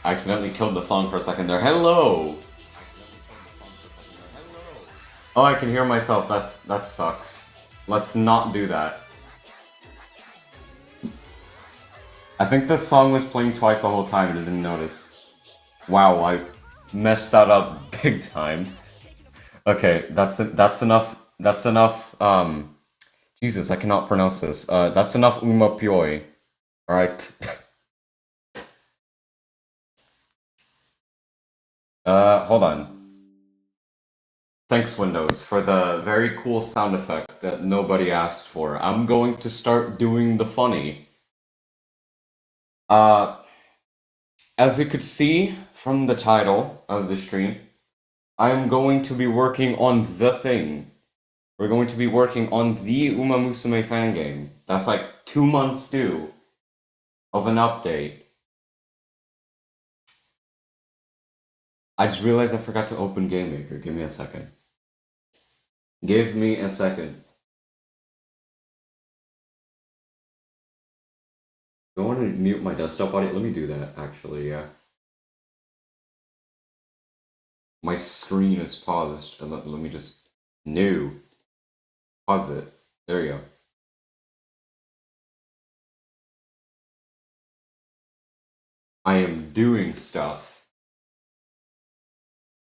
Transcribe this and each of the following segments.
I accidentally killed the song for a second there. Hello! Oh, I can hear myself. That sucks. Let's not do that. I think this song was playing twice the whole time and I didn't notice. Wow, I messed that up big time. Okay, that's enough. That's enough. Jesus, I cannot pronounce this. That's enough Umapioi. All right. Hold on. Thanks, Windows, for the very cool sound effect that nobody asked for. I'm going to start doing the funny. Uh, as you could see from the title of the stream, I'm going to be working on the thing. We're going to be working on the Umamusume fan game. That's like 2 months due of an update. I just realized I forgot to open Game Maker. Give me a second. Give me a second. Do I want to mute my desktop audio? Let me do that, actually, yeah. My screen is paused. Let me just... No. Pause it. There you go. I am doing stuff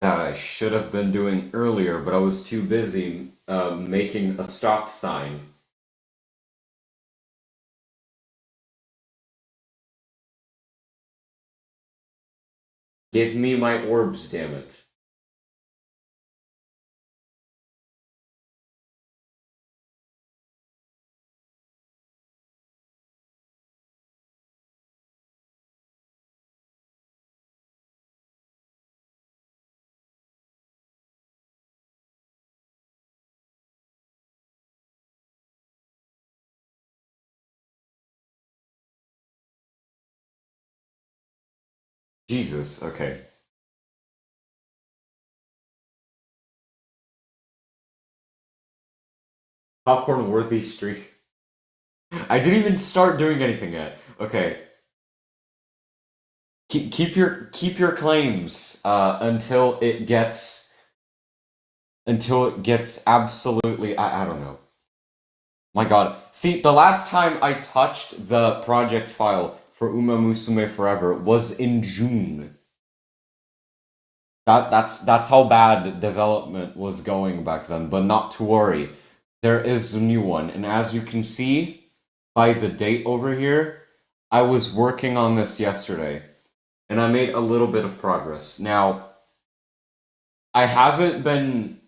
that I should have been doing earlier, but I was too busy making a stop sign. Give me my orbs, damn it. Jesus, okay. Popcorn worthy streak. I didn't even start doing anything yet. Okay. Keep your claims until it gets absolutely I don't know. My god. See, the last time I touched the project file for Umamusume Forever was in June. That's how bad development was going back then, but not to worry. There is a new one, and as you can see by the date over here, I was working on this yesterday, and I made a little bit of progress. Now, I haven't been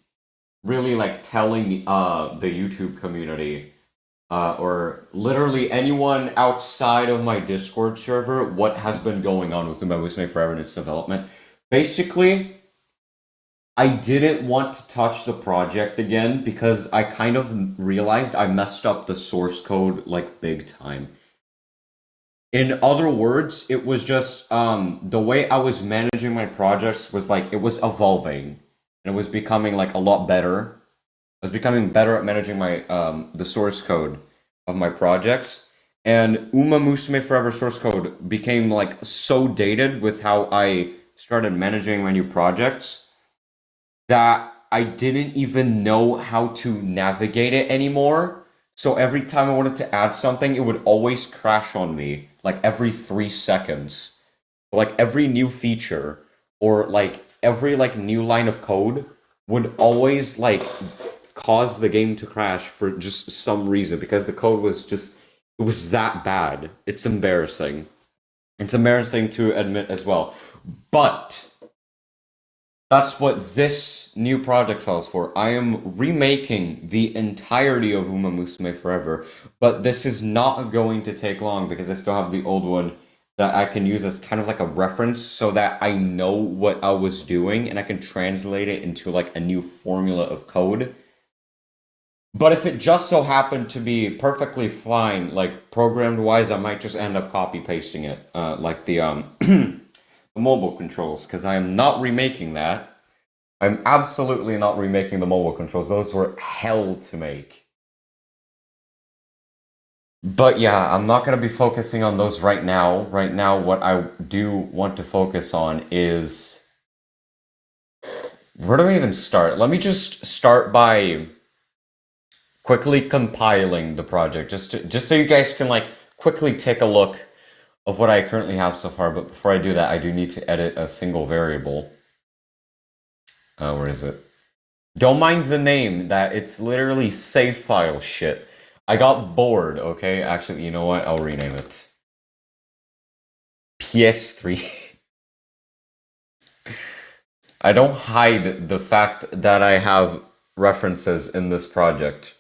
really like telling the YouTube community or literally anyone outside of my Discord server what has been going on with the Umamusume Forever and its development. Basically, I didn't want to touch the project again because I kind of realized I messed up the source code like big time. In other words, it was just the way I was managing my projects was like it was evolving and it was becoming like a lot better. I was becoming better at managing my the source code of my projects. And Uma Musume Forever source code became like so dated with how I started managing my new projects that I didn't even know how to navigate it anymore. So every time I wanted to add something, it would always crash on me, like every 3 seconds. Like every new feature or like every like new line of code would always like cause the game to crash for just some reason because the code was just it was that bad. It's embarrassing. It's embarrassing to admit as well. But that's what this new project files for. I am remaking the entirety of Umamusume Forever, but this is not going to take long because I still have the old one that I can use as kind of like a reference so that I know what I was doing and I can translate it into like a new formula of code. But if it just so happened to be perfectly fine, like programmed wise, I might just end up copy pasting it, like the mobile controls, because I am not remaking that. I'm absolutely not remaking the mobile controls. Those were hell to make. But yeah, I'm not going to be focusing on those right now. Right now, what I do want to focus on is where do we even start? Let me just start by quickly compiling the project, just so you guys can like quickly take a look of what I currently have so far. But before I do that, I do need to edit a single variable. Where is it? Don't mind the name. That it's literally save file shit. I got bored. Okay, actually, you know what? I'll rename it. PS3. I don't hide the fact that I have references in this project.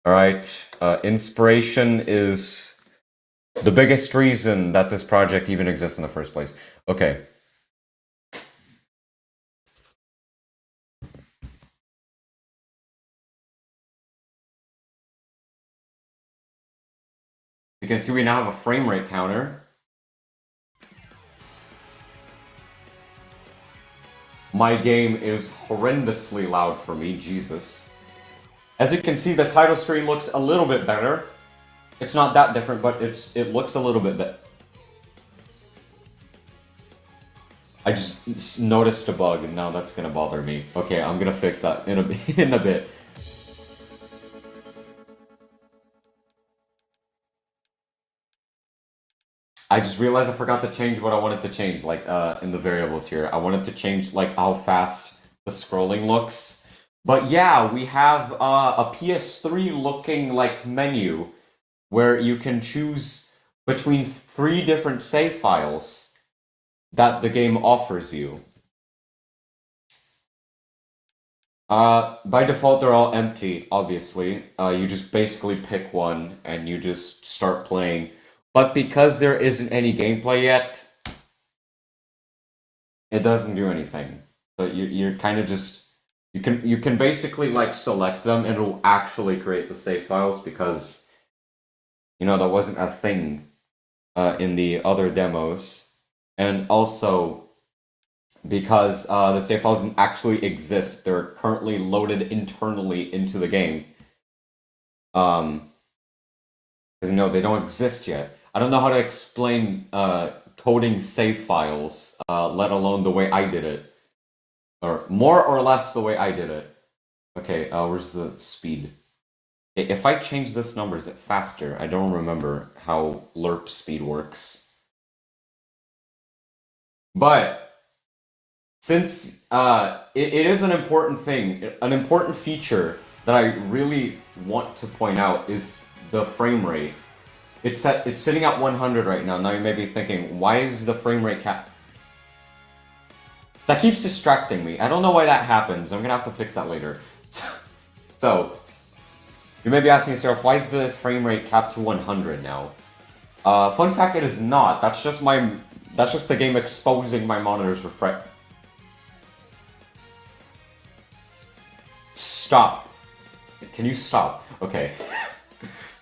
Alright, inspiration is the biggest reason that this project even exists in the first place. Okay. You can see we now have a frame rate counter. My game is horrendously loud for me, Jesus. As you can see, the title screen looks a little bit better. It's not that different, but it looks a little bit better. I just noticed a bug, and now that's gonna bother me. Okay, I'm gonna fix that in a bit. I just realized I forgot to change what I wanted to change, like, in the variables here. I wanted to change, like, how fast the scrolling looks. But yeah, we have a PS3 looking, like, menu where you can choose between 3 different save files that the game offers you. By default, they're all empty, obviously. You just basically pick one and you just start playing. But because there isn't any gameplay yet, it doesn't do anything. So you're kind of just you can basically like select them and it'll actually create the save files because you know that wasn't a thing in the other demos, and also because the save files didn't actually exist, they're currently loaded internally into the game. Because no, they don't exist yet. I don't know how to explain coding save files, let alone the way I did it. Or more or less the way I did it. Okay, where's the speed? If I change this number, is it faster? I don't remember how lerp speed works. But since it is an important thing, an important feature that I really want to point out is the frame rate. It's sitting at 100 right now. Now you may be thinking, why is the frame rate cap? That keeps distracting me. I don't know why that happens. I'm gonna have to fix that later. So, you may be asking yourself, why is the frame rate capped to 100 now? Fun fact, it is not. That's just the game exposing my monitor's refresh. Stop. Can you stop? Okay.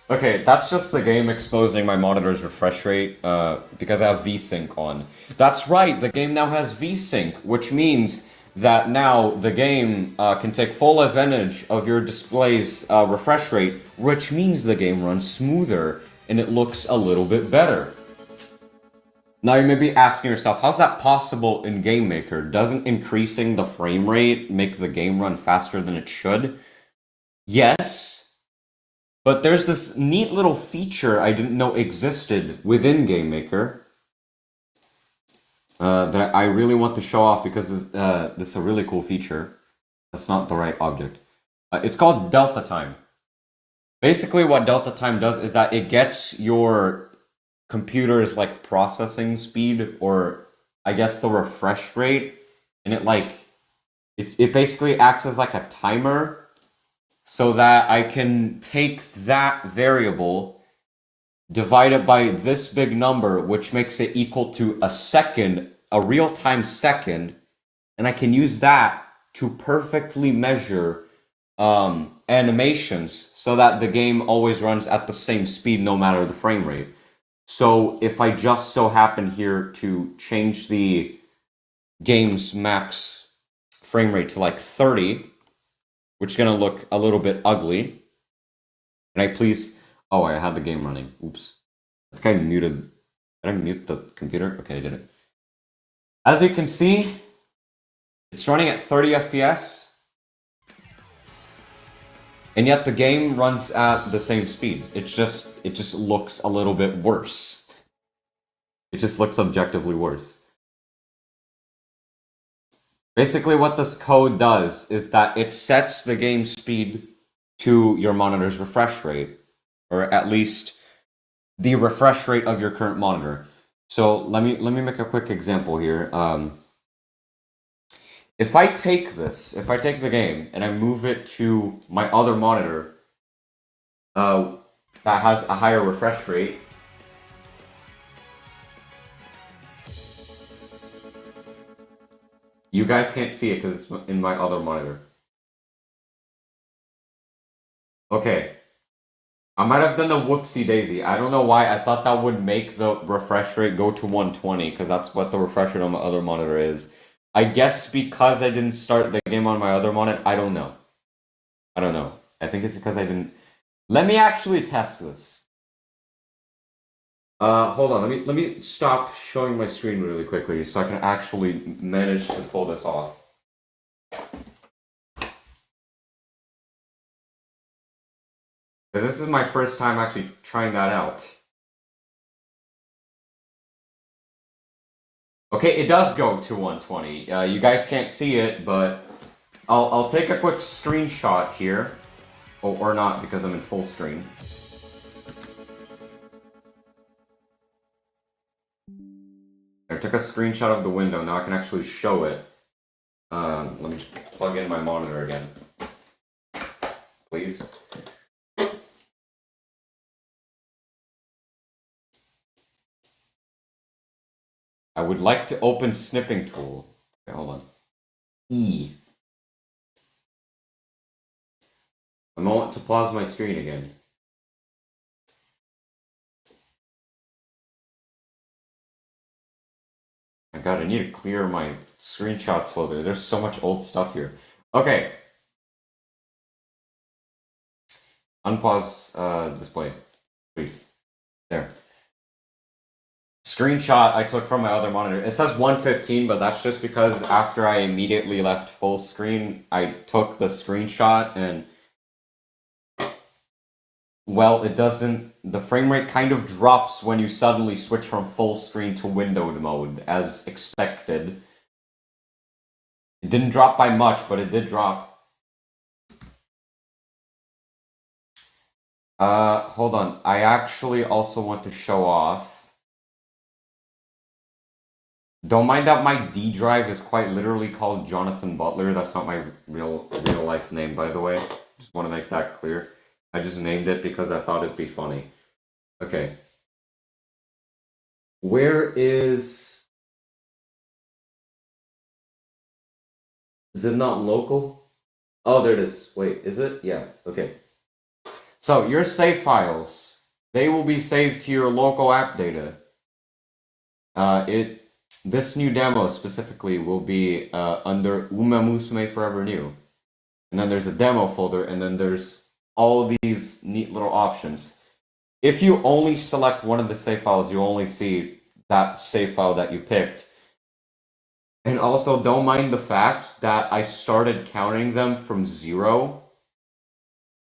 Okay, that's just the game exposing my monitor's refresh rate, because I have VSync on. That's right, the game now has VSync, which means that now the game can take full advantage of your display's refresh rate, which means the game runs smoother and it looks a little bit better. Now you may be asking yourself, how's that possible in Game Maker? Doesn't increasing the frame rate make the game run faster than it should? Yes. But there's this neat little feature I didn't know existed within Game Maker that I really want to show off because this is a really cool feature. That's not the right object. It's called Delta Time. Basically what Delta Time does is that it gets your computer's like processing speed, or I guess the refresh rate, and it basically acts as like a timer so that I can take that variable, divide it by this big number, which makes it equal to a second, a real-time second, and I can use that to perfectly measure animations so that the game always runs at the same speed no matter the frame rate. So if I just so happen here to change the game's max frame rate to like 30, which is going to look a little bit ugly. Can I please Oh, I had the game running. Oops. I think I muted. Did I mute the computer? Okay, I did it. As you can see, it's running at 30 FPS. And yet the game runs at the same speed. It just looks a little bit worse. It just looks objectively worse. Basically what this code does is that it sets the game speed to your monitor's refresh rate, or at least the refresh rate of your current monitor. So let me make a quick example here. If I take the game and I move it to my other monitor that has a higher refresh rate, you guys can't see it because it's in my other monitor. Okay. I might have done a whoopsie daisy. I don't know why. I thought that would make the refresh rate go to 120 because that's what the refresh rate on my other monitor is. I guess because I didn't start the game on my other monitor. I don't know. I think it's because I didn't. Let me actually test this. Hold on. Let me stop showing my screen really quickly so I can actually manage to pull this off. Because this is my first time actually trying that out. Okay, it does go to 120. You guys can't see it, but I'll take a quick screenshot here. Oh, or not, because I'm in full screen. I took a screenshot of the window, now I can actually show it. Let me just plug in my monitor again. Please. I would like to open snipping tool. Okay, hold on. E. A moment to pause my screen again. My god, I need to clear my screenshots folder. There's so much old stuff here. Okay. Unpause display, please. There. Screenshot I took from my other monitor. It says 115, but that's just because after I immediately left full screen, I took the screenshot and, well, it doesn't, the frame rate kind of drops when you suddenly switch from full screen to windowed mode, as expected. It didn't drop by much, but it did drop. Hold on. I actually also want to show off. Don't mind that my D drive is quite literally called Jonathan Butler. That's not my real life name, by the way. Just want to make that clear. I just named it because I thought it'd be funny. Okay. Where is... Is it not local? Oh, there it is. Wait, is it? Yeah, okay. So, your save files, they will be saved to your local app data. This new demo specifically will be under Umamusume Forever New. And then there's a demo folder, and then there's all these neat little options. If you only select one of the save files, you only see that save file that you picked. And also, don't mind the fact that I started counting them from 0.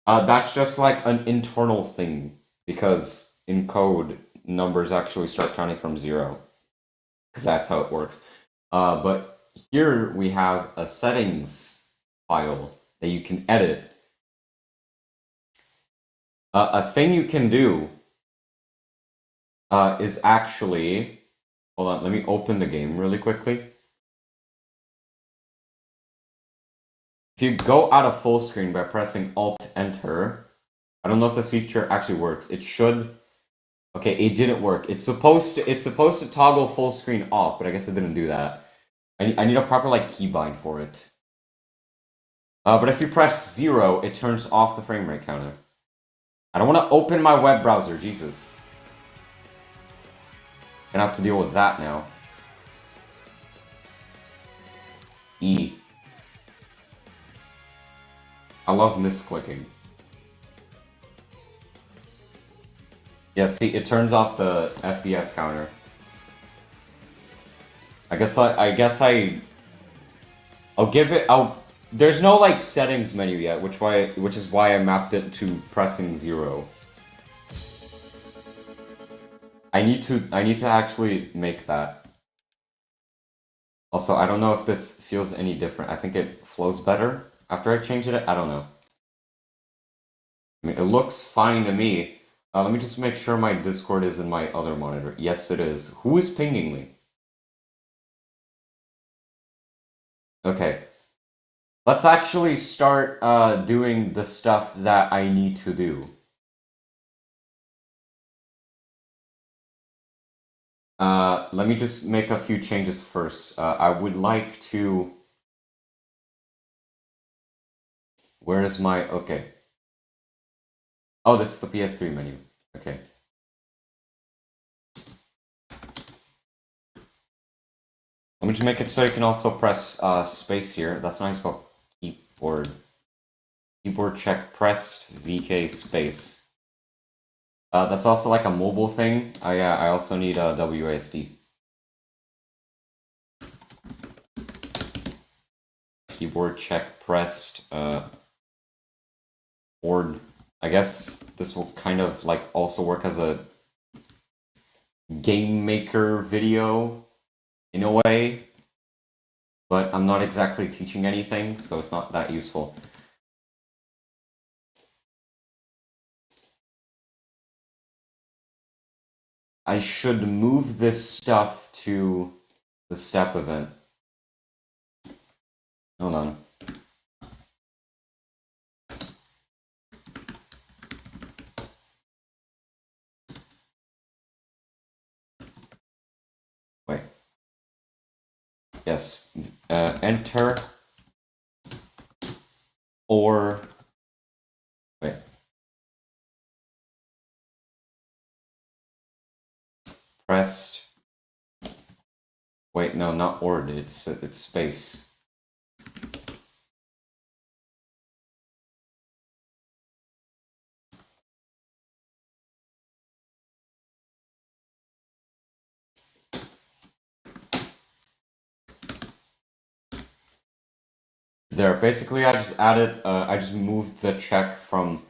That's just like an internal thing, because in code, numbers actually start counting from 0. Because that's how it works. But here we have a settings file that you can edit. A thing you can do is actually... Hold on, let me open the game really quickly. If you go out of full screen by pressing Alt-Enter, I don't know if this feature actually works. It should... Okay, it didn't work. It's supposed to toggle full screen off, but I guess it didn't do that. I need a proper like keybind for it. But if you press 0, it turns off the frame rate counter. I don't want to open my web browser, Jesus. Gonna have to deal with that now. E. I love misclicking. Yeah, see, it turns off the FPS counter. I'll give it. There's no like settings menu yet, which is why I mapped it to pressing 0. I need to actually make that. Also, I don't know if this feels any different. I think it flows better after I changed it. I don't know. I mean, it looks fine to me. Let me just make sure my Discord is in my other monitor. Yes, it is. Who is pinging me? Okay. Let's actually start doing the stuff that I need to do. Let me just make a few changes first. I would like to... Where is my... Okay. Oh, this is the PS3 menu. Okay. Let me just make it so you can also press space here. That's nice about keyboard. Keyboard check pressed VK space. That's also like a mobile thing. Yeah, I also need a WASD. Keyboard check pressed board. I guess this will kind of like also work as a game maker video in a way, but I'm not exactly teaching anything, so it's not that useful. I should move this stuff to the step event. Hold on. Wait. Yes. Enter or wait. Pressed. Wait, no, not ord. It's space. There. Basically, I just added. I just moved the check from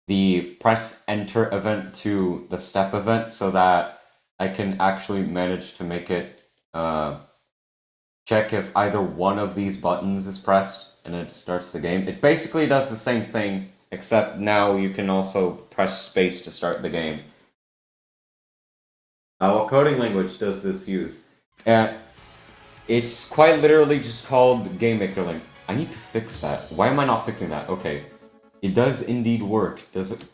the press enter event to the step event so that I can actually manage to make it check if either one of these buttons is pressed and it starts the game. It basically does the same thing, except now you can also press space to start the game. What coding language does this use? It's quite literally just called Game Maker Link. I need to fix that. Why am I not fixing that? Okay. It does indeed work. Does it?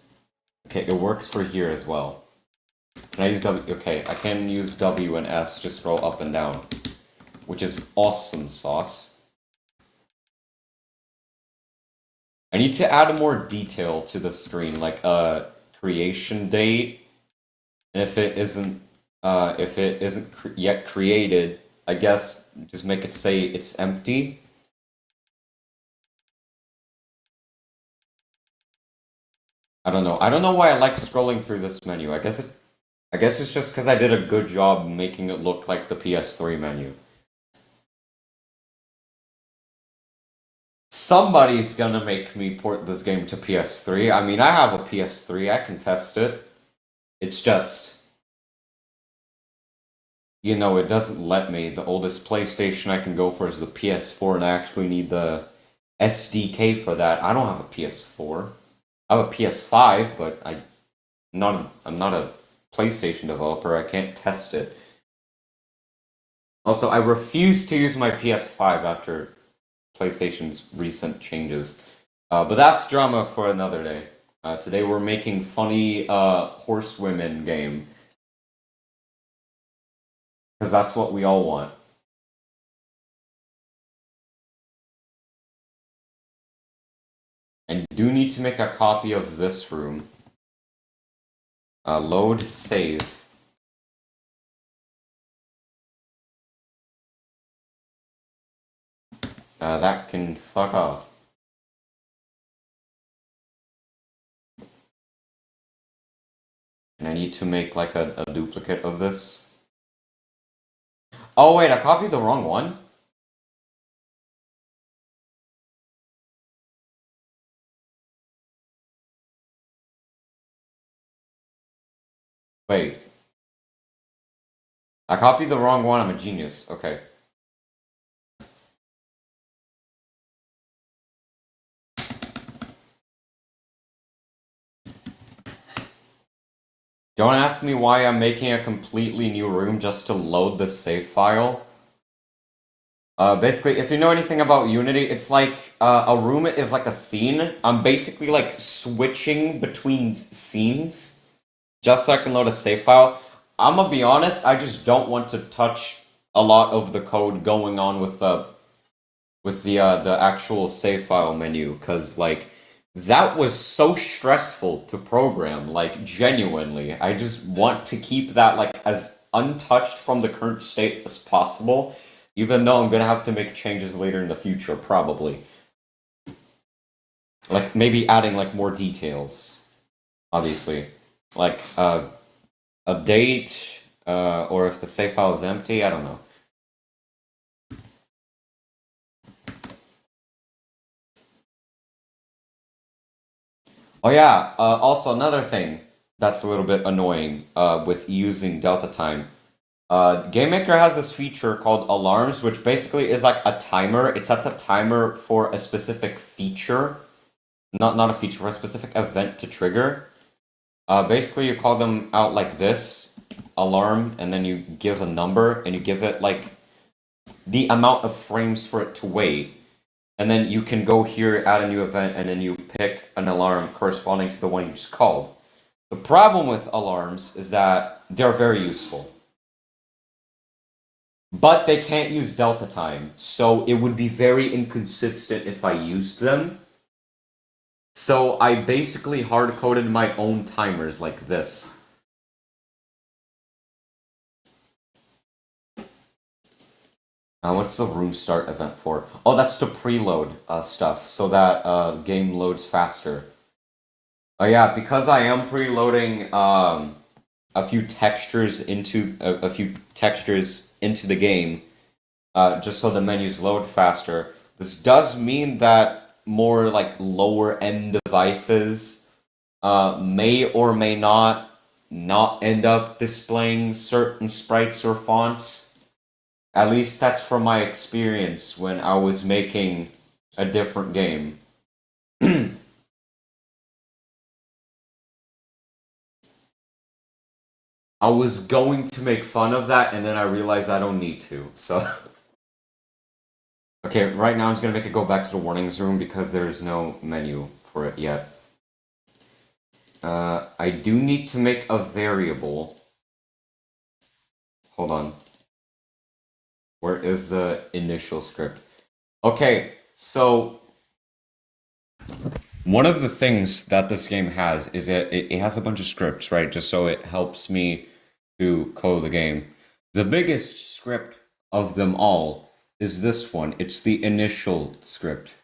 Okay, it works for here as well. Can I use W? Okay, I can use W and S, just scroll up and down. Which is awesome sauce. I need to add more detail to the screen, like a creation date. And if it isn't yet created, I guess just make it say it's empty. I don't know. I don't know why I like scrolling through this menu. I guess it's just because I did a good job making it look like the PS3 menu. Somebody's gonna make me port this game to PS3. I mean, I have a PS3. I can test it. It's just, it doesn't let me. The oldest PlayStation I can go for is the PS4, and I actually need the SDK for that. I don't have a PS4. I have a PS5, but I'm not a PlayStation developer. I can't test it. Also, I refuse to use my PS5 after PlayStation's recent changes. But that's drama for another day. Today we're making funny horsewomen game. Because that's what we all want. And do need to make a copy of this room. Load save. That can fuck off. And I need to make like a duplicate of this. Oh wait, I copied the wrong one? Wait. I copied the wrong one, I'm a genius. Okay. Don't ask me why I'm making a completely new room just to load the save file. Basically, if you know anything about Unity, it's like a room is like a scene. I'm basically like switching between scenes just so I can load a save file. I'm gonna be honest, I just don't want to touch a lot of the code going on with the actual save file menu, because like that was so stressful to program, like genuinely. I just want to keep that like as untouched from the current state as possible, even though I'm gonna have to make changes later in the future, probably. Like maybe adding like more details, obviously. Like a date, or if the save file is empty, I don't know. Oh yeah, also another thing that's a little bit annoying with using Delta Time. GameMaker has this feature called alarms, which basically is like a timer. It sets a timer for a specific feature, not a feature, for a specific event to trigger. Basically, you call them out like this, alarm, and then you give a number, and you give it like the amount of frames for it to wait. And then you can go here, add a new event, and then you pick an alarm corresponding to the one you just called. The problem with alarms is that they're very useful. But they can't use delta time, so it would be very inconsistent if I used them. So I basically hard-coded my own timers like this. What's the room start event for? Oh, that's to preload stuff, so that game loads faster. Oh yeah, because I am preloading a few textures into the game, just so the menus load faster. This does mean that more like lower end devices may or may not end up displaying certain sprites or fonts. At least that's from my experience when I was making a different game. I was going to make fun of that, and then I realized I don't need to, so... Okay, right now I'm just gonna make it go back to the warnings room because there's no menu for it yet. I do need to make a variable. Hold on. Where is the initial script? Okay, so... One of the things that this game has is that it has a bunch of scripts, right? Just so it helps me to code the game. The biggest script of them all is this one. It's the initial script.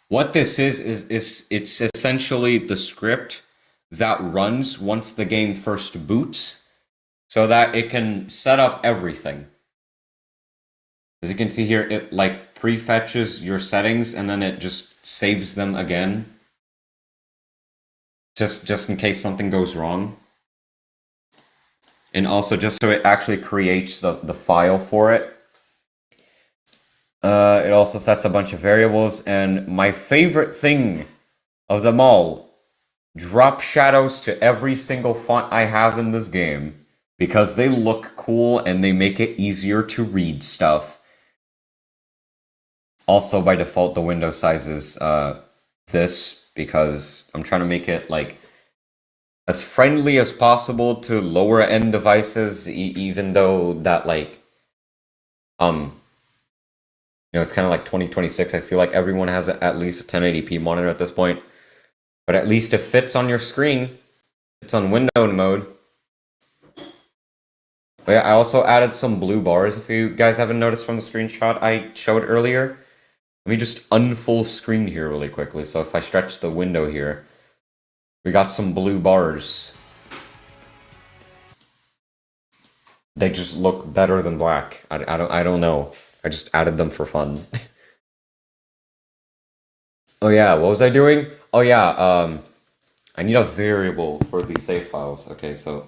What this is it's essentially the script that runs once the game first boots, so that it can set up everything. As you can see here, it like prefetches your settings and then it just saves them again. Just in case something goes wrong. And also just so it actually creates the file for it. It also sets a bunch of variables, and my favorite thing of them all, drop shadows to every single font I have in this game, because they look cool and they make it easier to read stuff. Also, by default, the window size is this, because I'm trying to make it like as friendly as possible to lower end devices, even though that like it's kind of like 2026. I feel like everyone has at least a 1080p monitor at this point, but at least it fits on your screen. It's on window mode. But yeah, I also added some blue bars. If you guys haven't noticed from the screenshot I showed earlier, let me just unfull screen here really quickly. So if I stretch the window here, we got some blue bars. They just look better than black. I don't know. I just added them for fun. Oh yeah, what was I doing? Oh yeah, I need a variable for these save files. Okay, so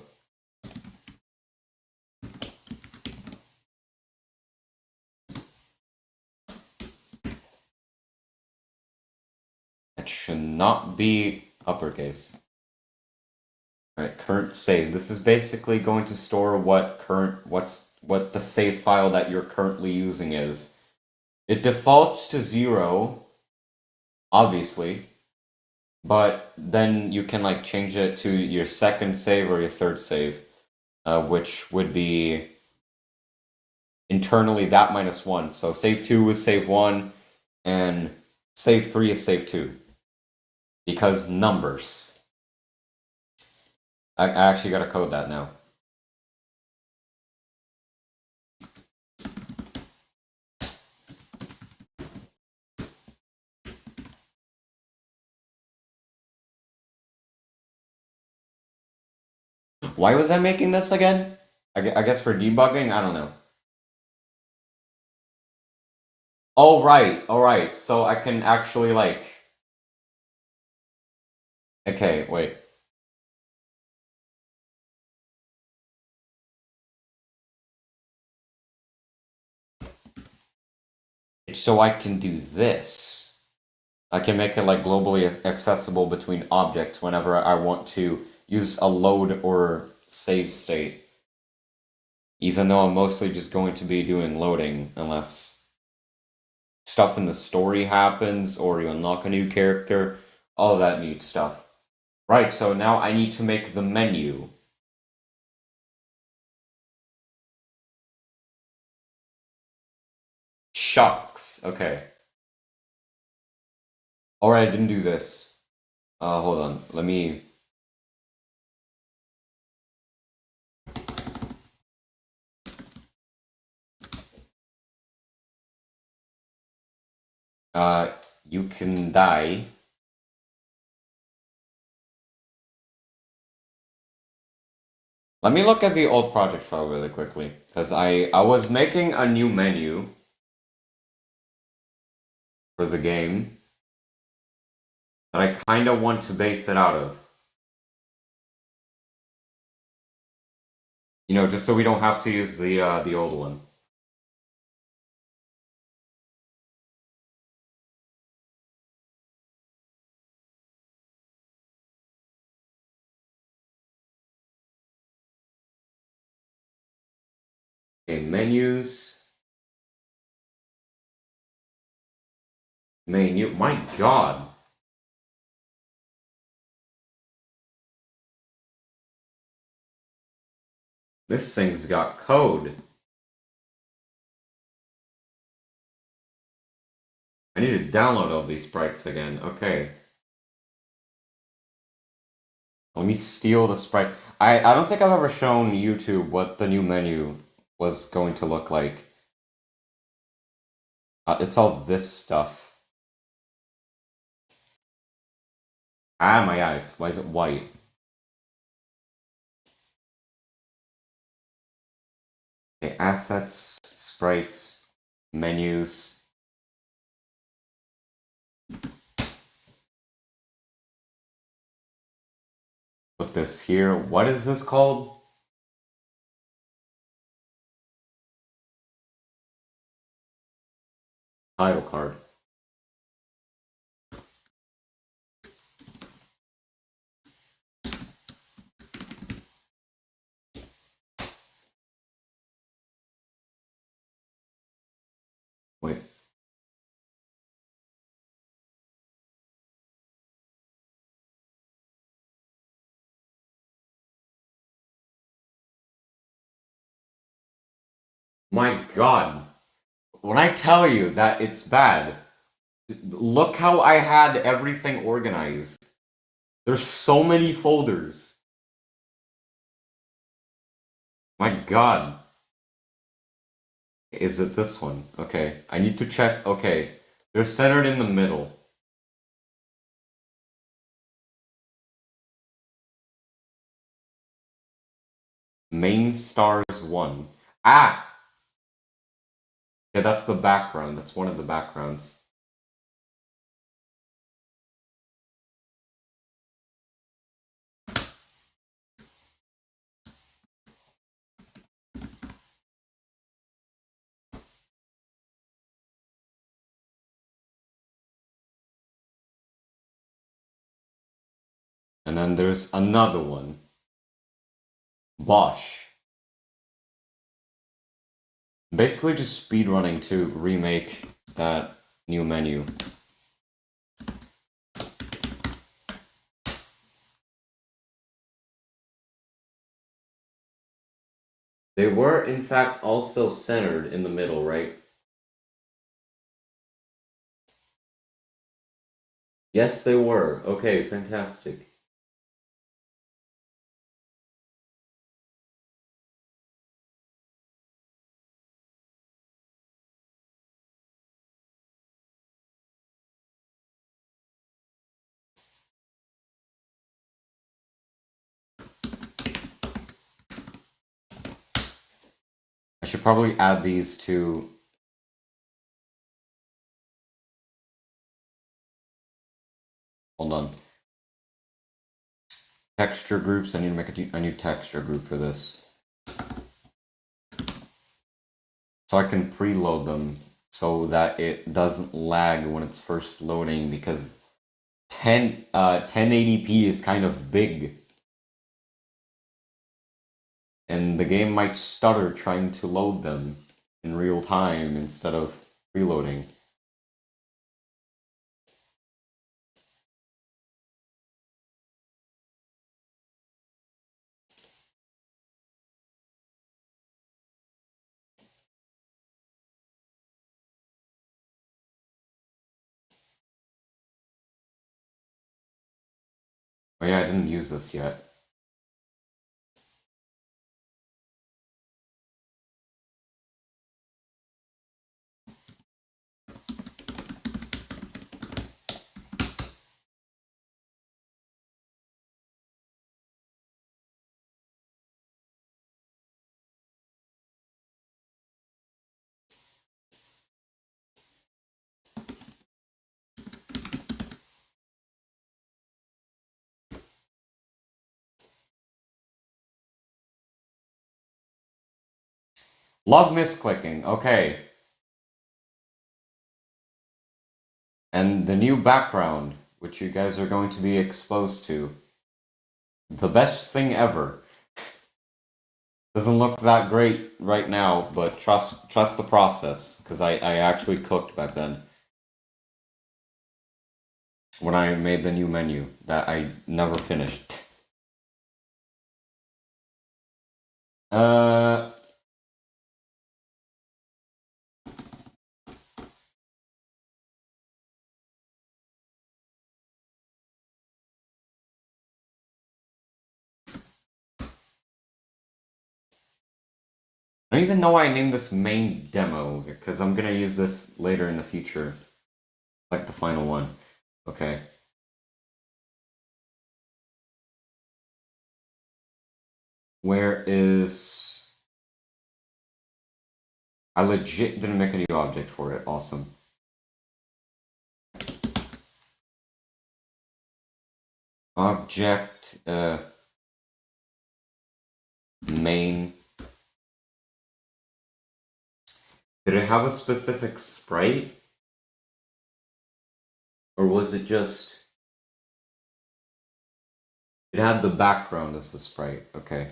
it should not be uppercase. Alright, current save. This is basically going to store what the save file that you're currently using is. It defaults to 0, obviously, but then you can like change it to your second save or your third save, which would be internally that -1. So save 2 is save 1, and save 3 is save 2. Because numbers. I actually gotta code that now. Why was I making this again? I guess for debugging? I don't know. Oh, right. Alright. So I can actually, like... Okay, wait. So I can do this. I can make it, like, globally accessible between objects whenever I want to use a load or save state. Even though I'm mostly just going to be doing loading, unless stuff in the story happens, or you unlock a new character, all that neat stuff. Right, so now I need to make the menu. Shucks, okay. Alright, I didn't do this. Hold on, let me... You can die. Let me look at the old project file really quickly, because I was making a new menu for the game that I kind of want to base it out of. You know, just so we don't have to use the old one. Okay, menus. Menu. My God. This thing's got code. I need to download all these sprites again. Okay. Let me steal the sprite. I don't think I've ever shown YouTube what the new menu was going to look like. It's all this stuff. Ah, my eyes. Why is it white? Okay, assets, sprites, menus. Put this here. What is this called? Title card. Wait. My God. When I tell you that it's bad, look how I had everything organized. There's so many folders. My God. Is it this one? Okay. I need to check. Okay. They're centered in the middle. Main stars 1. Ah! Yeah, that's the background. That's one of the backgrounds. And then there's another one. Bosch. Basically just speedrunning to remake that new menu. They were, in fact, also centered in the middle, right? Yes, they were. Okay, fantastic. I should probably add these to... Hold on. Texture groups. I need to make a new texture group for this. So I can preload them so that it doesn't lag when it's first loading, because 1080p is kind of big. And the game might stutter trying to load them in real time instead of preloading. Oh yeah, I didn't use this yet. Love misclicking, okay. And the new background, which you guys are going to be exposed to. The best thing ever. Doesn't look that great right now, but trust the process, because I actually cooked back then. When I made the new menu that I never finished. I don't even know why I named this main demo, because I'm gonna use this later in the future. Like the final one. Okay. Where is... I legit didn't make a new object for it. Awesome. Object, main. Did it have a specific sprite? Or was it just... It had the background as the sprite. Okay.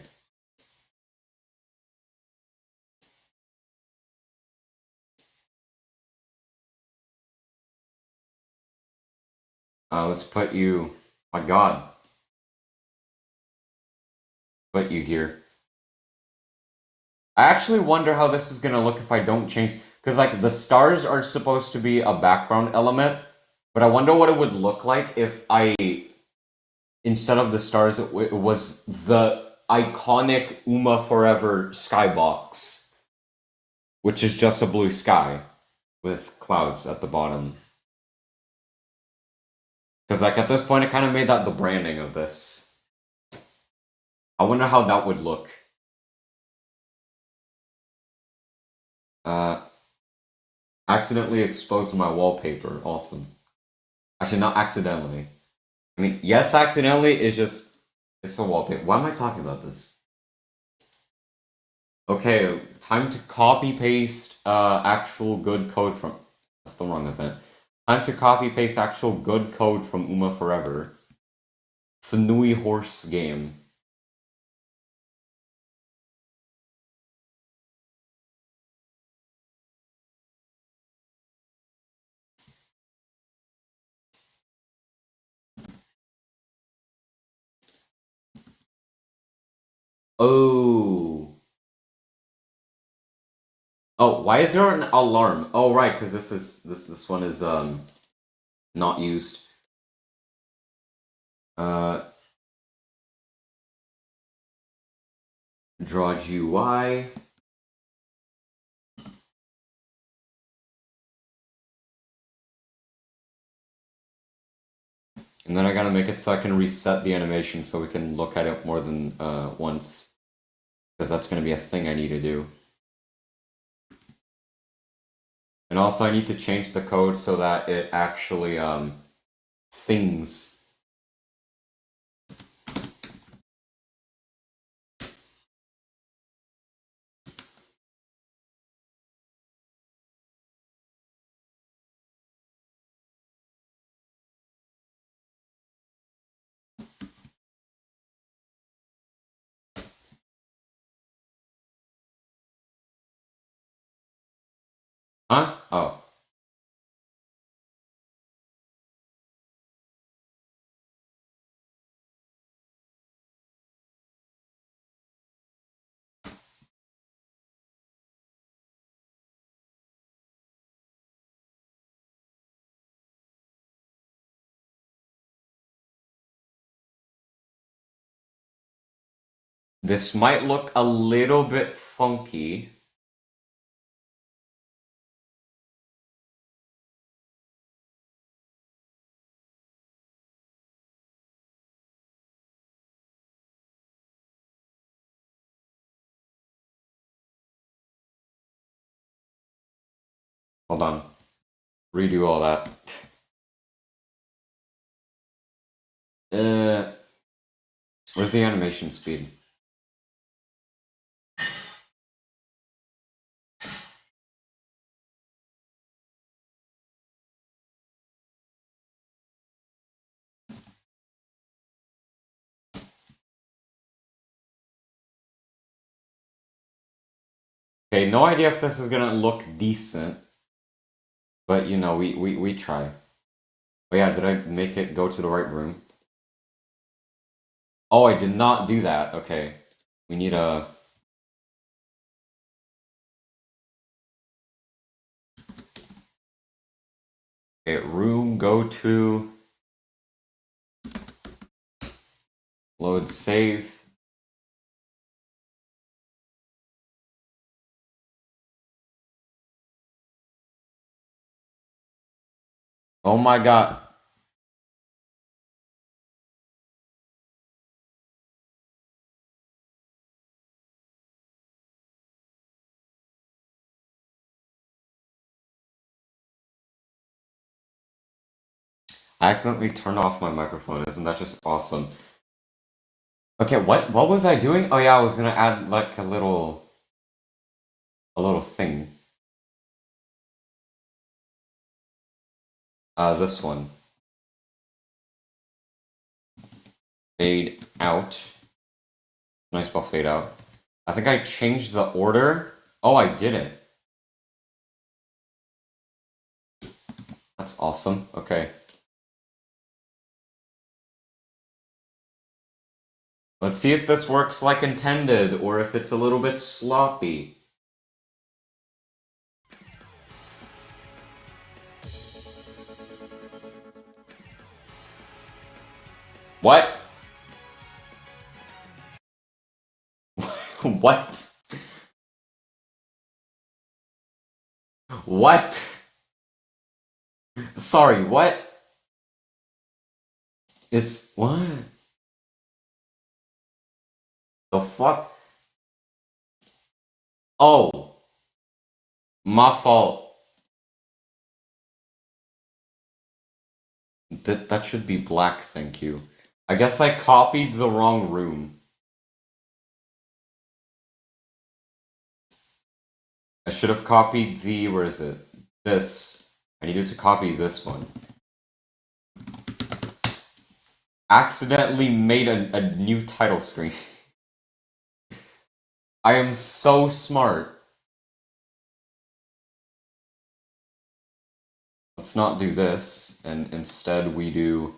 Let's put you... My god. Put you here. I actually wonder how this is gonna look if I don't change... Because, like, the stars are supposed to be a background element, but I wonder what it would look like if I... Instead of the stars, it was the iconic Uma Forever skybox, which is just a blue sky with clouds at the bottom. Because, like, at this point, it kind of made that the branding of this. I wonder how that would look. Accidentally exposed my wallpaper. Awesome. Actually, not accidentally. I mean, yes, accidentally. It's a wallpaper. Why am I talking about this? Okay, time to copy paste actual good code from. That's the wrong event. Time to copy paste actual good code from Uma Forever. Fanui horse game. Oh. Oh, why is there an alarm? Oh, right, because this one is not used. Draw GUI. And then I gotta make it so I can reset the animation so we can look at it more than once. Because that's gonna be a thing I need to do. And also I need to change the code so that it actually things. Huh? Oh. This might look a little bit funky. Hold on. Redo all that. Where's the animation speed? Okay, no idea if this is gonna look decent. But you know, we try. Oh yeah, did I make it go to the right room? Oh, I did not do that. Okay. We need a... Okay, room, go to... Load save. Oh my god. I accidentally turned off my microphone. Isn't that just awesome? Okay, what was I doing? Oh yeah, I was gonna add like a little thing. This one. Fade out. Nice ball fade out. I think I changed the order. Oh, I didn't. That's awesome. Okay. Let's see if this works like intended, or if it's a little bit sloppy. What? What? What? Sorry, what? Is what? The fuck? Oh. My fault. That should be black, thank you. I guess I copied the wrong room. I should have copied the, where is it? This. I needed to copy this one. Accidentally made a new title screen. I am so smart. Let's not do this, and instead we do...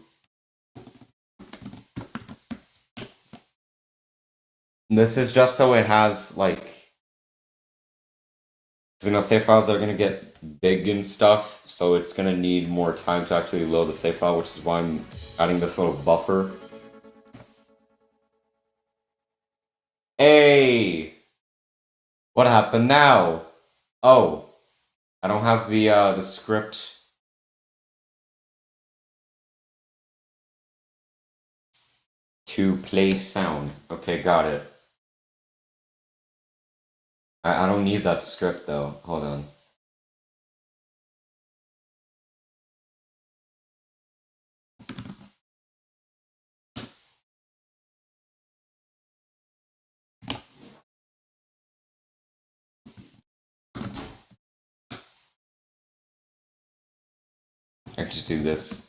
This is just so it has, like... Because, you know, save files are going to get big and stuff, so it's going to need more time to actually load the save file, which is why I'm adding this little buffer. Hey! What happened now? Oh. I don't have the script. To play sound. Okay, got it. I don't need that script though. Hold on. I can just do this.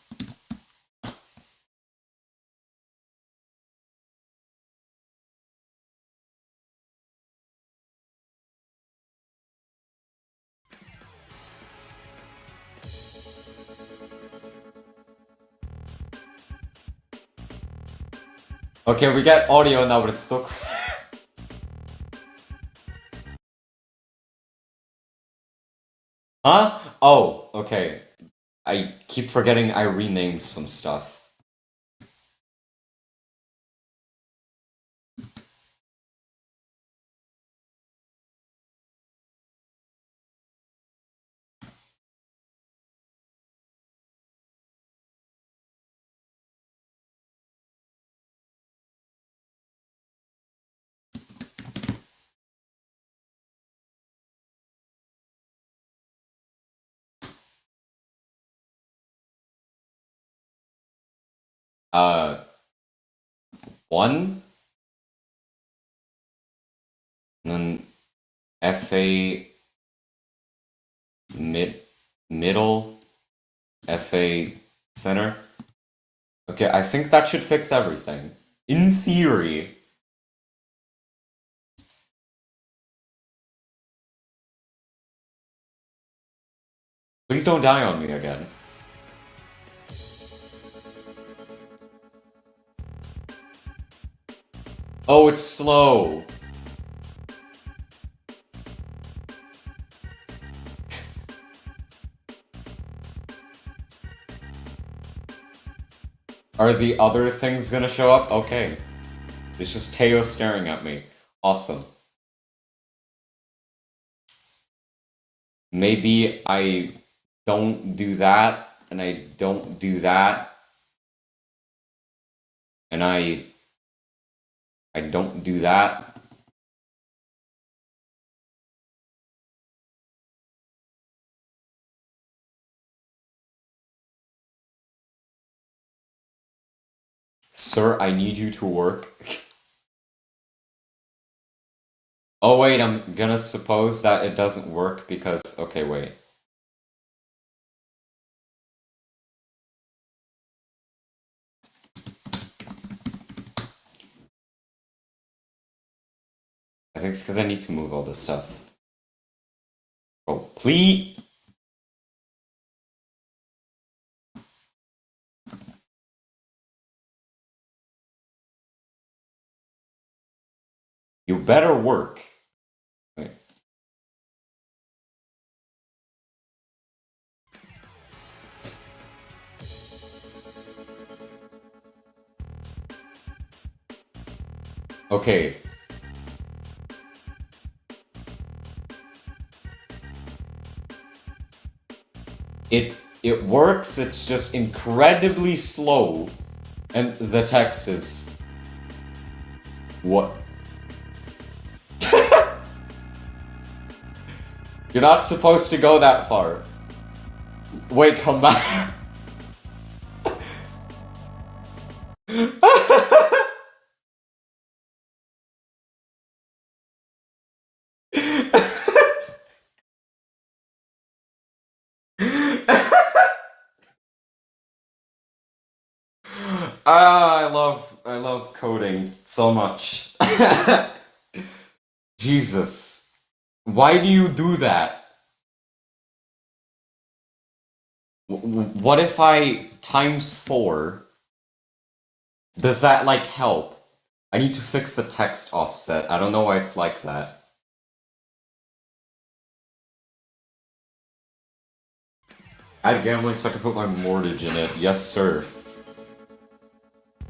Okay, we get audio now, but it's still... Huh? Oh, okay. I keep forgetting I renamed some stuff. Uh... 1? And then FA... middle... FA center. Okay, I think that should fix everything. In theory. Please don't die on me again. Oh, it's slow. Are the other things gonna show up? Okay. It's just Teo staring at me. Awesome. Maybe I don't do that, and I don't do that, and I don't do that. Sir, I need you to work. Oh wait, I'm gonna suppose that it doesn't work because... Okay, wait. I think it's because I need to move all this stuff. Oh, please! You better work. Wait. Okay. It works, it's just incredibly slow. And the text is... What? You're not supposed to go that far. Wait, come back. I love coding so much. Jesus. Why do you do that? What if I times 4? Does that like help? I need to fix the text offset. I don't know why it's like that. Add gambling so I can put my mortgage in it. Yes, sir.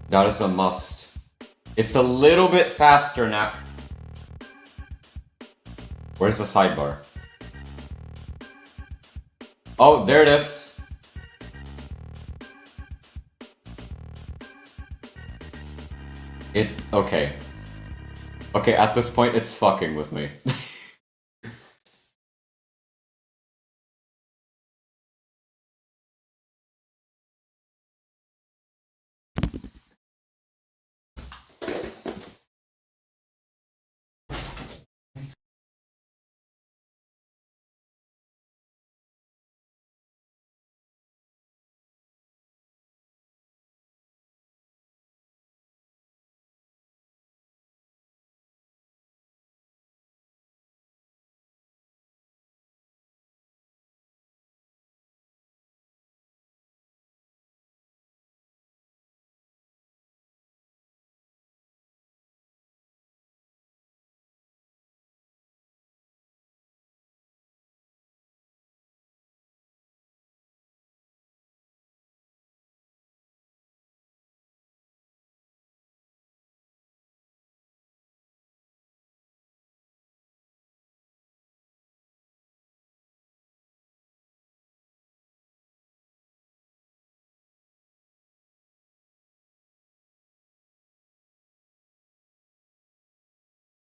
That is a must. It's a little bit faster now. Where's the sidebar? Oh, there it is. Okay. Okay, at this point, it's fucking with me.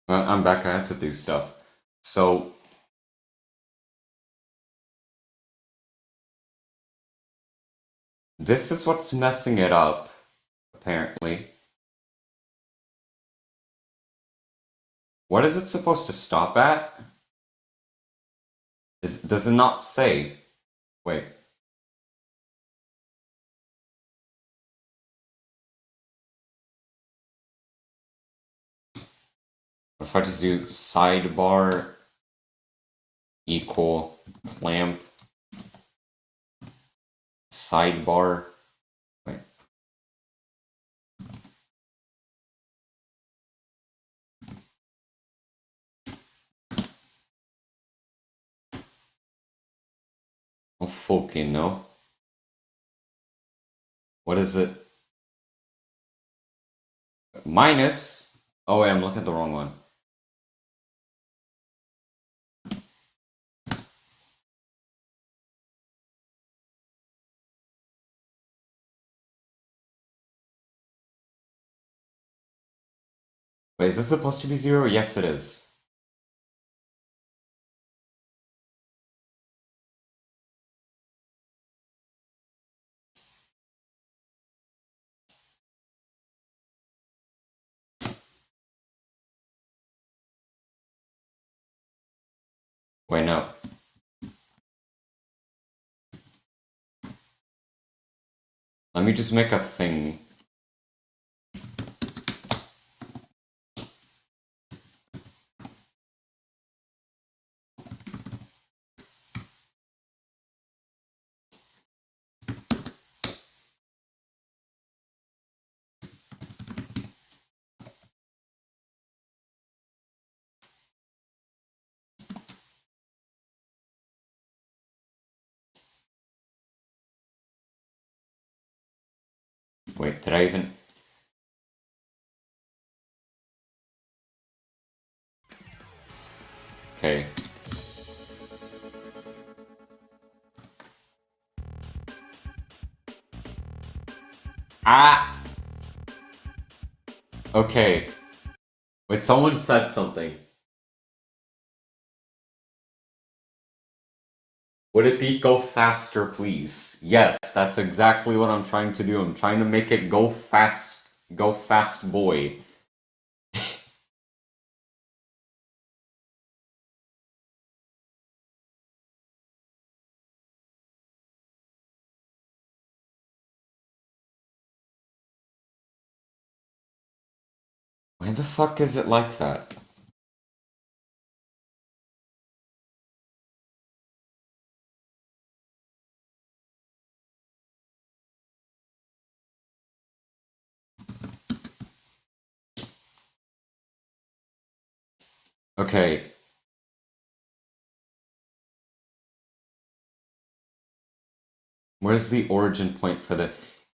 I'm back, I have to do stuff. So, this is what's messing it up, apparently. What is it supposed to stop at? Does it not say? Wait. What if I just do sidebar equal clamp sidebar? Wait. Oh, fucking no. What is it? Minus? Oh wait, I'm looking at the wrong one. Wait, is this supposed to be 0? Yes, it is. Wait, no. Let me just make a thing. Wait, did I even... Okay. Ah! Okay. Wait, someone said something. Would it be go faster, please? Yes, that's exactly what I'm trying to do. I'm trying to make it go fast. Go fast, boy. Why the fuck is it like that? Okay. Where's the origin point for the...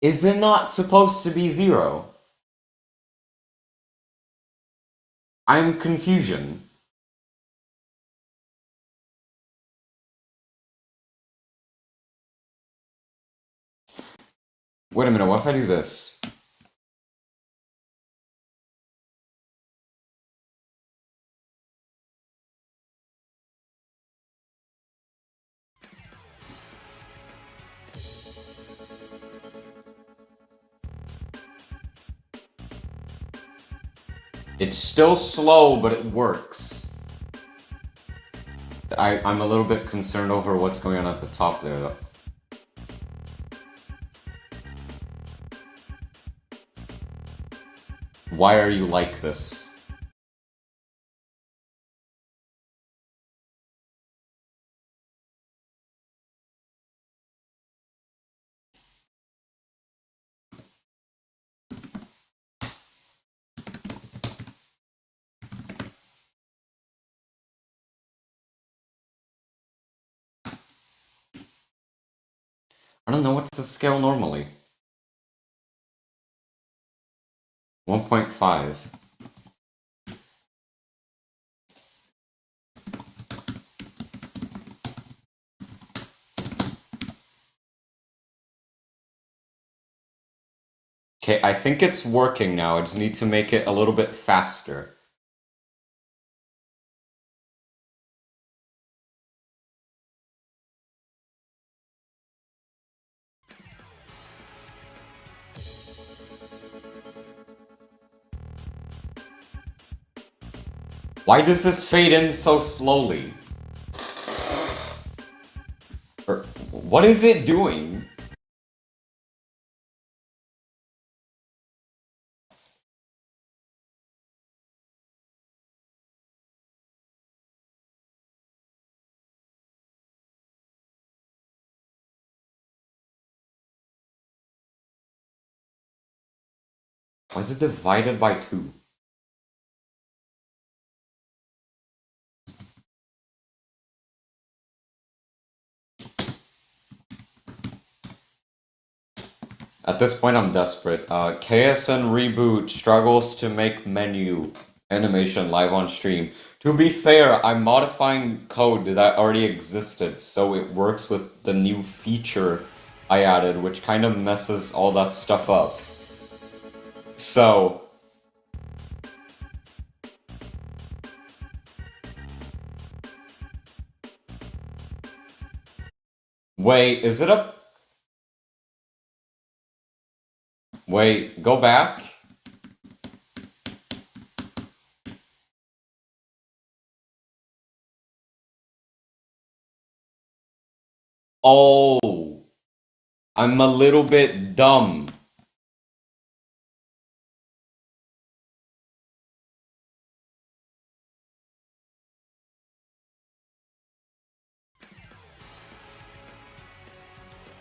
Is it not supposed to be 0? I'm confusion. Wait a minute, what if I do this? It's still slow, but it works. I'm a little bit concerned over what's going on at the top there, though. Why are you like this? I don't know, what's the scale normally? 1.5. Okay, I think it's working now. I just need to make it a little bit faster. Why does this fade in so slowly? What is it doing? Why is it divided by 2? At this point, I'm desperate. KSN Reboot struggles to make menu animation live on stream. To be fair, I'm modifying code that already existed, so it works with the new feature I added, which kind of messes all that stuff up. So... Wait, is it a... Wait, go back? Oh, I'm a little bit dumb.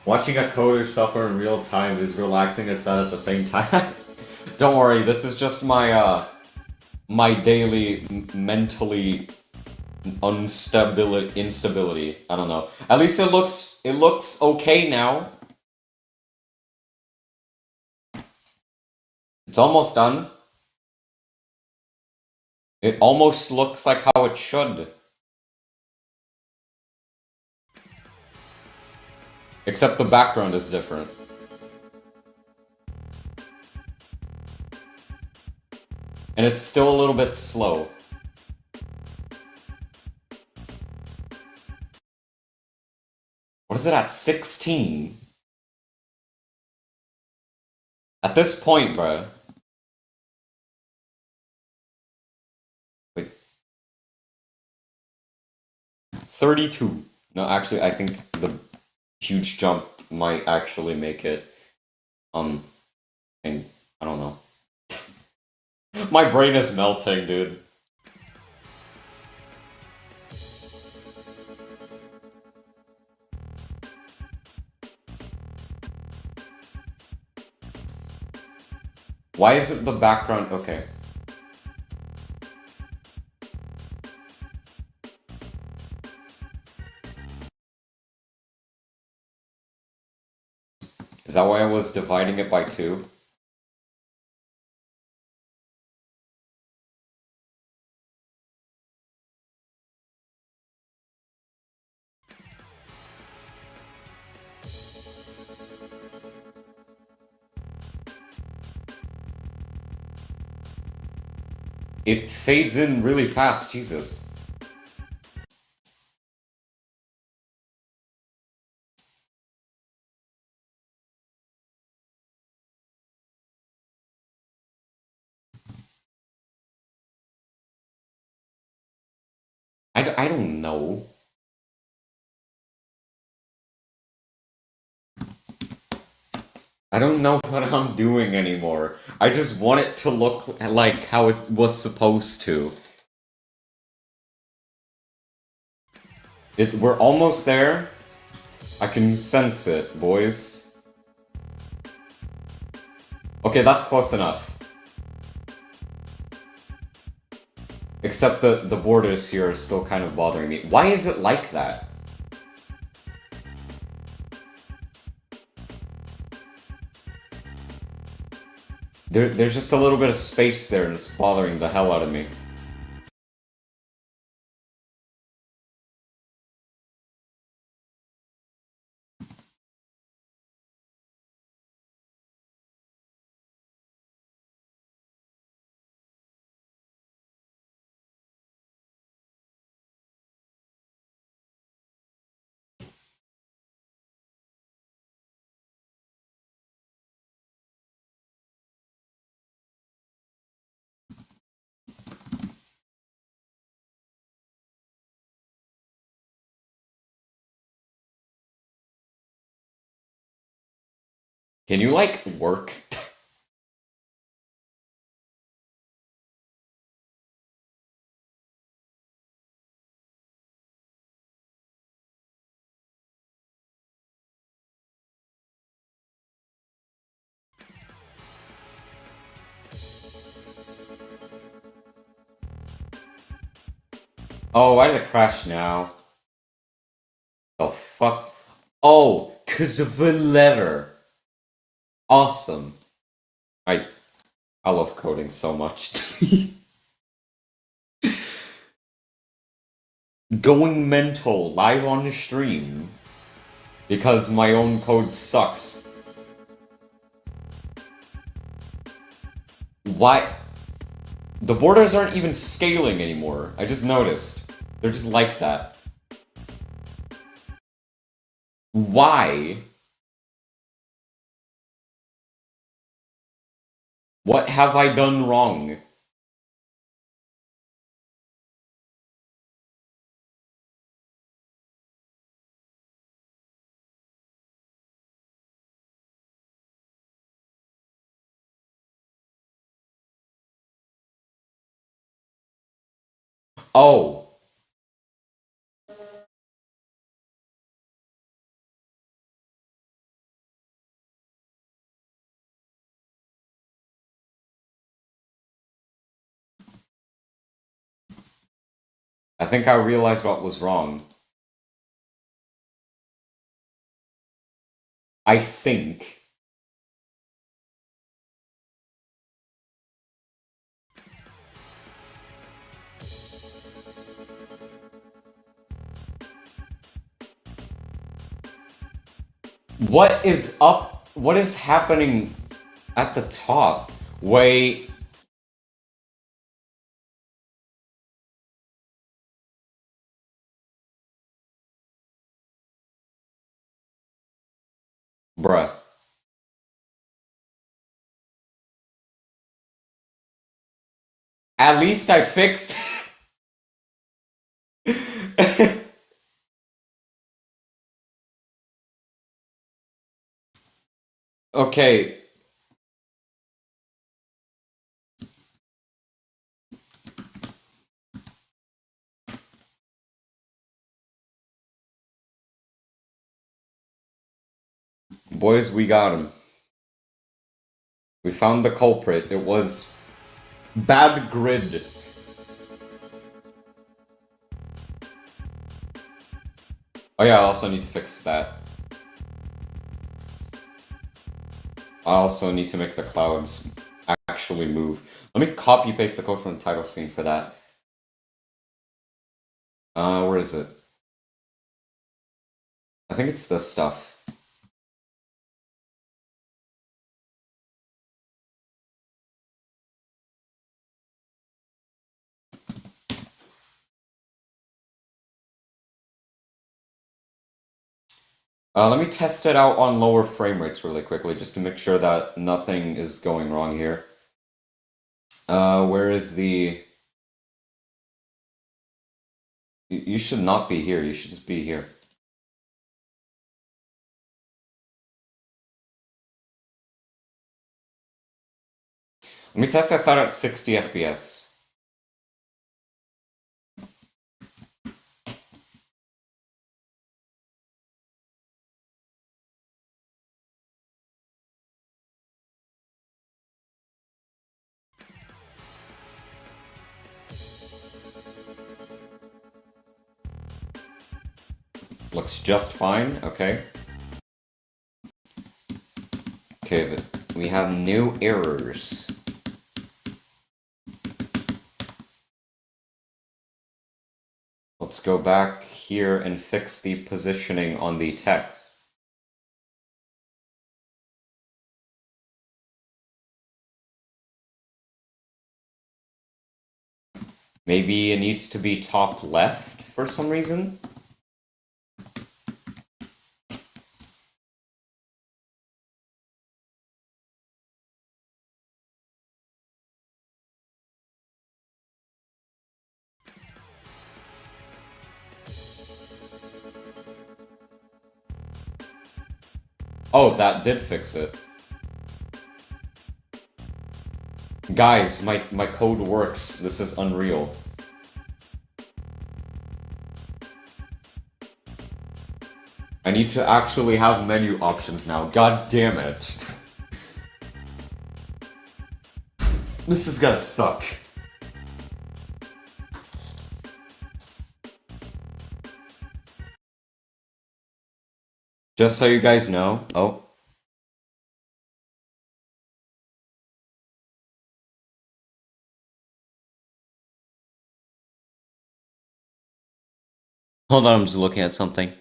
Watching a coder suffer in real time is relaxing and sad at the same time. Don't worry, this is just my my daily mentally instability. I don't know. At least it looks okay now. It's almost done. It almost looks like how it should. Except the background is different. And it's still a little bit slow. What is it at 16? At this point, bruh. Wait, 32. No, actually, I think the huge jump might actually make it. I don't know. My brain is melting, dude. Why is it the background? Okay. Is that why I was dividing it by 2? It fades in really fast, Jesus. I don't know. I don't know what I'm doing anymore. I just want it to look like how it was supposed to. We're almost there. I can sense it, boys. Okay, that's close enough. Except the borders here are still kind of bothering me. Why is it like that? There's just a little bit of space there and it's bothering the hell out of me. Can you, like, work? Oh, why did it crash now? Oh, fuck. Oh, 'cause of the letter. Awesome. I I love coding so much. Going mental live on the stream because my own code sucks. Why? The borders aren't even scaling anymore. I just noticed. They're just like that. Why? What have I done wrong? Oh, I think I realized what was wrong. I think. What is up? What is happening at the top? Wait. Bruh. At least I fixed. Okay. Boys, we got him. We found the culprit. It was bad grid. Oh yeah, I also need to fix that. I also need to make the clouds actually move. Let me copy paste the code from the title screen for that. Where is it? I think it's this stuff. Let me test it out on lower frame rates really quickly, just to make sure that nothing is going wrong here. Where is the... You should not be here, you should just be here. Let me test this out at 60 FPS. Looks just fine, okay. Okay, we have new errors. Let's go back here and fix the positioning on the text. Maybe it needs to be top left for some reason? Oh, that did fix it. Guys, my code works. This is unreal. I need to actually have menu options now. God damn it. This is gonna suck. Just so you guys know. Oh. Hold on, I'm just looking at something.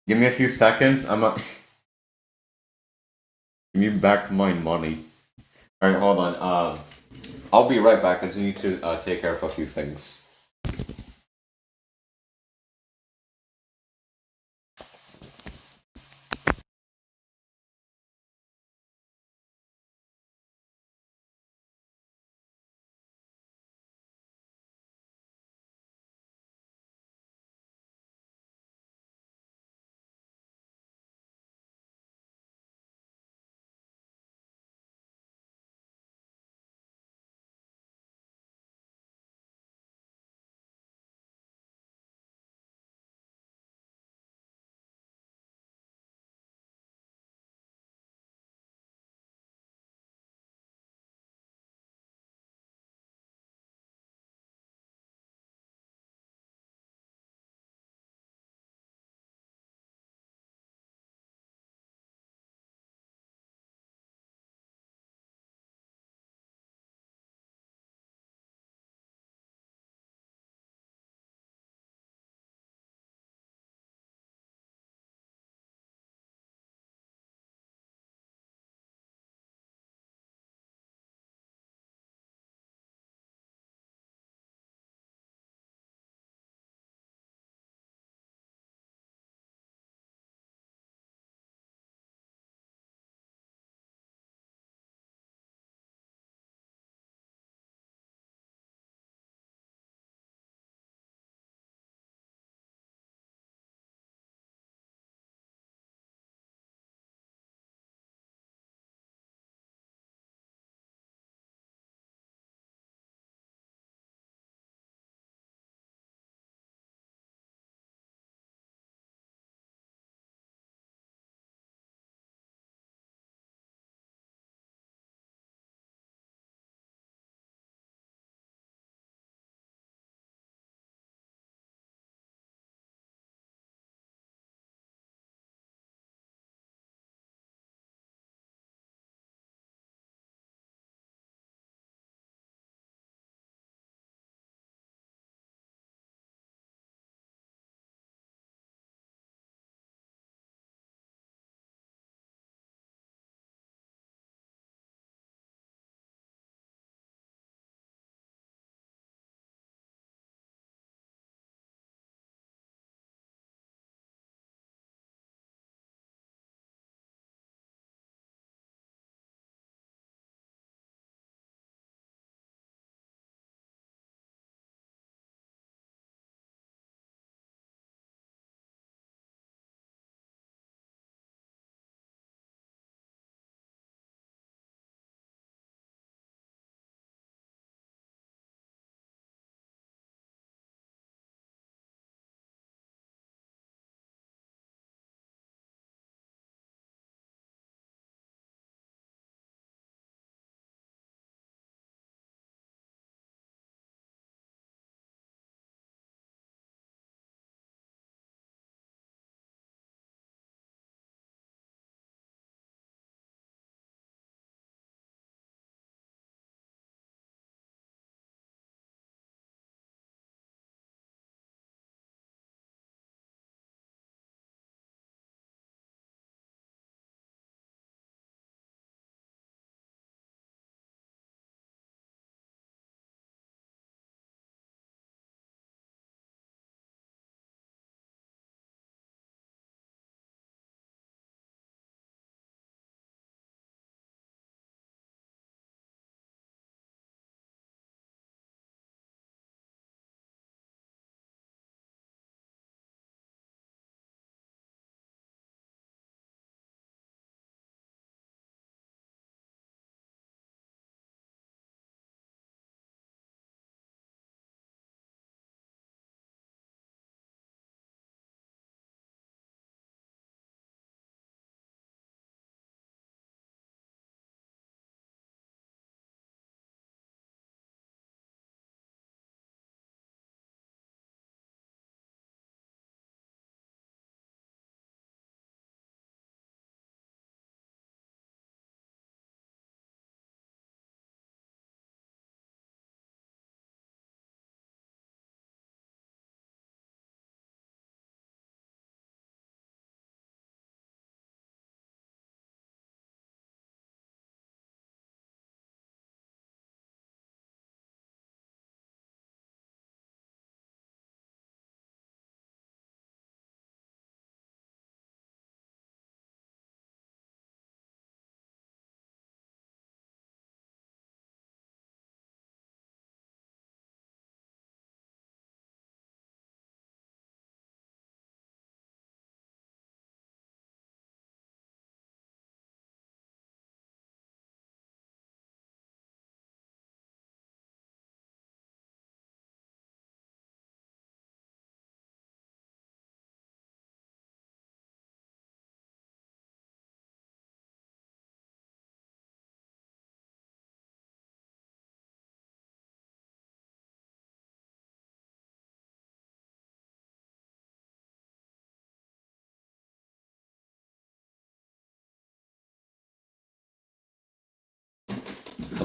Give me a few seconds. Give me back my money. Alright, hold on. I'll be right back. I just need to take care of a few things.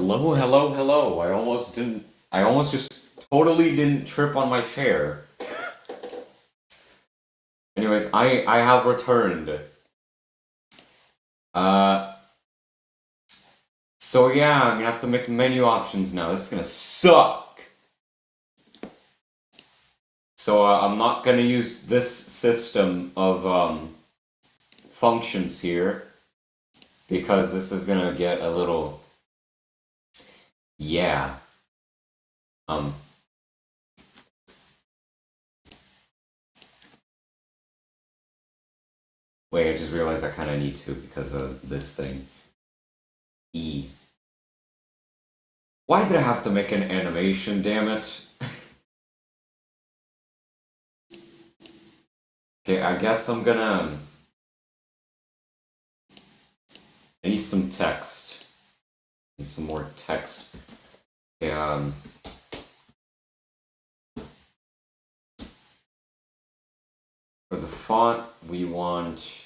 Hello, hello, hello. I almost just totally didn't trip on my chair. Anyways, I have returned. Uh, so yeah, I'm gonna have to make menu options now. This is gonna suck. So I'm not gonna use this system of functions here because this is gonna get a little, yeah. Um. Wait, I just realized I kind of need to because of this thing. E. Why did I have to make an animation, damn it? Okay, I guess I'm gonna... I need some text. Need some more text. Okay, for the font, we want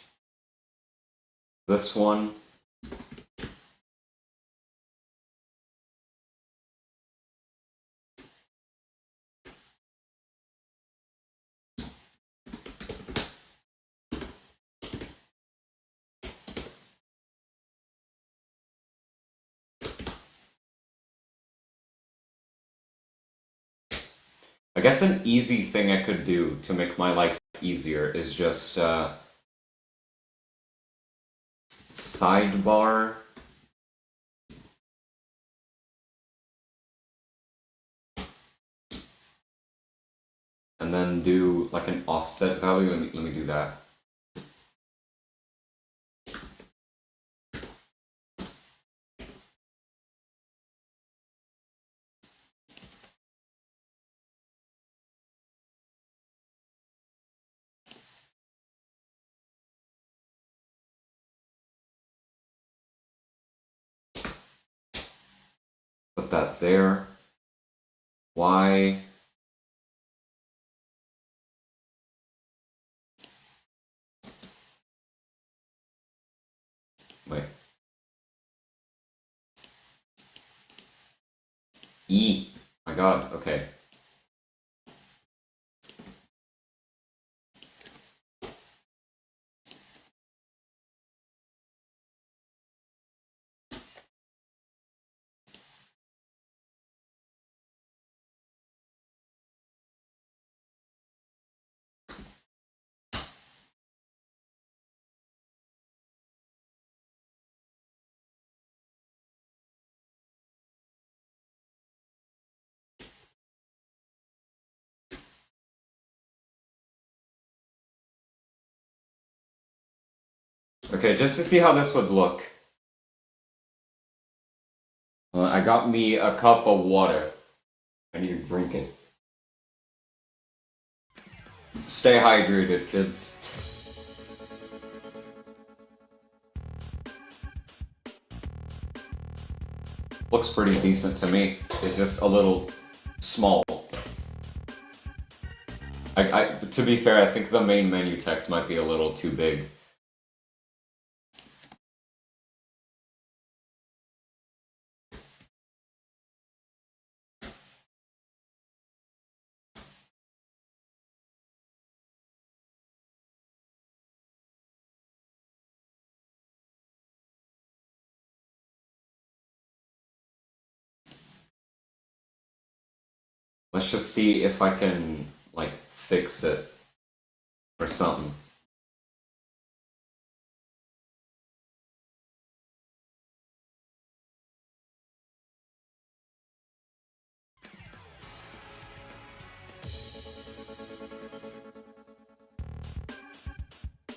this one. I guess an easy thing I could do to make my life easier is just sidebar. And then do like an offset value. Let me do that. Put that there. Y. Wait. E. My god, okay. Okay, just to see how this would look. I got me a cup of water. I need to drink it. Stay hydrated, kids. Looks pretty decent to me. It's just a little small. To be fair, I think the main menu text might be a little too big. Let's just see if I can, like, fix it or something.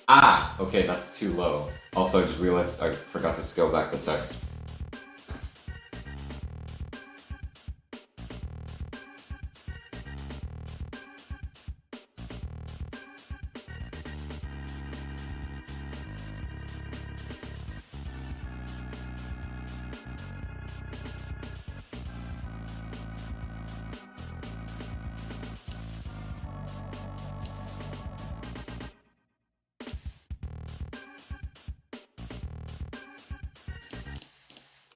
Ah! Okay, that's too low. Also, I just realized I forgot to scale back the text.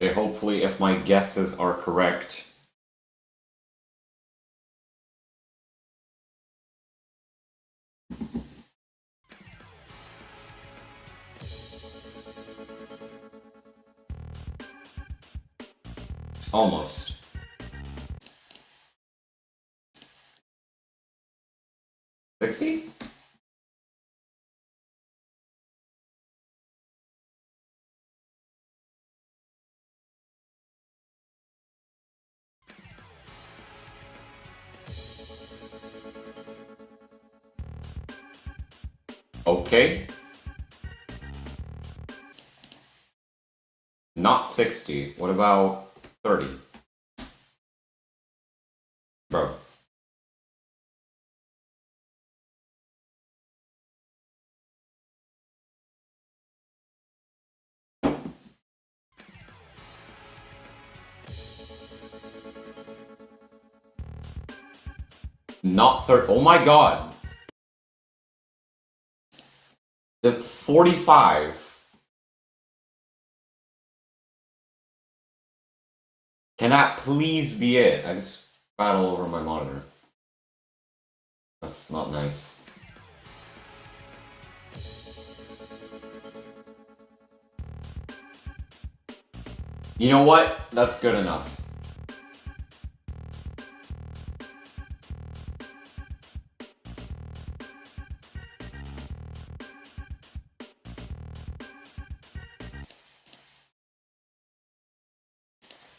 Okay, hopefully if my guesses are correct. Almost. $60? Okay. Not 60. What about 30? Bro. Not 30. Oh my god. The 45. Can that please be it? I just battle over my monitor. That's not nice. You know what? That's good enough.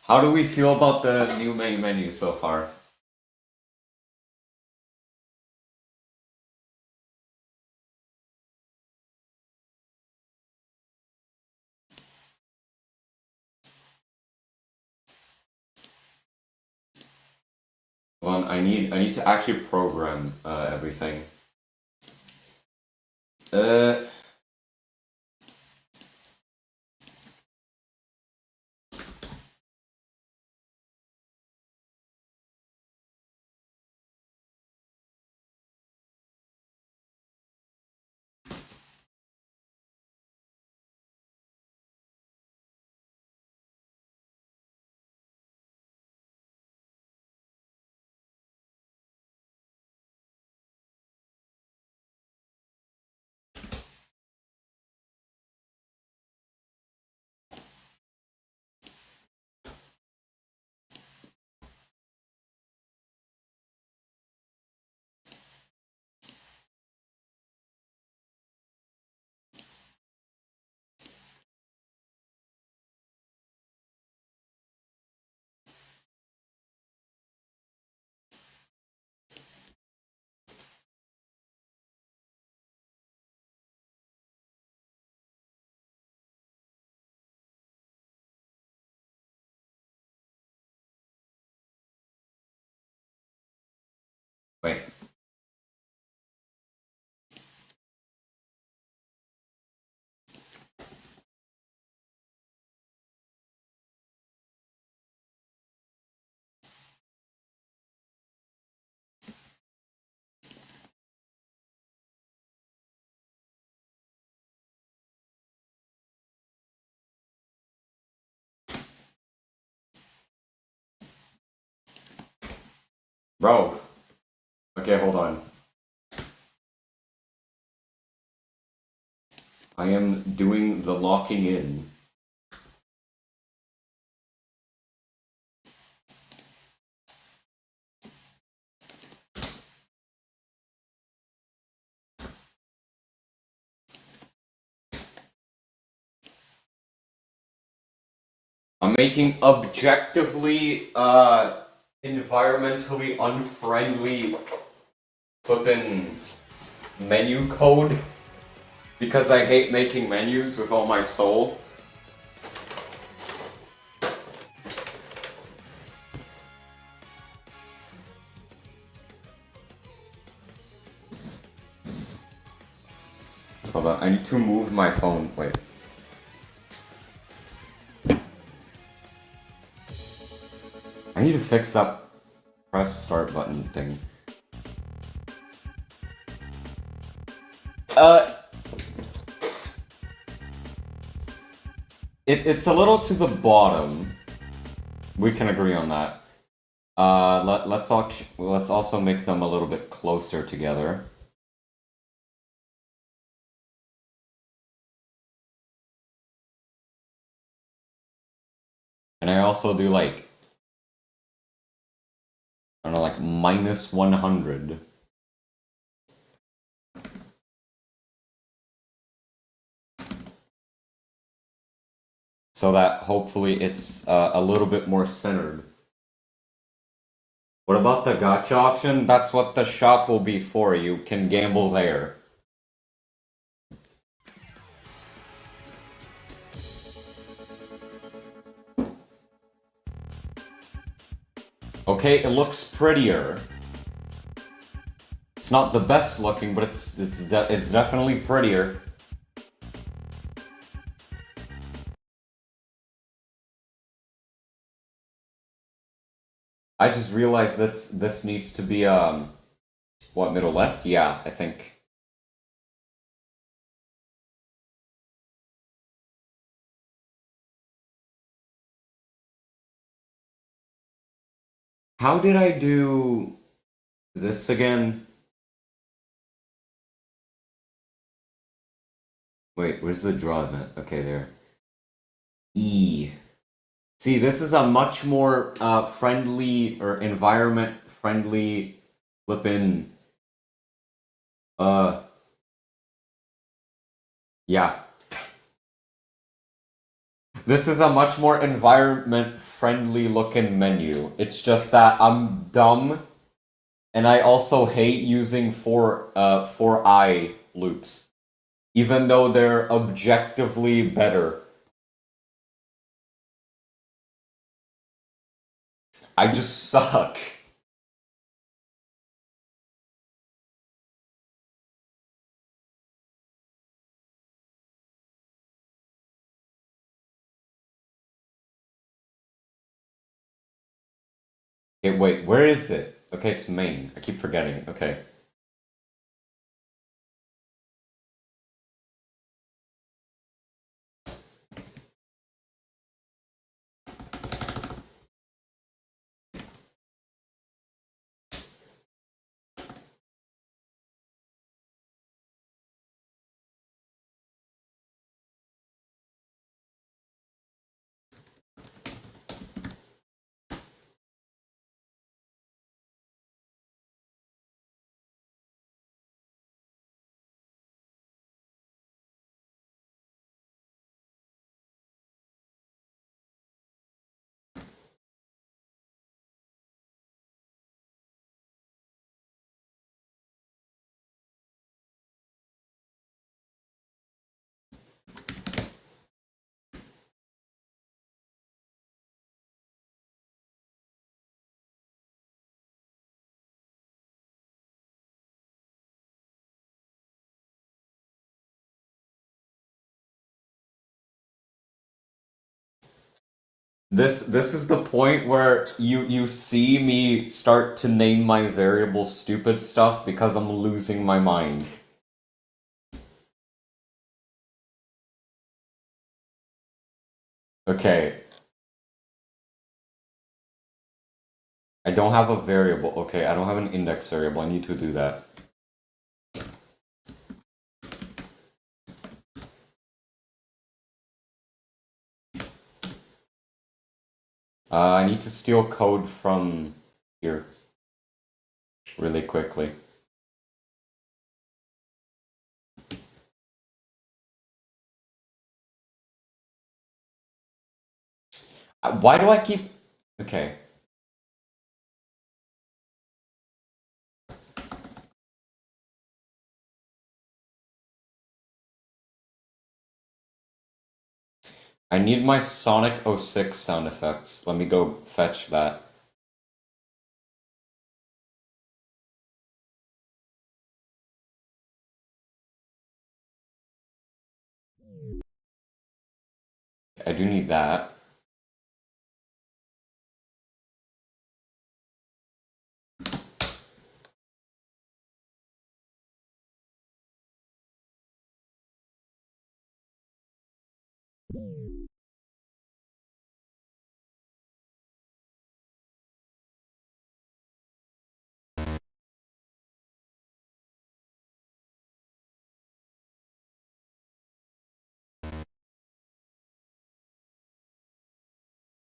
How do we feel about the new main menu so far? Well, I need to actually program everything. Wait. Bro. Okay, hold on. I am doing the locking in. I'm making objectively, environmentally unfriendly flippin' menu code because I hate making menus with all my soul. Hold on, I need to move my phone. Wait. I need to fix that press start button thing. It's a little to the bottom. We can agree on that. Let's also make them a little bit closer together. And I also do like, I don't know, like minus 100. So that hopefully it's a little bit more centered. What about the gacha auction? That's what the shop will be for. You can gamble there. Okay, it looks prettier. It's not the best looking, but it's definitely prettier. I just realized this needs to be what, middle left? Yeah, I think. How did I do this again? Wait, where's the draw event? Okay, there. E. See, this is a much more friendly or environment friendly flippin' uh yeah. This is a much more environment friendly looking menu. It's just that I'm dumb and I also hate using four eye loops. Even though they're objectively better. I just suck. Okay, wait, where is it? Okay, it's main. I keep forgetting. Okay. This is the point where you see me start to name my variable stupid stuff because I'm losing my mind. Okay. I don't have a variable. Okay, I don't have an index variable. I need to do that. I need to steal code from here really quickly. Why do I keep... Okay. I need my Sonic 06 sound effects. Let me go fetch that. I do need that.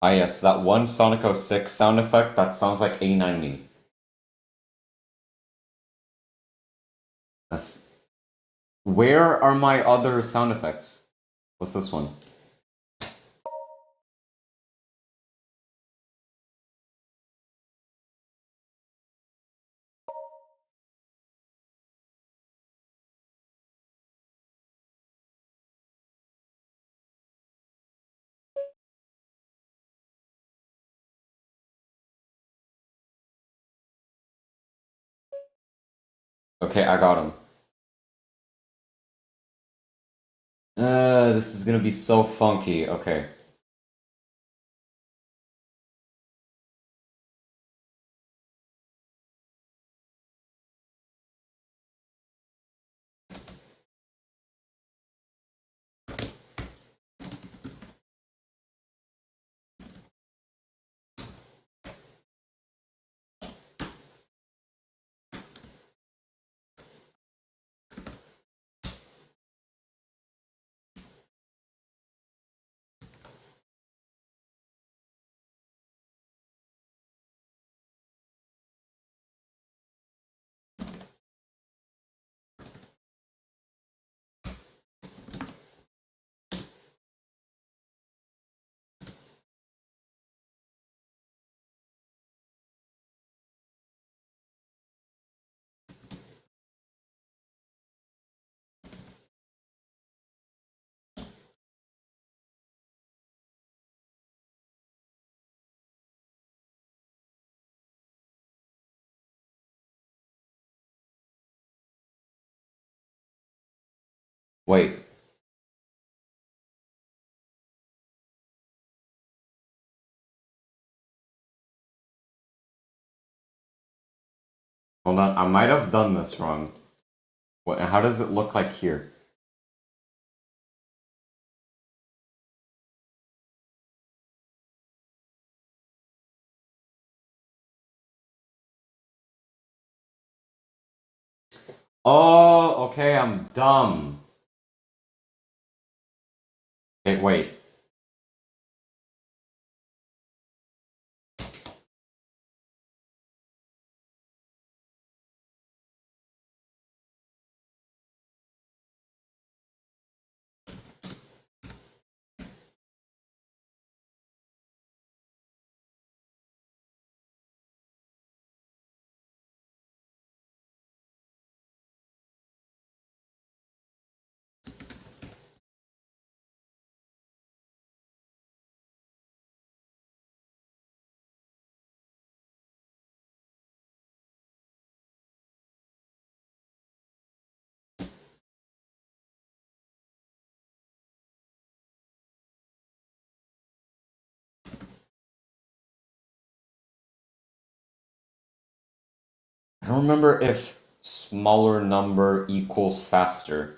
Ah yes, that one Sonic 06 sound effect, that sounds like A90. That's... Where are my other sound effects? What's this one? Okay, I got him. This is gonna be so funky. Okay. Wait. Hold on. I might have done this wrong. What, how does it look like here? Oh, okay, I'm dumb. Okay, wait. I don't remember if smaller number equals faster.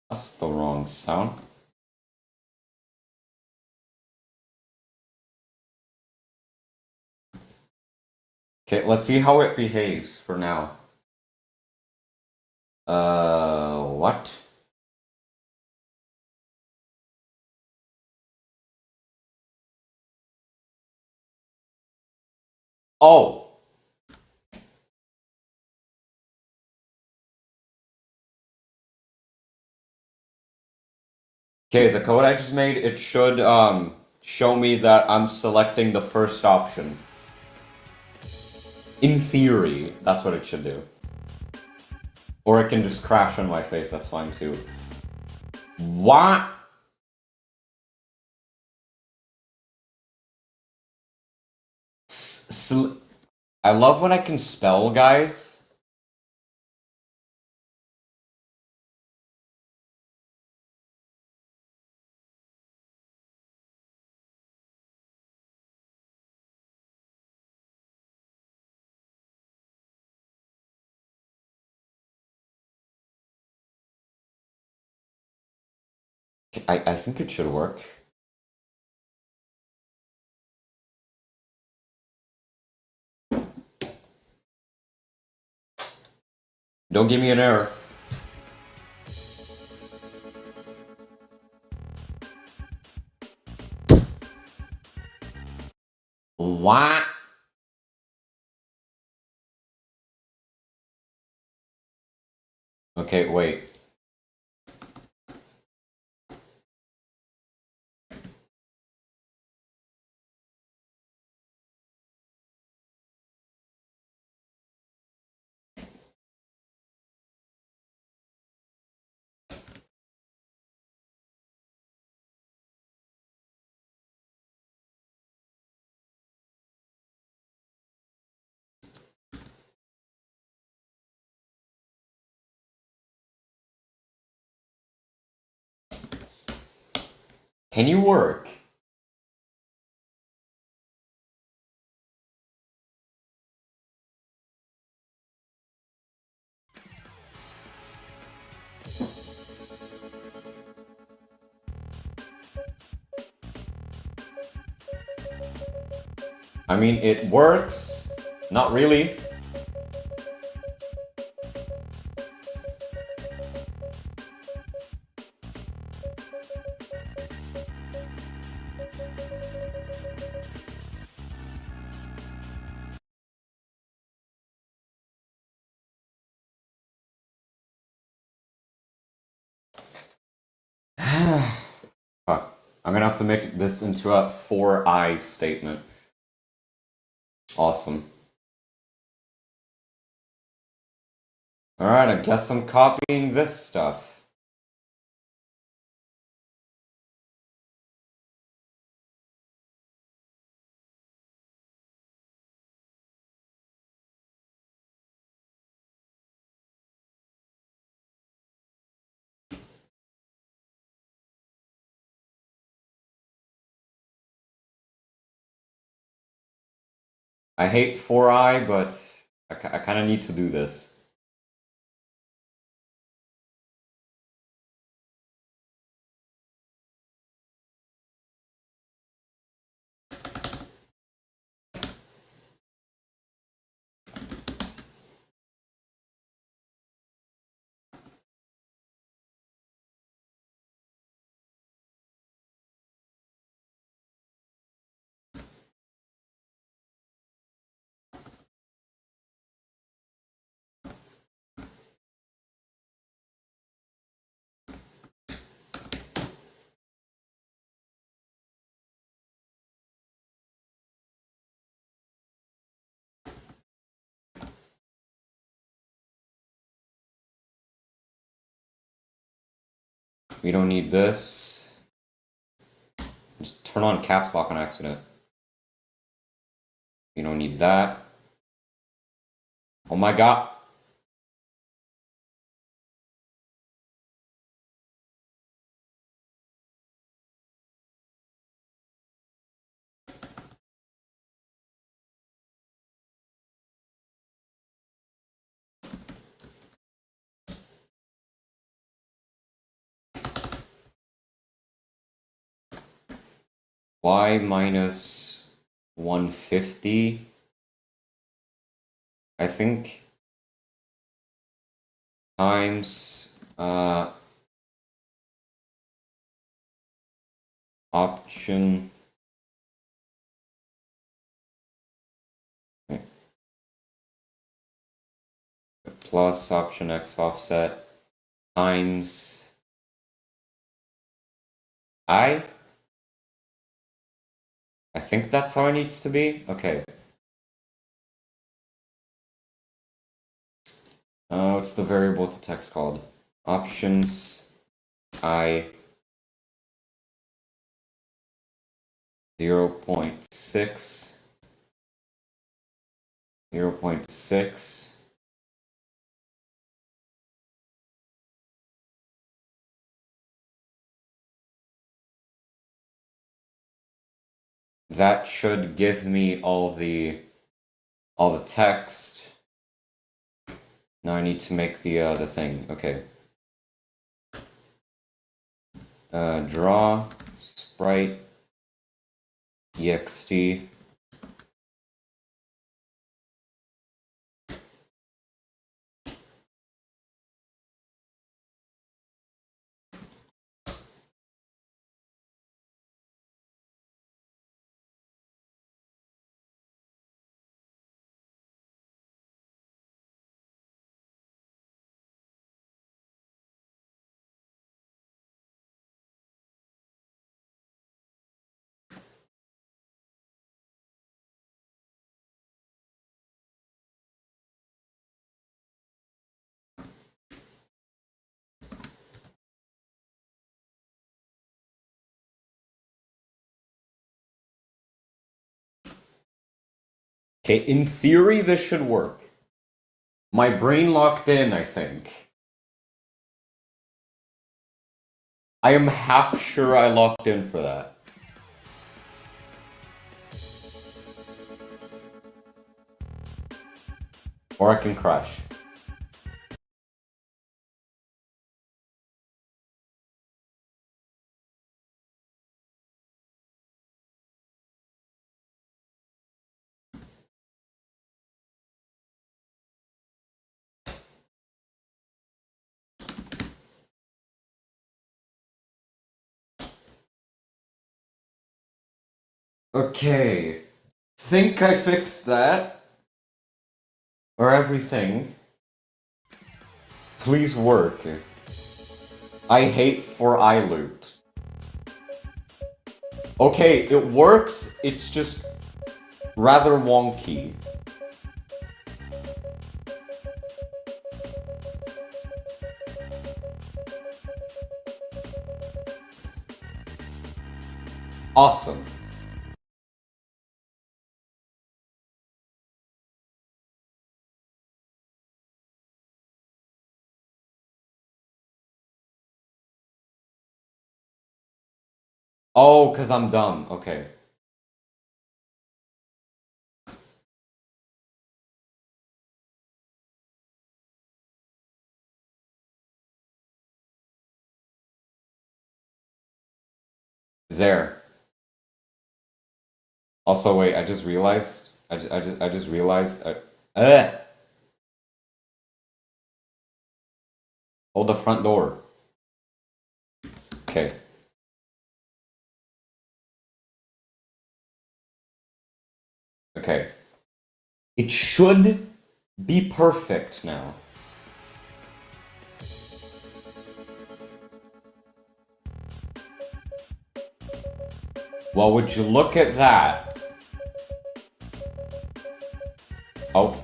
That's the wrong sound. Okay, let's see how it behaves for now. What? Oh! Okay, the code I just made, it should, show me that I'm selecting the first option. In theory, that's what it should do. Or it can just crash on my face, that's fine too. What? I love when I can spell, guys. I think it should work. Don't give me an error. What? Okay, wait. Can you work? I mean, it works. Not really. Fuck. I'm gonna have to make this into a 4I statement. Awesome. Alright, I guess I'm copying this stuff. I hate 4I, but I kind of need to do this. We don't need this. Just turn on caps lock on accident. You don't need that. Oh my god. Y minus 150. I think times option plus option X offset times I think that's how it needs to be. Okay. What's the variable to text called? Options I 0.6 0.6 that should give me all the text. Now I need to make the thing. Okay. Draw sprite ext. Okay, in theory, this should work. My brain locked in, I think. I am half sure I locked in for that. Or I can crash. Okay. Think I fixed that. Or everything. Please work. I hate for I loops. Okay, it works, it's just rather wonky. Awesome. Oh, because I'm dumb. Okay. There. Also, wait, I just realized. I just realized. Hold the front door. Okay. Okay. It should be perfect now. Well, would you look at that? Oh.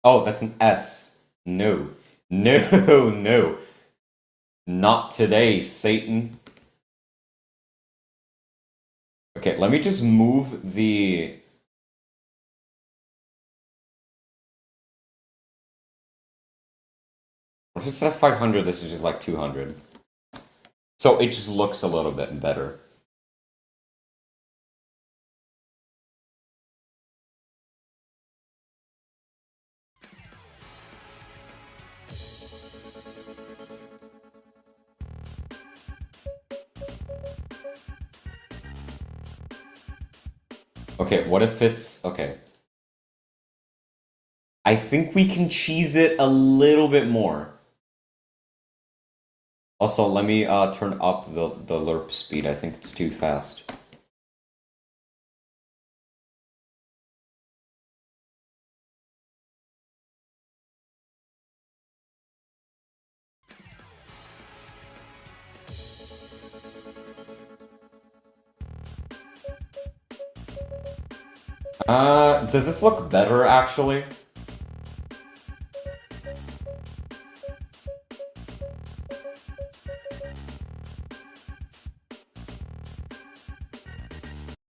Oh, that's an S. No. No, no. Not today, Satan. Okay, let me just move the... If it's at 500, this is just like 200. So it just looks a little bit better. Okay, what if it's... Okay. I think we can cheese it a little bit more. Also, let me turn up the lerp speed. I think it's too fast. Does this look better, actually?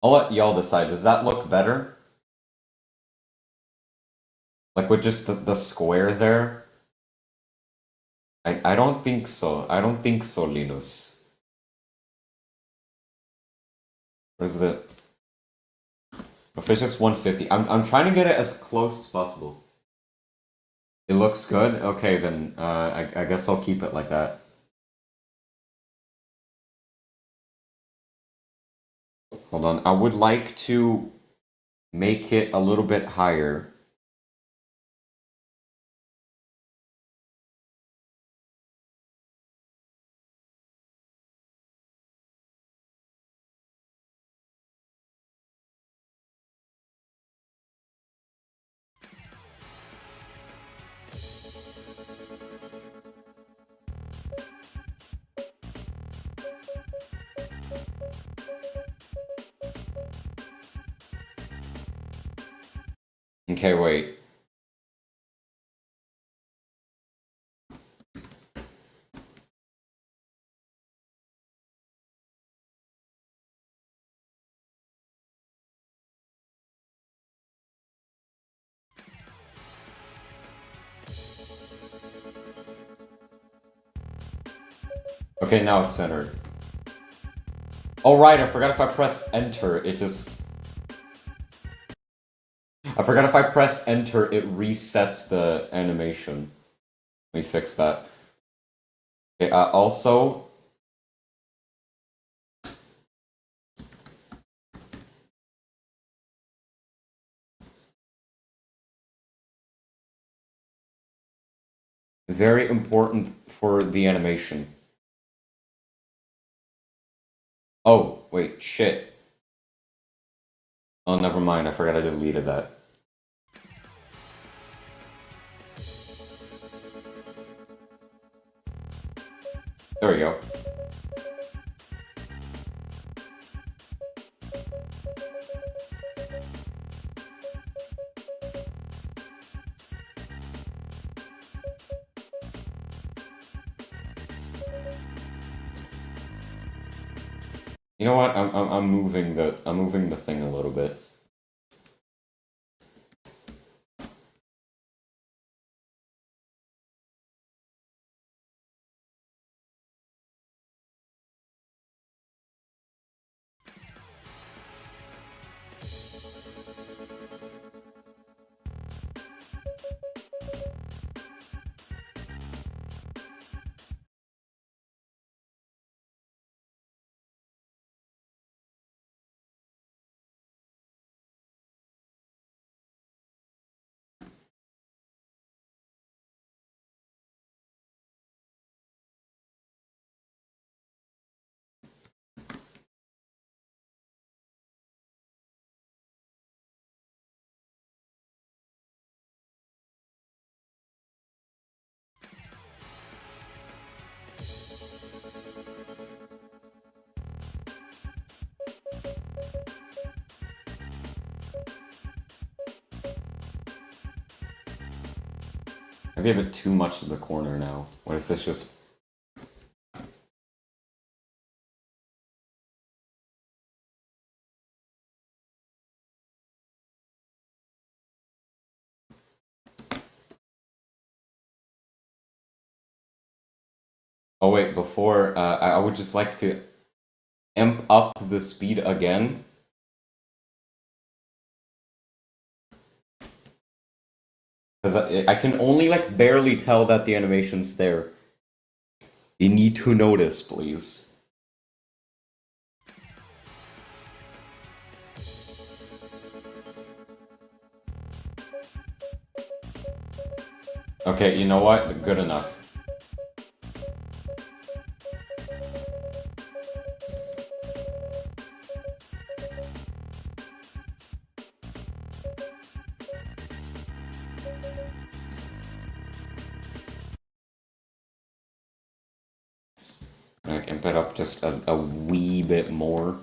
I'll let y'all decide. Does that look better? Like with just the square there? I don't think so. I don't think so, Linus. Where's the... If it's just 150. I'm trying to get it as close as possible. It looks good? Okay, then I guess I'll keep it like that. Hold on. I would like to make it a little bit higher. Okay, wait. Okay, now it's centered. Oh right, I forgot if I press enter, it just... I forgot if I press enter, it resets the animation. Let me fix that. Okay, also... Very important for the animation. Oh, wait, shit. Oh, never mind, I forgot I deleted that. There we go. You know what? I'm moving the thing a little bit. I gave it too much to the corner now. What if it's just... Oh wait, before, I would just like to amp up the speed again. Because I can only, like, barely tell that the animation's there. You need to notice, please. Okay, you know what? Good enough. I can put up just a wee bit more.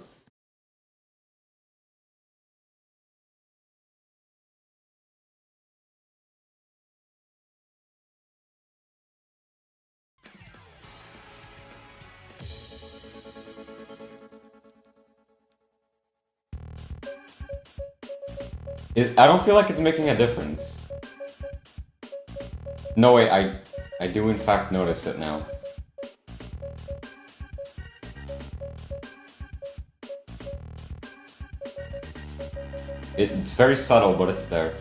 I don't feel like it's making a difference. No, wait, I do in fact notice it now. It's very subtle, but it's there.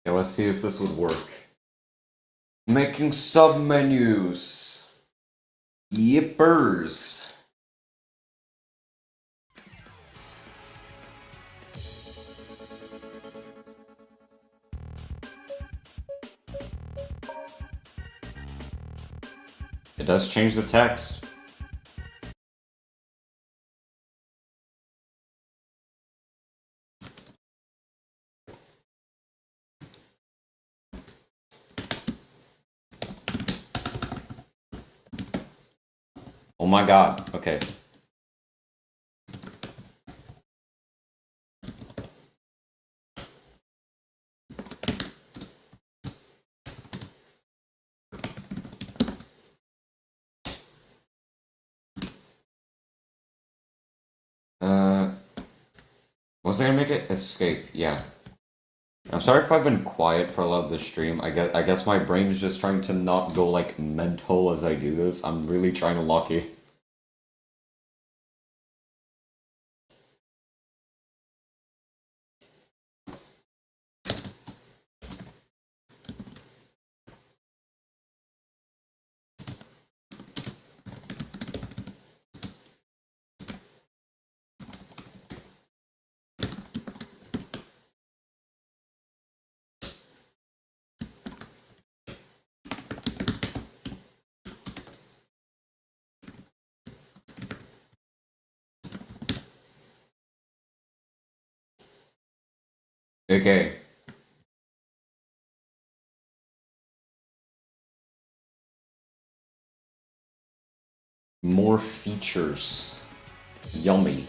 Okay, let's see if this would work. Making submenus. Yippers. It does change the text. Oh my god, okay. Was I gonna make it escape? Yeah. I'm sorry if I've been quiet for a lot of the stream. I guess my brain is just trying to not go like mental as I do this. I'm really trying to lock it. Okay. More features. Yummy.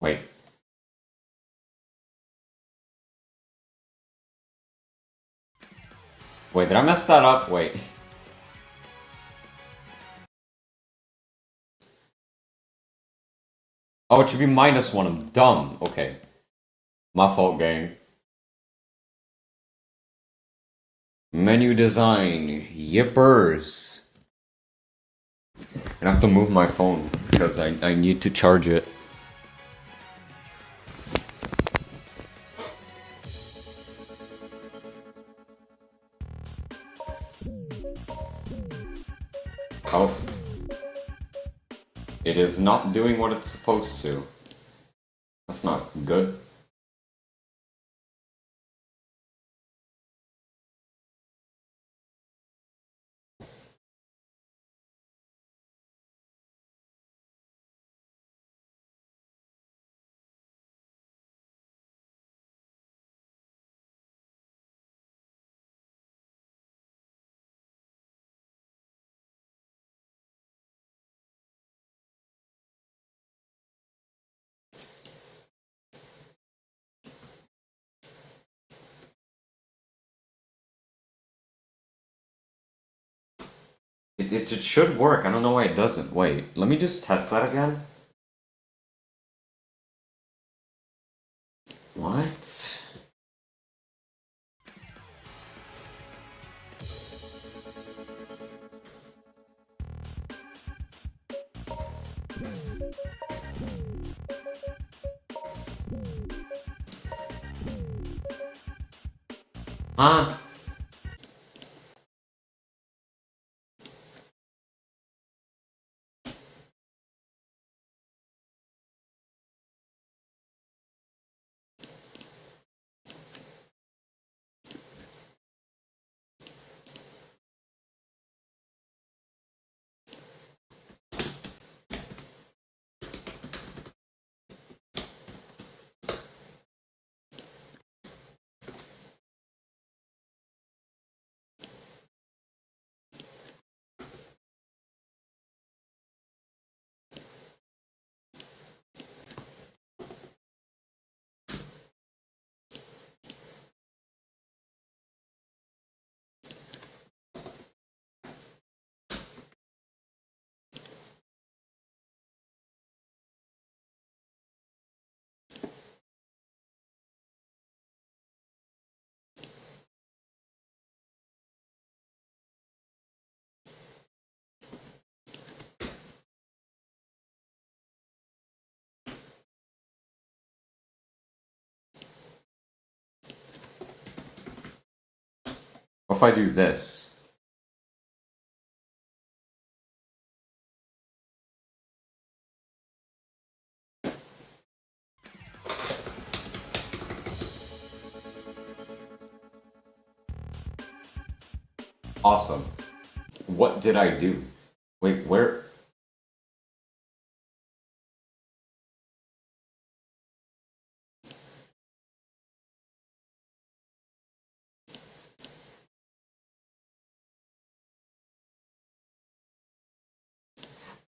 Wait. Wait, did I mess that up? Wait. Oh, it should be -1. I'm dumb. Okay. My fault, gang. Menu design. Yippers. I have to move my phone because I need to charge it. Oh. It is not doing what it's supposed to. That's not good. It should work. I don't know why it doesn't. Wait, let me just test that again. What? Huh? What if I do this? Awesome. What did I do? Wait, where?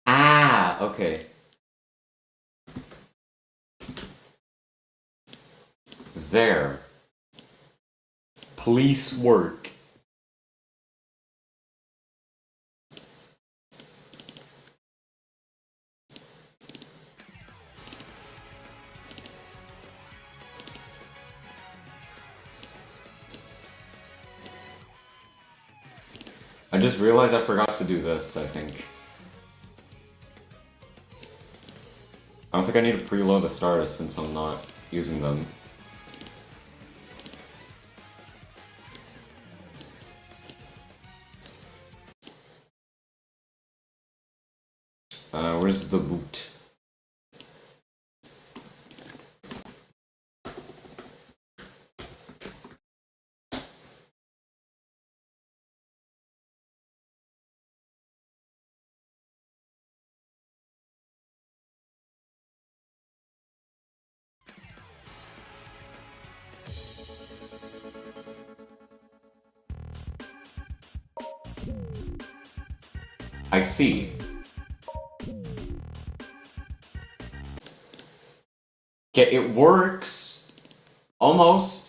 Ah, okay. There. Police work. I just realized I forgot to do this, I think. I don't think I need to preload the stars since I'm not using them. Where's the boot? I see. Okay, it works. Almost.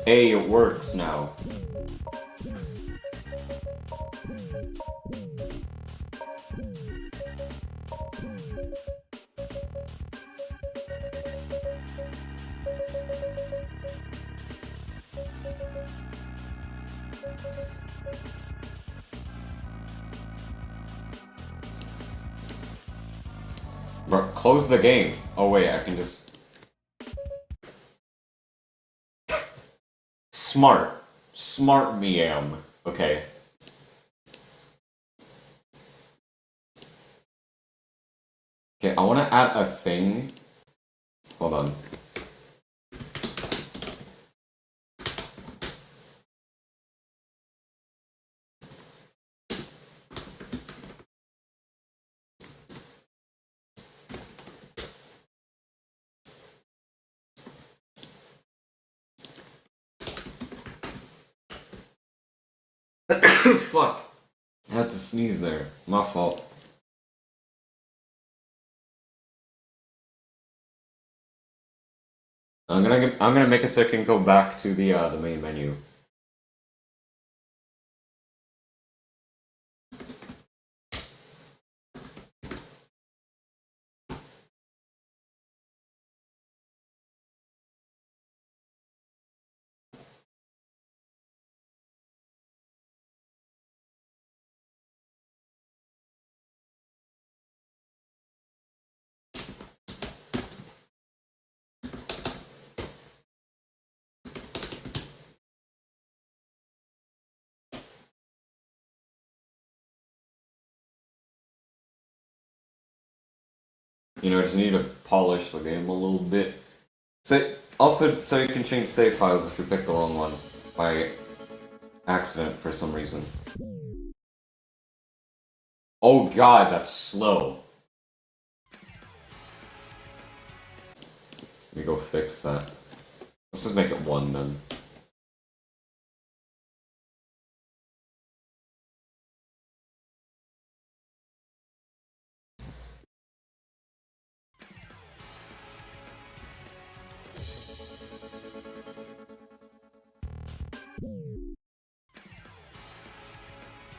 Hey, it works now. Bro, close the game. Oh wait, I can just... Smart. Smart me am. Okay. Okay, I want to add a thing. Hold on. Fuck. I had to sneeze there. My fault. I'm gonna make it so I can go back to the main menu. You know, I just need to polish the game a little bit. So you can change save files if you pick the wrong one by accident for some reason. Oh god, that's slow. Let me go fix that. Let's just make it 1 then.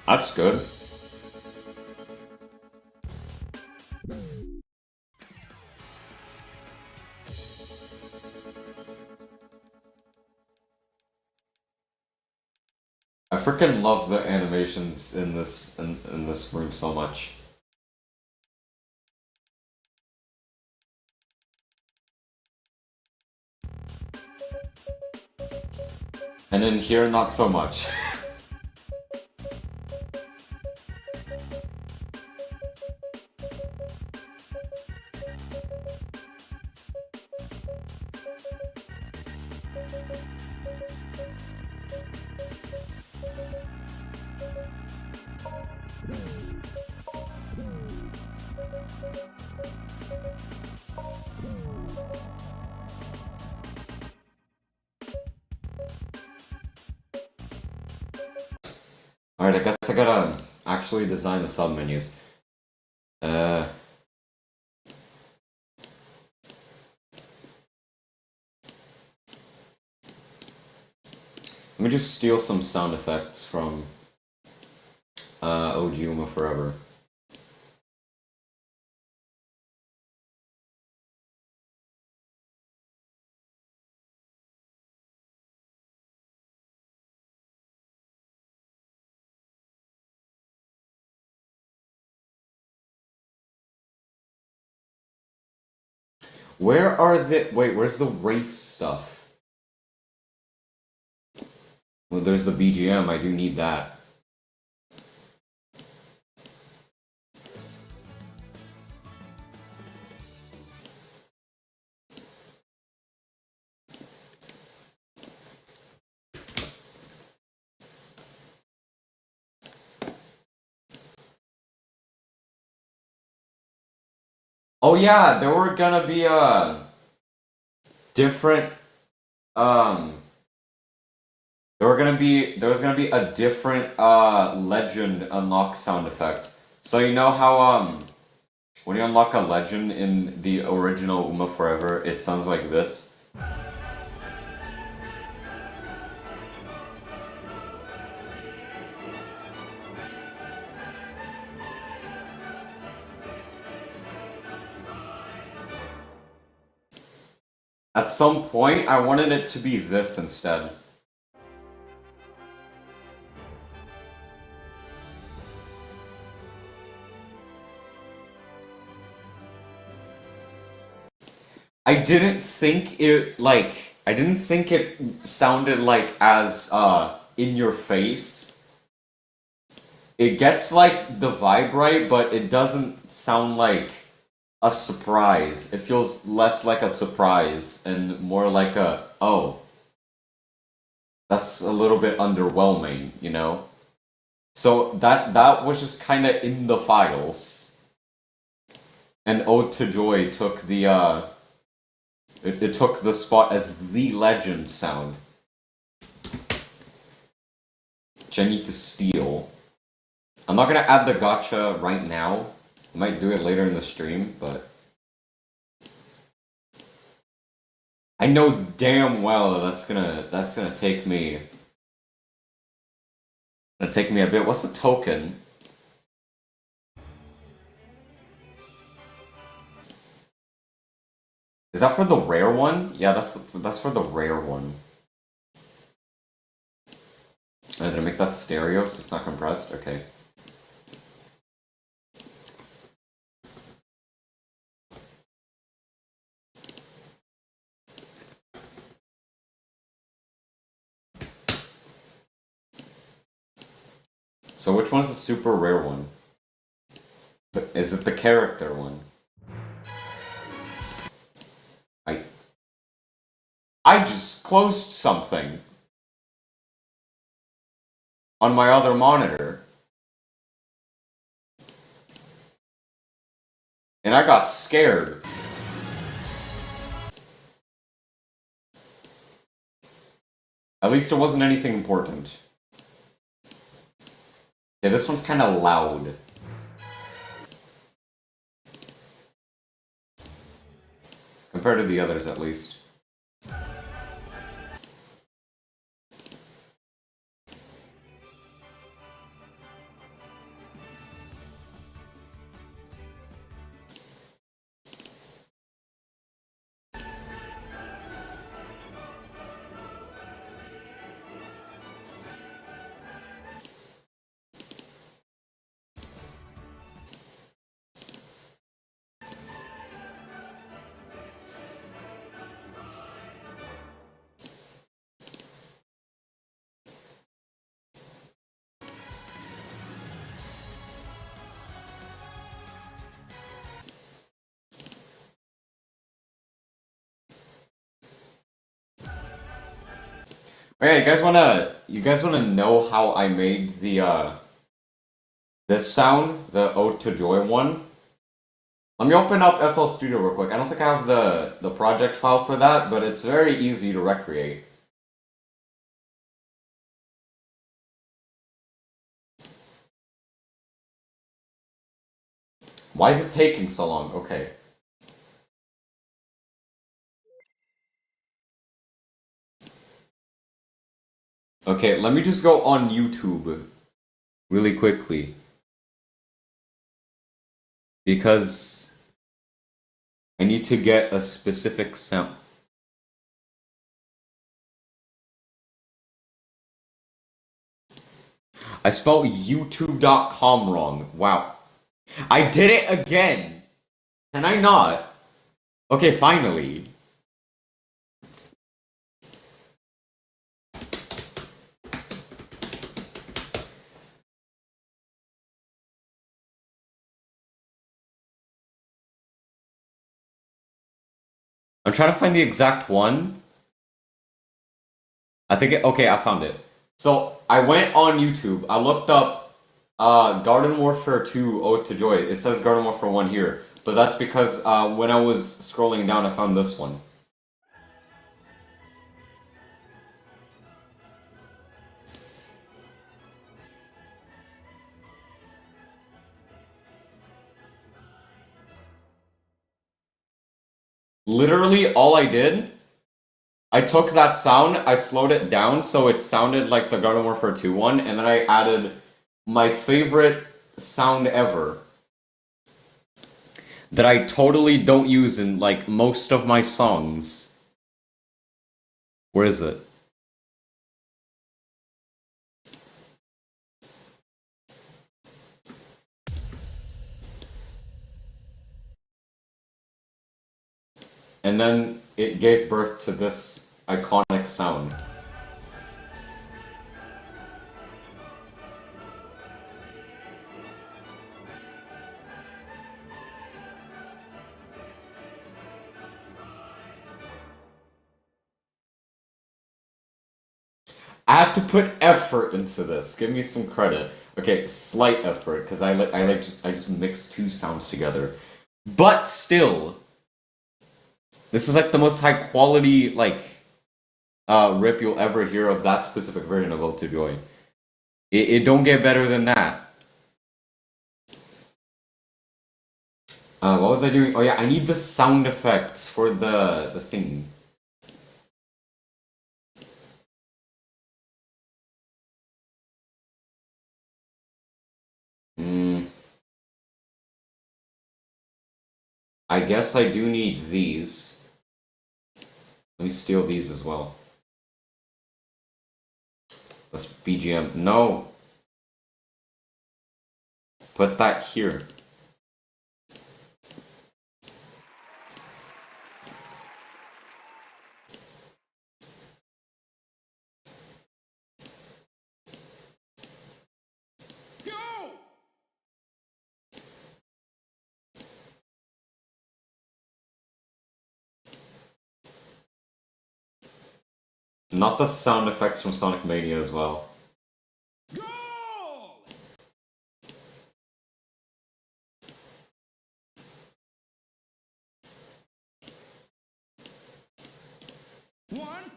That's good. freaking love the animations in this room so much. And in here, not so much. Alright, I guess I gotta actually design the submenus. Let me just steal some sound effects from Umamusume Forever. Where are the... Wait, where's the race stuff? Well, there's the BGM, I do need that. Oh yeah, there were gonna be different there was gonna be a different legend unlock sound effect. So you know how when you unlock a legend in the original Uma Forever, it sounds like this? At some point, I wanted it to be this instead. I didn't think it sounded like as in your face. It gets like the vibe right, but it doesn't sound like a surprise. It feels less like a surprise and more like a, oh, that's a little bit underwhelming, you know? So that was just kind of in the files. And Ode to Joy took the it took the spot as the legend sound, which I need to steal. I'm not gonna add the gotcha right now. I might do it later in the stream, but I know damn well that's gonna take me a bit. What's the token? Is that for the rare one? Yeah, that's for the rare one. Did I make that stereo so it's not compressed? Okay. So which one's the super rare one? Is it the character one? I just closed something on my other monitor. And I got scared. At least it wasn't anything important. Yeah, this one's kind of loud. Compared to the others, at least. Okay, you guys wanna know how I made the this sound, the Ode to Joy one? Let me open up FL Studio real quick. I don't think I have the project file for that, but it's very easy to recreate. Why is it taking so long? Okay. Okay, let me just go on YouTube really quickly. Because I need to get a specific sound. I spelled youtube.com wrong. Wow. I did it again! Can I not? Okay, finally. I'm trying to find the exact one. Okay, I found it. So I went on YouTube. I looked up Garden Warfare 2 Ode to Joy. It says Garden Warfare 1 here, but that's because when I was scrolling down, I found this one. Literally, all I did, I took that sound, I slowed it down so it sounded like the Garden Warfare 2 one, and then I added my favorite sound ever that I totally don't use in like most of my songs. Where is it? And then it gave birth to this iconic sound. I had to put effort into this. Give me some credit. Okay, slight effort because I just mixed two sounds together. But still, this is like the most high quality rip you'll ever hear of that specific version of Ode to Joy. It don't get better than that. What was I doing? Oh yeah, I need the sound effects for the thing. Hmm. I guess I do need these. Let me steal these as well. Let's BGM. No! Put that here. Not the sound effects from Sonic Mania as well. One,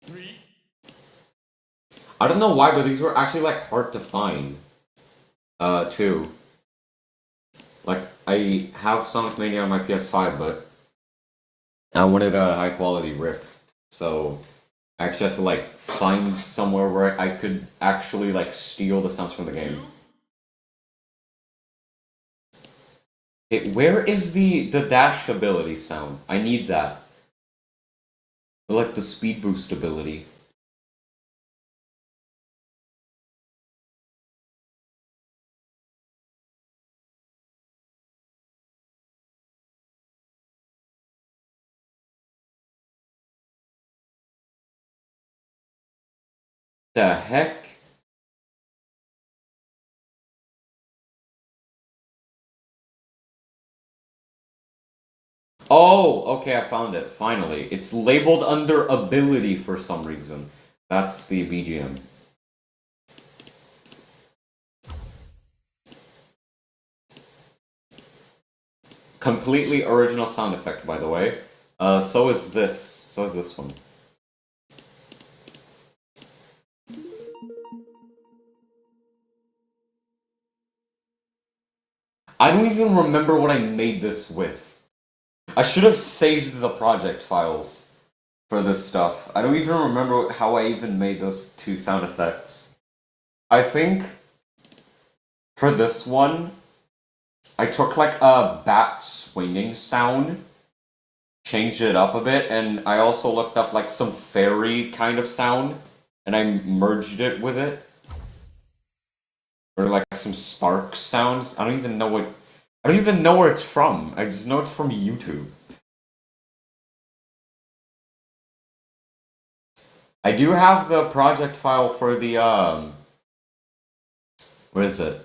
three. I don't know why, but these were actually like hard to find. Too. Like I have Sonic Mania on my PS5, but I wanted a high quality rip, so I actually had to like find somewhere where I could actually like steal the sounds from the game. Okay, where is the dash ability sound? I need that. I like the speed boost ability. The heck? okay, I found it, finally. It's labeled under ability for some reason. That's the BGM. Completely original sound effect, by the way. So is this. So is this one. I don't even remember what I made this with. I should have saved the project files for this stuff. I don't even remember how I even made those two sound effects. I think for this one, I took like a bat swinging sound, changed it up a bit, and I also looked up like some fairy kind of sound, and I merged it with it. Or like some spark sounds. I don't even know where it's from. I just know it's from YouTube. I do have the project file for the what is it?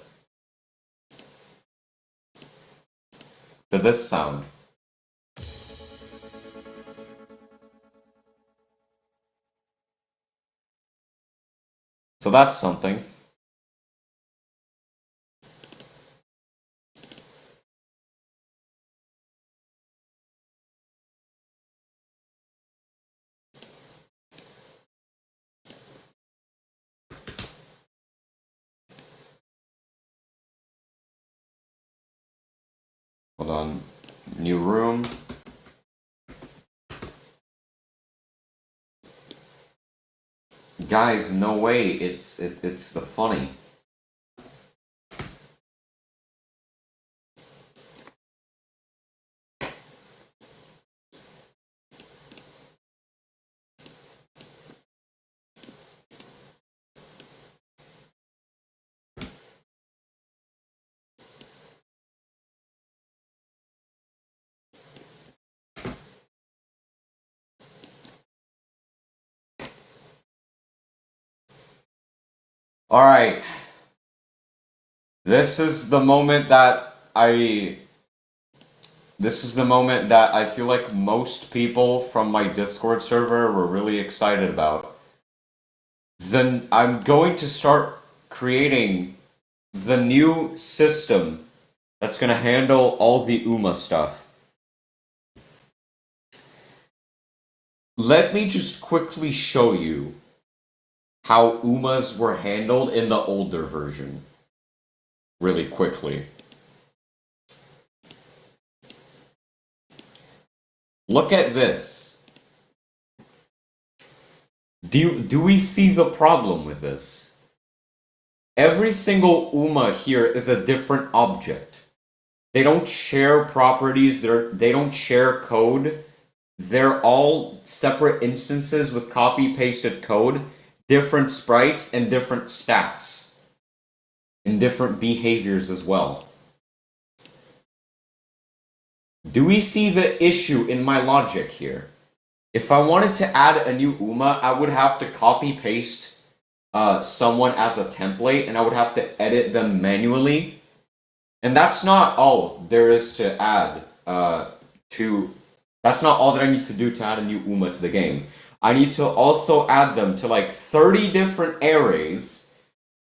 For this sound. So that's something. Hold on. New room. Guys, no way. It's the funny. All right. This is the moment that I feel like most people from my Discord server were really excited about. Then I'm going to start creating the new system that's going to handle all the UMA stuff. Let me just quickly show you how UMAs were handled in the older version. Really quickly. Look at this. Do we see the problem with this? Every single UMA here is a different object. They don't share properties, they don't share code. They're all separate instances with copy-pasted code, different sprites, and different stats. And different behaviors as well. Do we see the issue in my logic here? If I wanted to add a new UMA, I would have to copy-paste someone as a template, and I would have to edit them manually. And that's not all there is to add that's not all that I need to do to add a new UMA to the game. I need to also add them to like 30 different arrays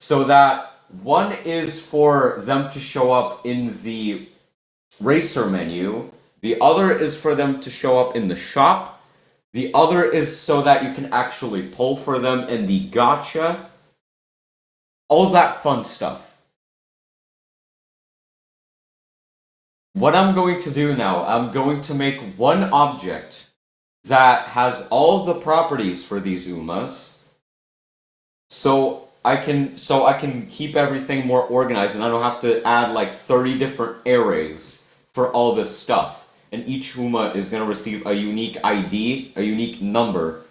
so that one is for them to show up in the racer menu, the other is for them to show up in the shop, the other is so that you can actually pull for them in the gacha, all that fun stuff. What I'm going to do now, I'm going to make one object that has all the properties for these UMAs, so I can keep everything more organized and I don't have to add like 30 different arrays for all this stuff. And each UMA is going to receive a unique ID, a unique number,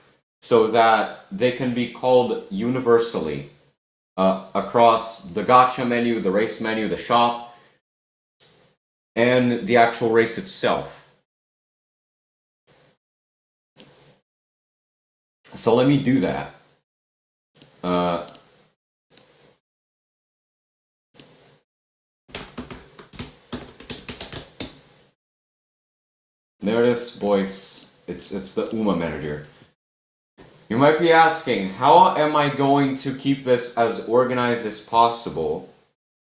so that they can be called universally across the gacha menu, the race menu, the shop, and the actual race itself. So let me do that. There it is, boys. It's the UMA manager. You might be asking, how am I going to keep this as organized as possible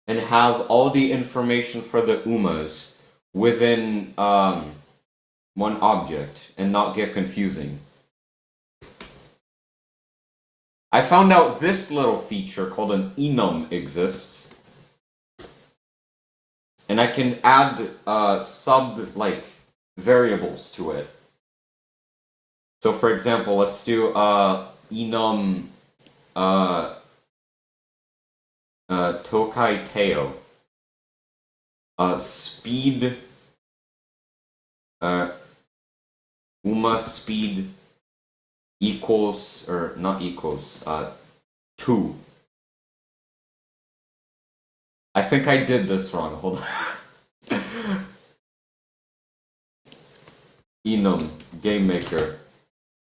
and have all the information for the UMAs within one object and not get confusing? I found out this little feature called an enum exists, and I can add variables to it. So for example, let's do enum Tokai Teo. Speed UMA speed equals, or not equals, 2. I think I did this wrong, hold on. Enum, game maker.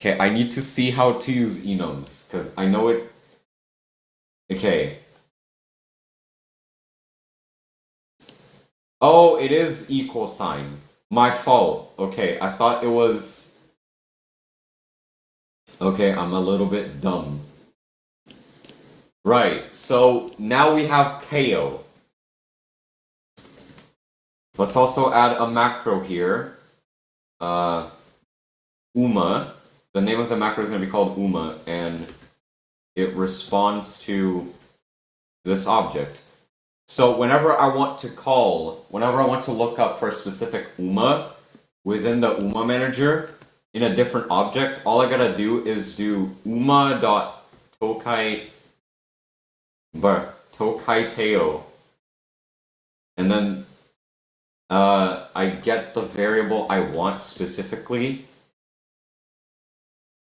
Okay, I need to see how to use enums, because I know it. Okay. Oh, it is equal sign. My fault. Okay, I thought it was... Okay, I'm a little bit dumb. Right, so now we have Teo. Let's also add a macro here. UMA. The name of the macro is going to be called UMA, and it responds to this object. So whenever I want to look up for a specific UMA within the UMA manager in a different object, all I gotta do is do uma.tokai Teo, and then I get the variable I want specifically.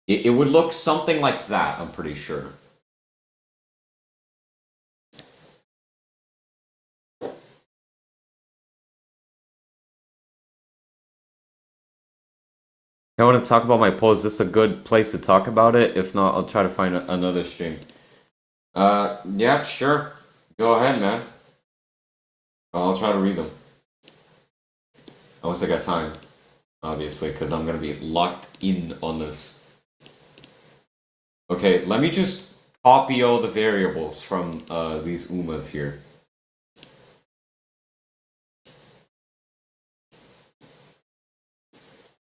It would look something like that, I'm pretty sure. I want to talk about my poll. Is this a good place to talk about it? If not, I'll try to find another stream. Yeah, sure. Go ahead, man. I'll try to read them. Once I got time, obviously, because I'm going to be locked in on this. Okay, let me just copy all the variables from these UMAs here.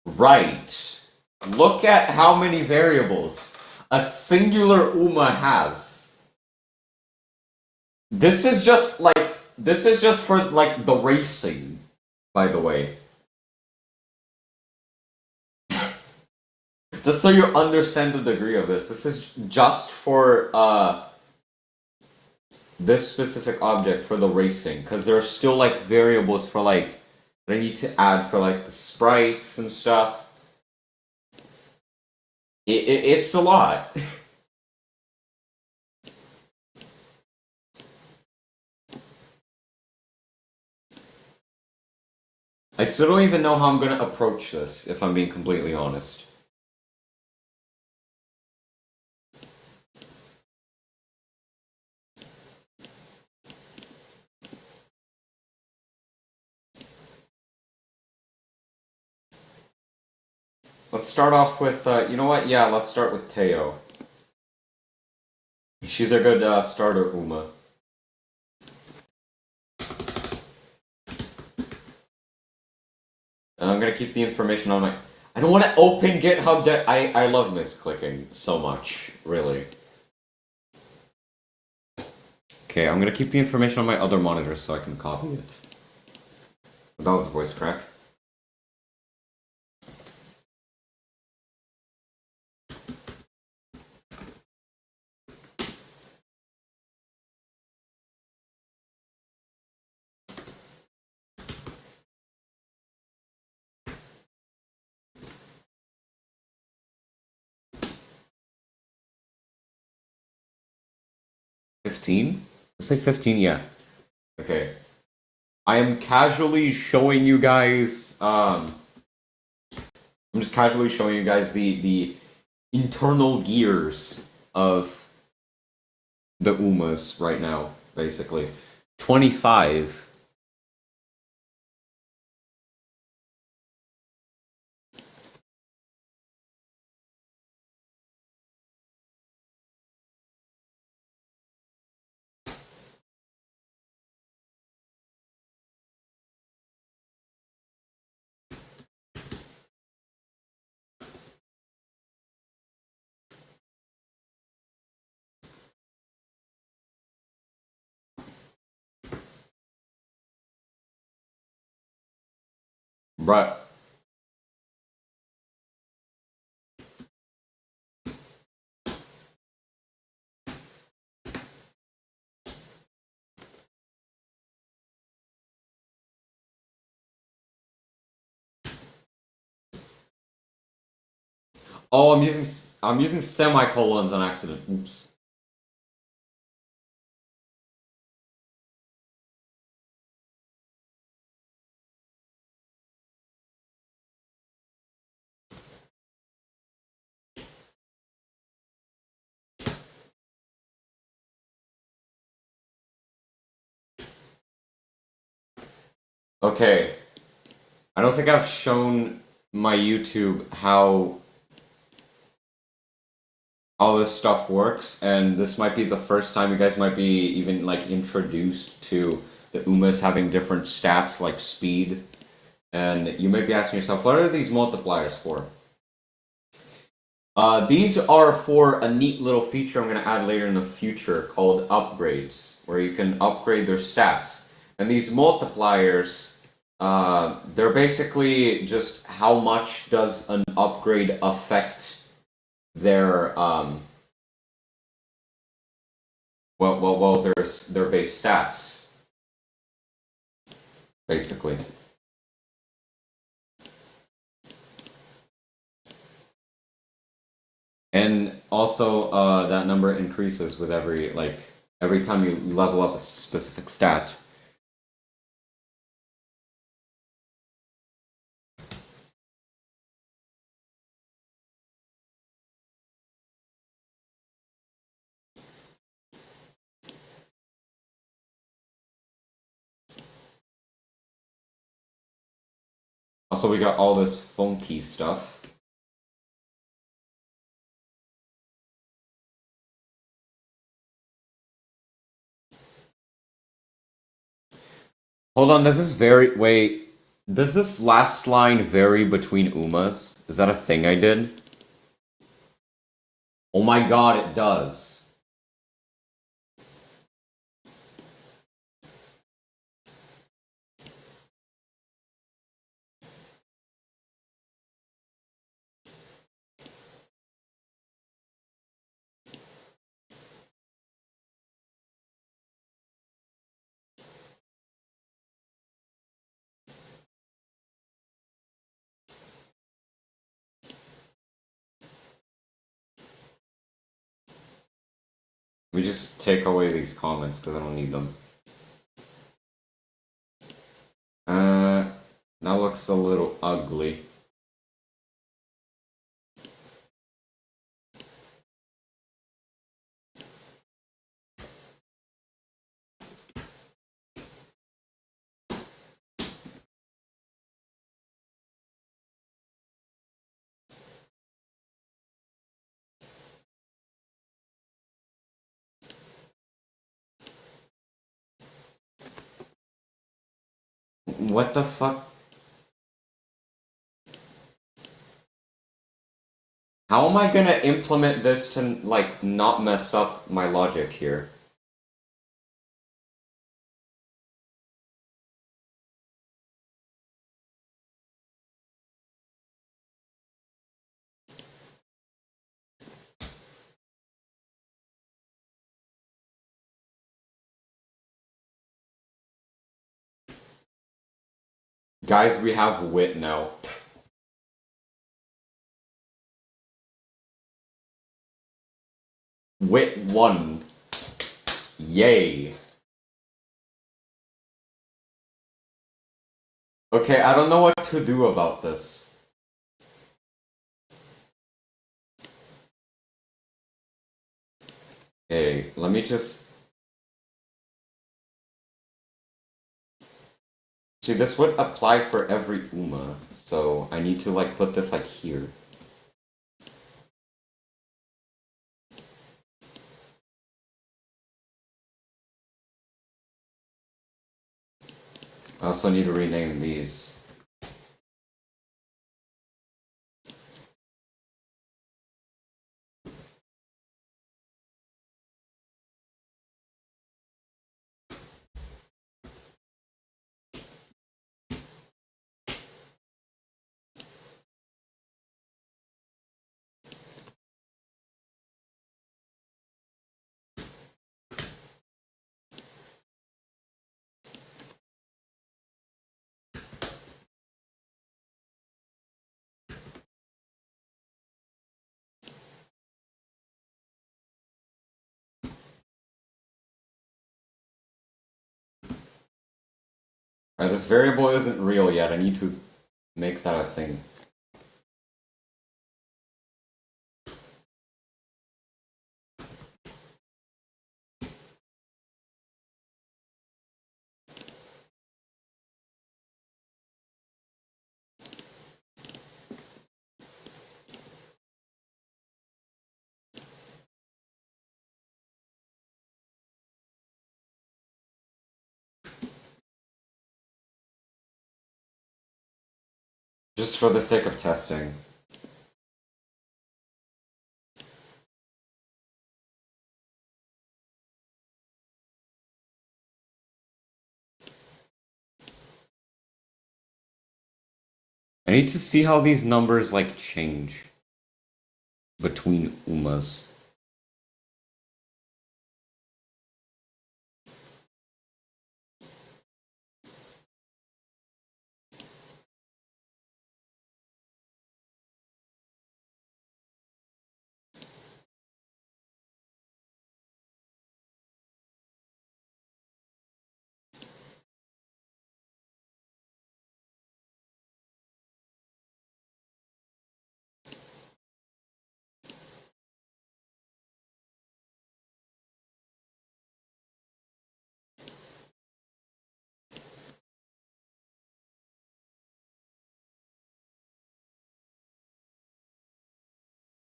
Right. Look at how many variables a singular UMA has. This is just for like the racing, by the way. Just so you understand the degree of this. This is just for this specific object for the racing, because there are still like variables for like that I need to add for like the sprites and stuff. It's a lot. I still don't even know how I'm gonna approach this, if I'm being completely honest. Let's start off with, you know what? Yeah, let's start with Teo. She's a good starter UMA. I'm gonna keep the information on my... I don't want to open GitHub I love misclicking so much, really. Okay, I'm gonna keep the information on my other monitor so I can copy it. That was a voice crack. $15? Let's say 15, yeah. Okay. I am casually showing you guys, I'm just casually showing you guys the internal gears of the UMAs right now, basically. 25. Right. Oh, I'm using semicolons on accident. Oops. Okay. I don't think I've shown my YouTube how all this stuff works, and this might be the first time you guys might be even like introduced to the Umas having different stats like speed. And you might be asking yourself, what are these multipliers for? These are for a neat little feature I'm going to add later in the future called upgrades, where you can upgrade their stats. And these multipliers, they're basically just how much does an upgrade affect their their base stats, basically. And also, that number increases with every time you level up a specific stat. Also, we got all this funky stuff. Hold on, does this vary? Wait, does this last line vary between Umas? Is that a thing I did? Oh my god, it does. We just take away these comments because I don't need them. That looks a little ugly. What the fuck? How am I gonna implement this to, like, not mess up my logic here? Guys, we have wit now. Wit 1. Yay. Okay, I don't know what to do about this. Okay, let me just... See, this would apply for every Uma, so I need to, like, put this, like, here. I also need to rename these. Alright, this variable isn't real yet. I need to make that a thing. Just for the sake of testing. I need to see how these numbers like change between umas.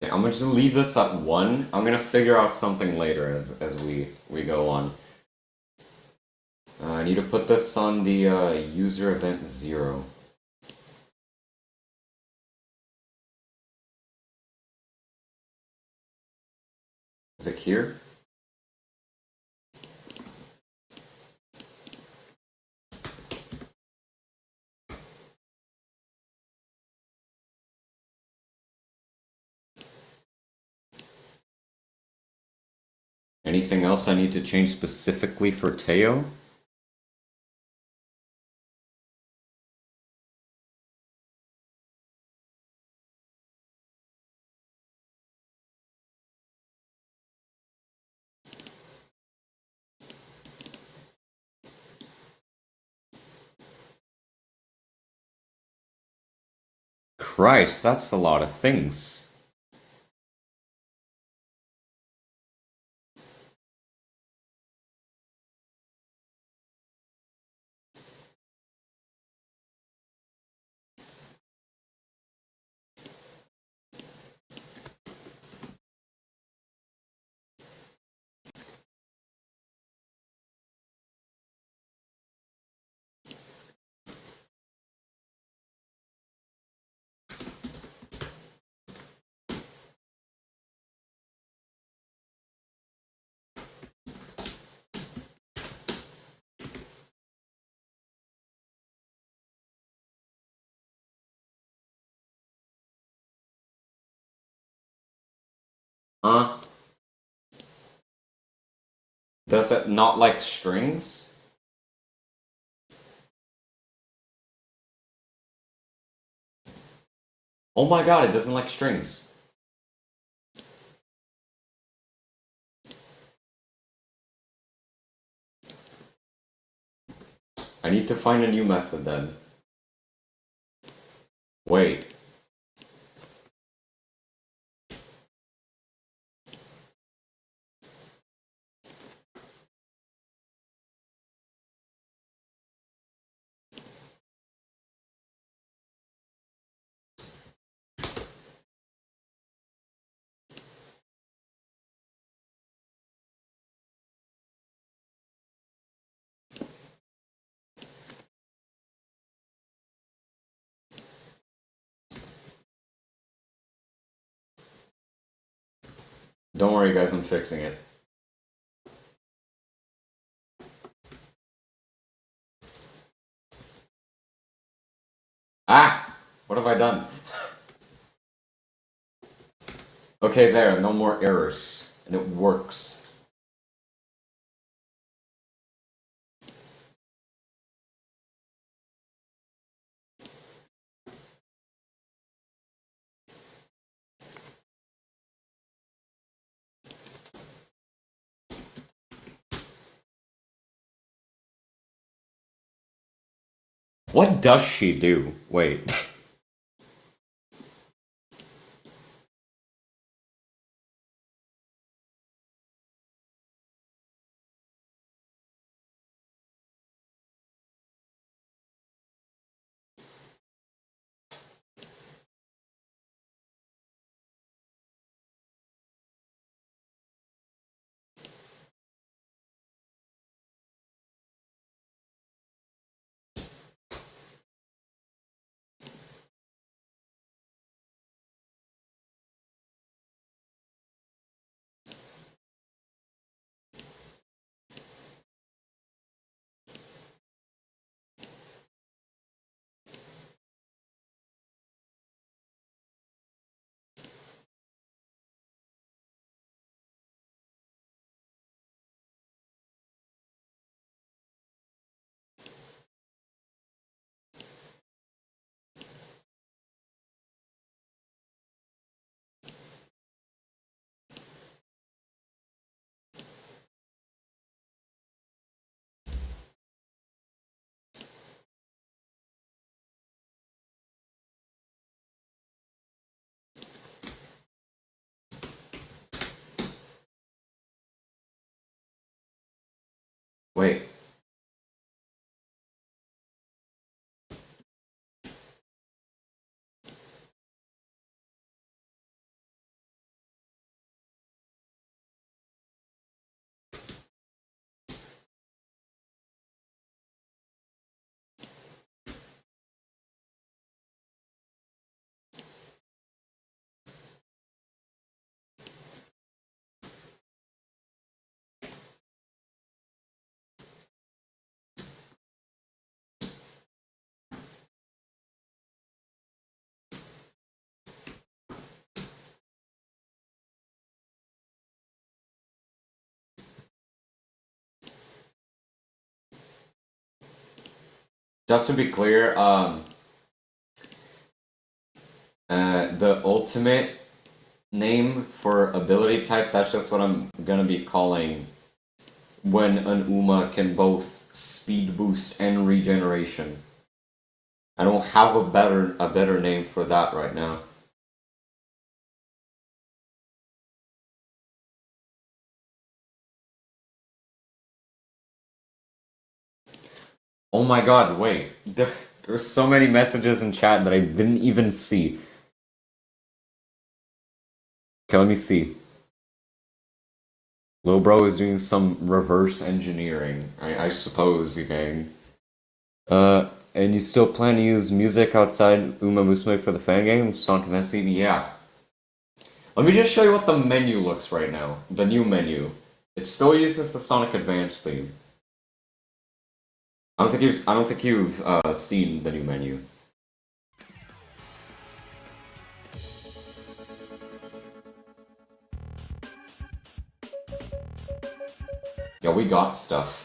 Okay, I'm gonna just leave this at 1. I'm gonna figure out something later as we go on. I need to put this on the user event 0. Is it here? Anything else I need to change specifically for Teo? Christ, that's a lot of things. Huh? Does it not like strings? Oh my god, it doesn't like strings. I need to find a new method then. Wait. Don't worry guys, I'm fixing it. Ah! What have I done? Okay, there, no more errors. And it works. What does she do? Wait. Wait. Just to be clear, the ultimate name for ability type, that's just what I'm gonna be calling when an Uma can both speed boost and regeneration. I don't have a better name for that right now. Oh my god, wait. There's so many messages in chat that I didn't even see. Okay, let me see. Lil Bro is doing some reverse engineering, I suppose, okay. And you still plan to use music outside Umamusume for the fan game? Sonic Advance theme? Yeah. Let me just show you what the menu looks right now. The new menu. It still uses the Sonic Advance theme. I don't think you've seen the new menu. Yeah, we got stuff.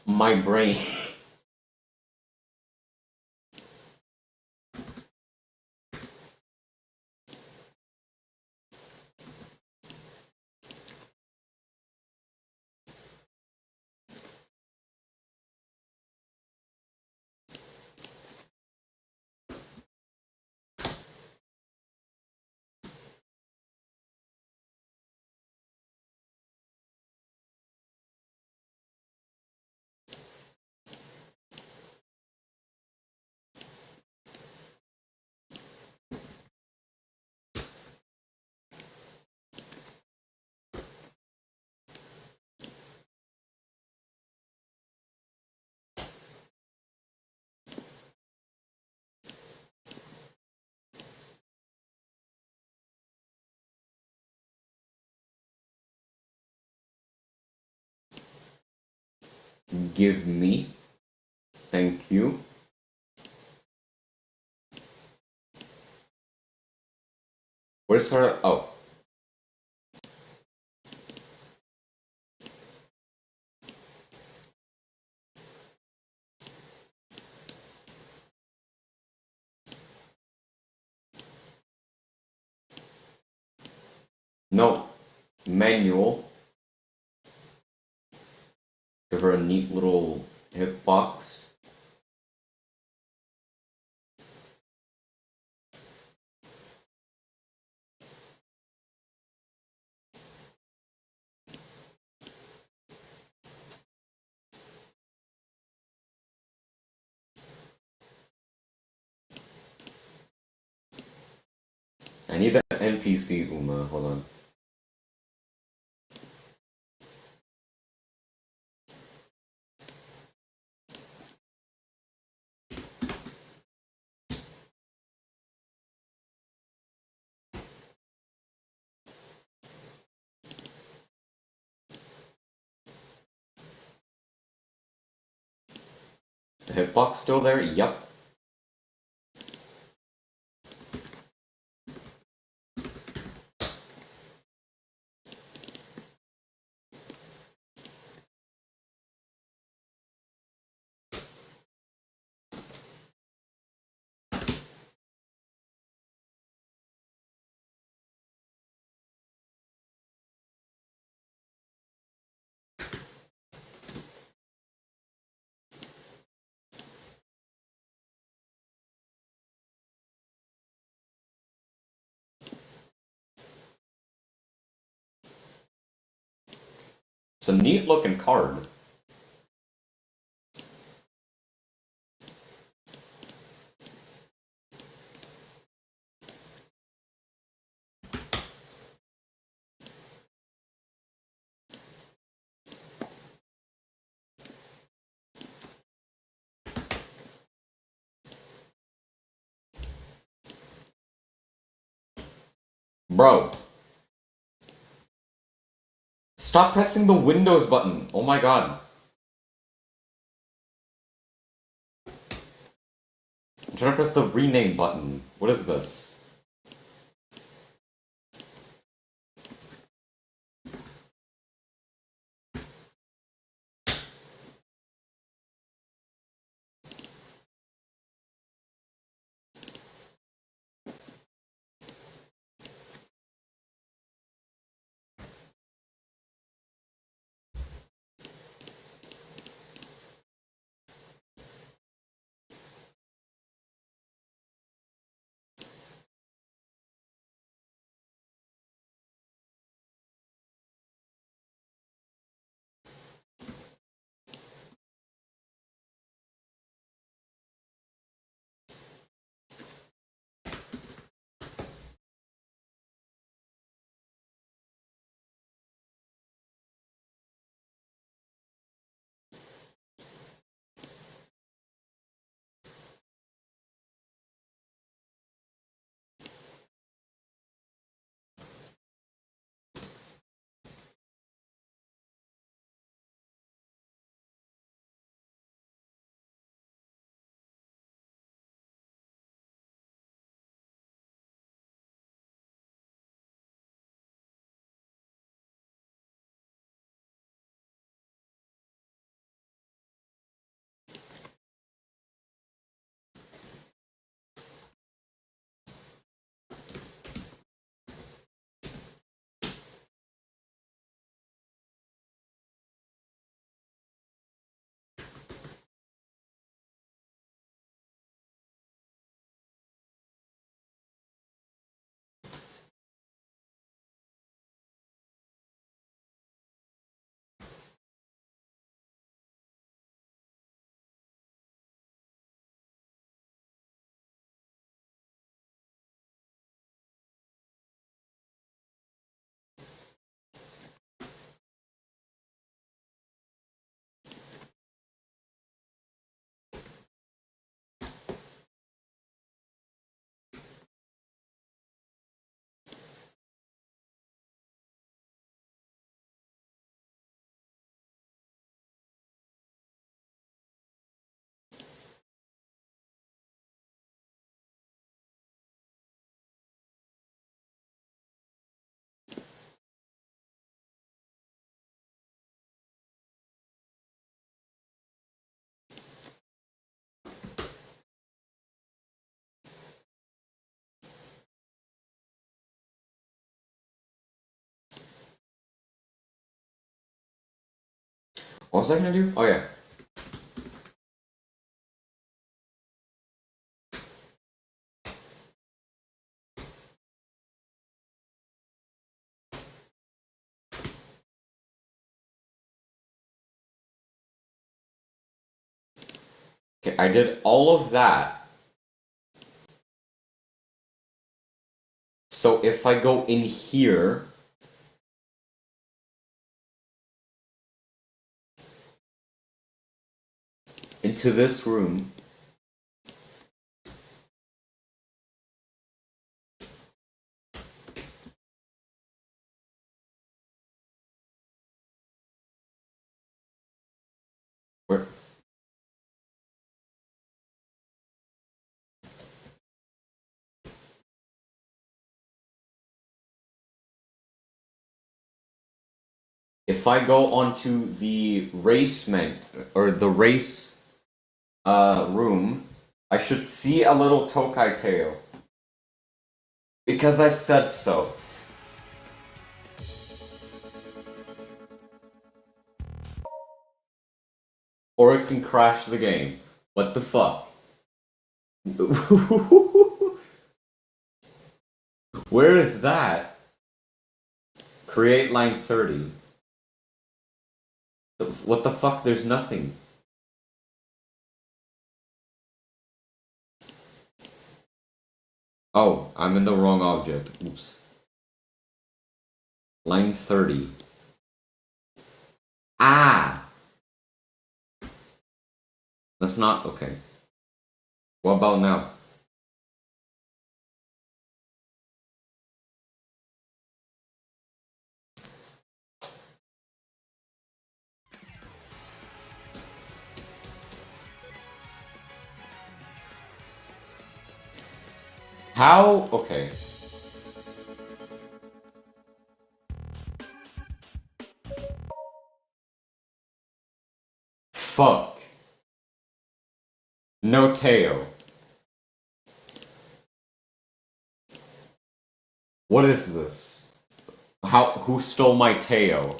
My brain. Give me. Thank you. Where's her? Oh. No. Manual. Give her a neat little hitbox. I need that NPC, Uma. Hold on. The hitbox still there? Yup. It's a neat looking card. Bro. Stop pressing the Windows button. Oh my god. I'm trying to press the rename button. What is this? What was I gonna do? Oh yeah. Okay, I did all of that. So if I go in here, into this room, where if I go onto the race or the race room, I should see a little Tokai tail. Because I said so. Or it can crash the game. What the fuck? Where is that? Create line 30. What the fuck? There's nothing. Oh, I'm in the wrong object. Oops. Line 30. Ah! That's not okay. What about now? How? Okay. Fuck. No Teo. What is this? Who stole my Teo?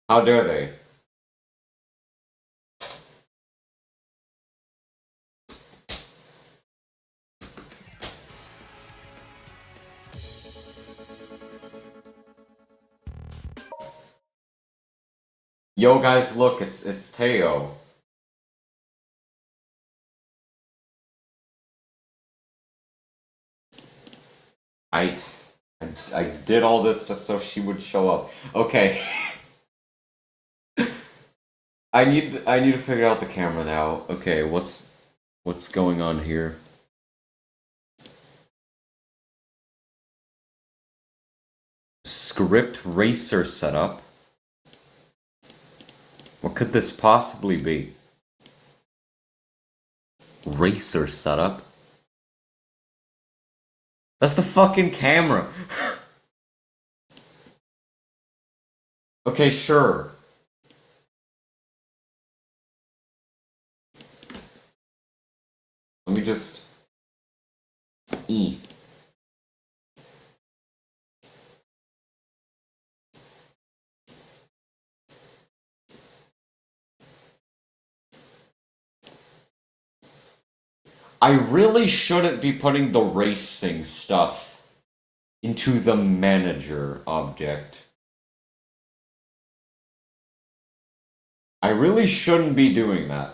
How dare they? Yo guys, look, it's Teo. I I did all this just so she would show up. Okay. I need to figure out the camera now. Okay, what's going on here? Script racer setup. What could this possibly be? Racer setup? That's the fucking camera. Okay, sure. Let me just E. I really shouldn't be putting the racing stuff into the manager object. I really shouldn't be doing that.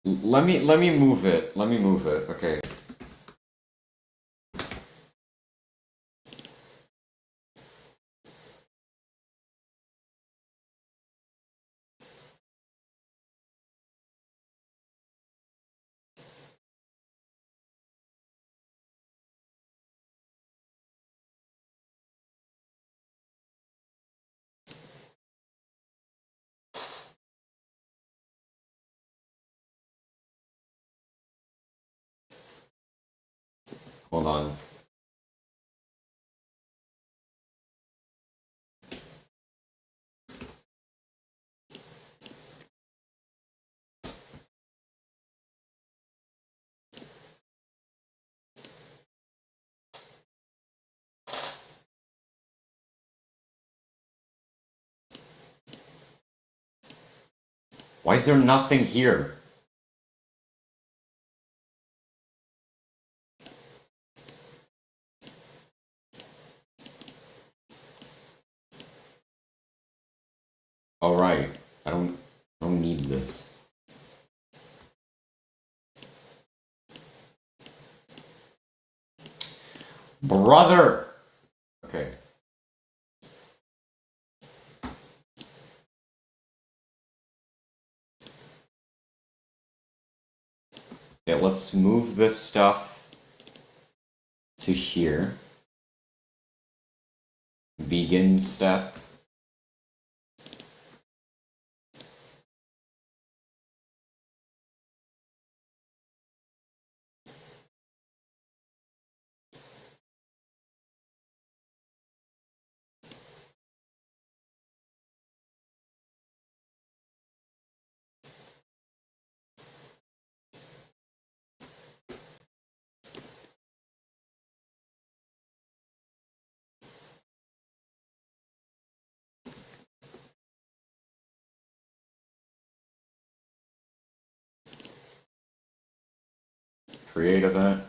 Let me move it. Let me move it. Okay. Hold on. Why is there nothing here? Alright. I don't need this. Brother! Okay. Yeah, let's move this stuff to here. Begin step. Create event.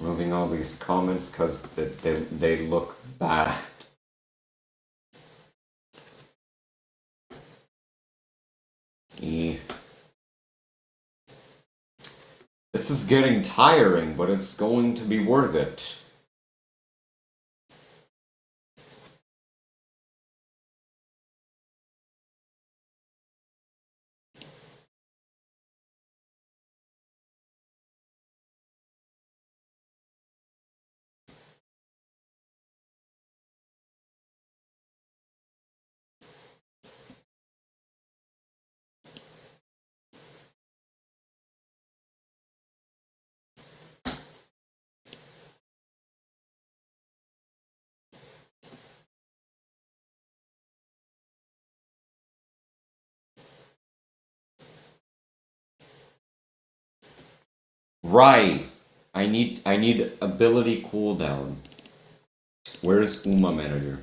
Removing all these comments because they look bad. This is getting tiring, but it's going to be worth it. Right. I need ability cooldown. Where's Uma Manager?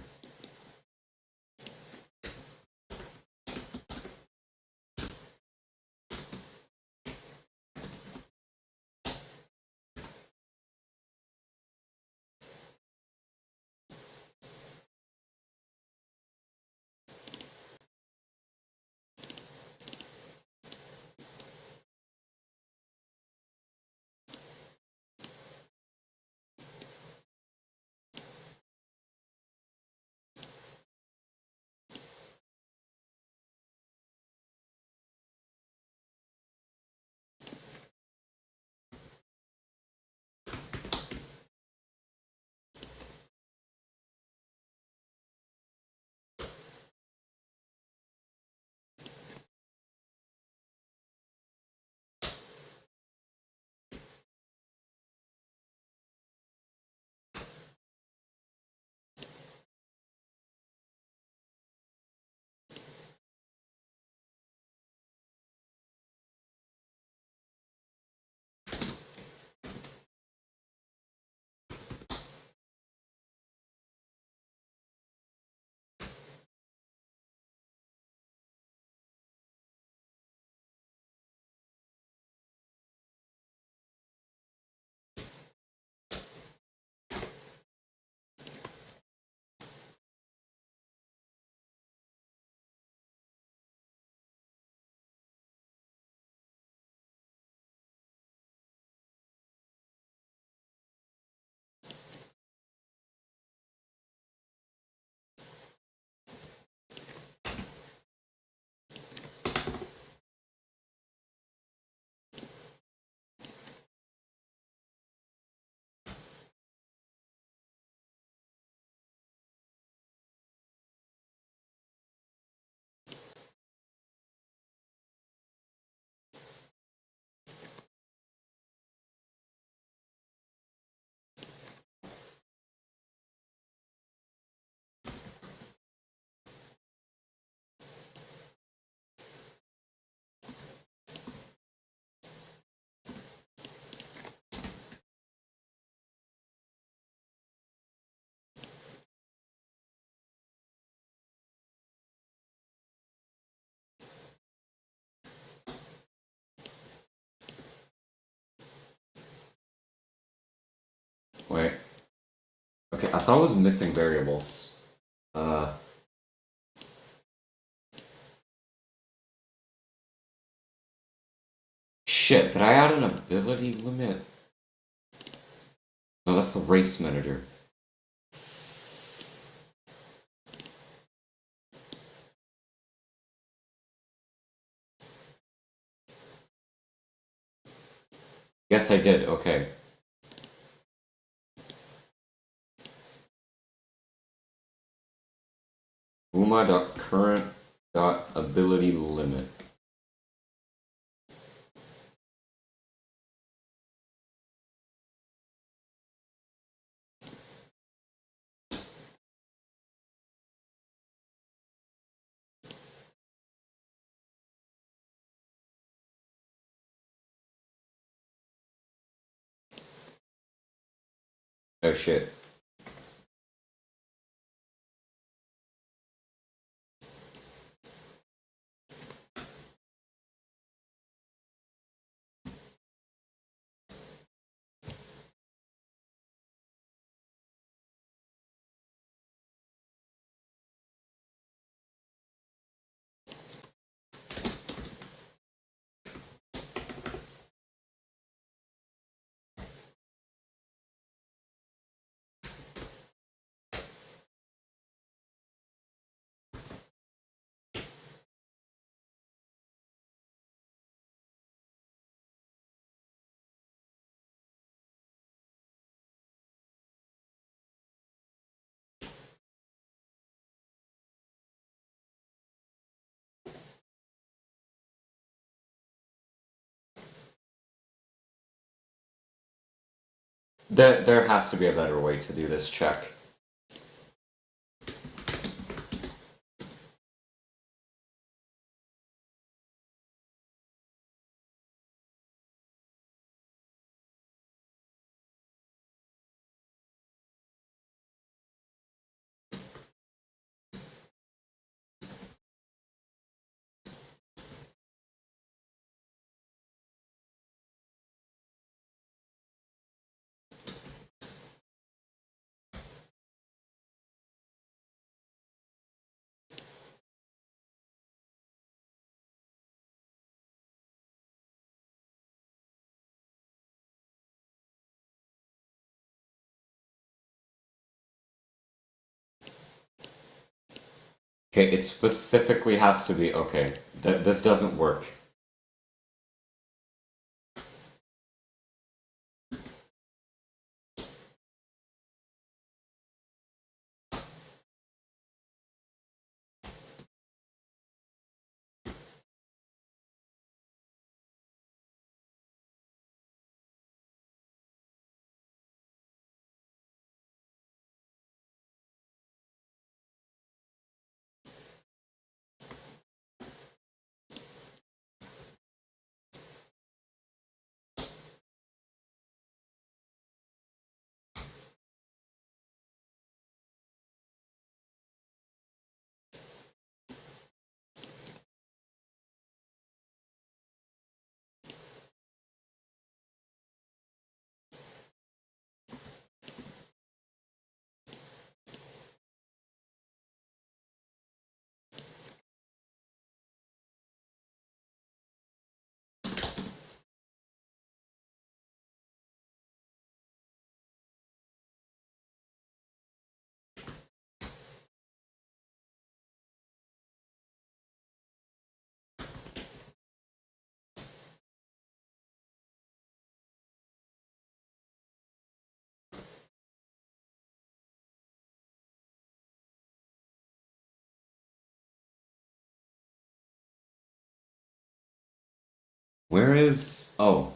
Wait. Okay, I thought it was missing variables. Shit, did I add an ability limit? No, that's the race manager. Yes, I did, okay. Uma.current.ability limit. Oh shit. There has to be a better way to do this check. Okay, it specifically has to be okay. This doesn't work. Where is... Oh.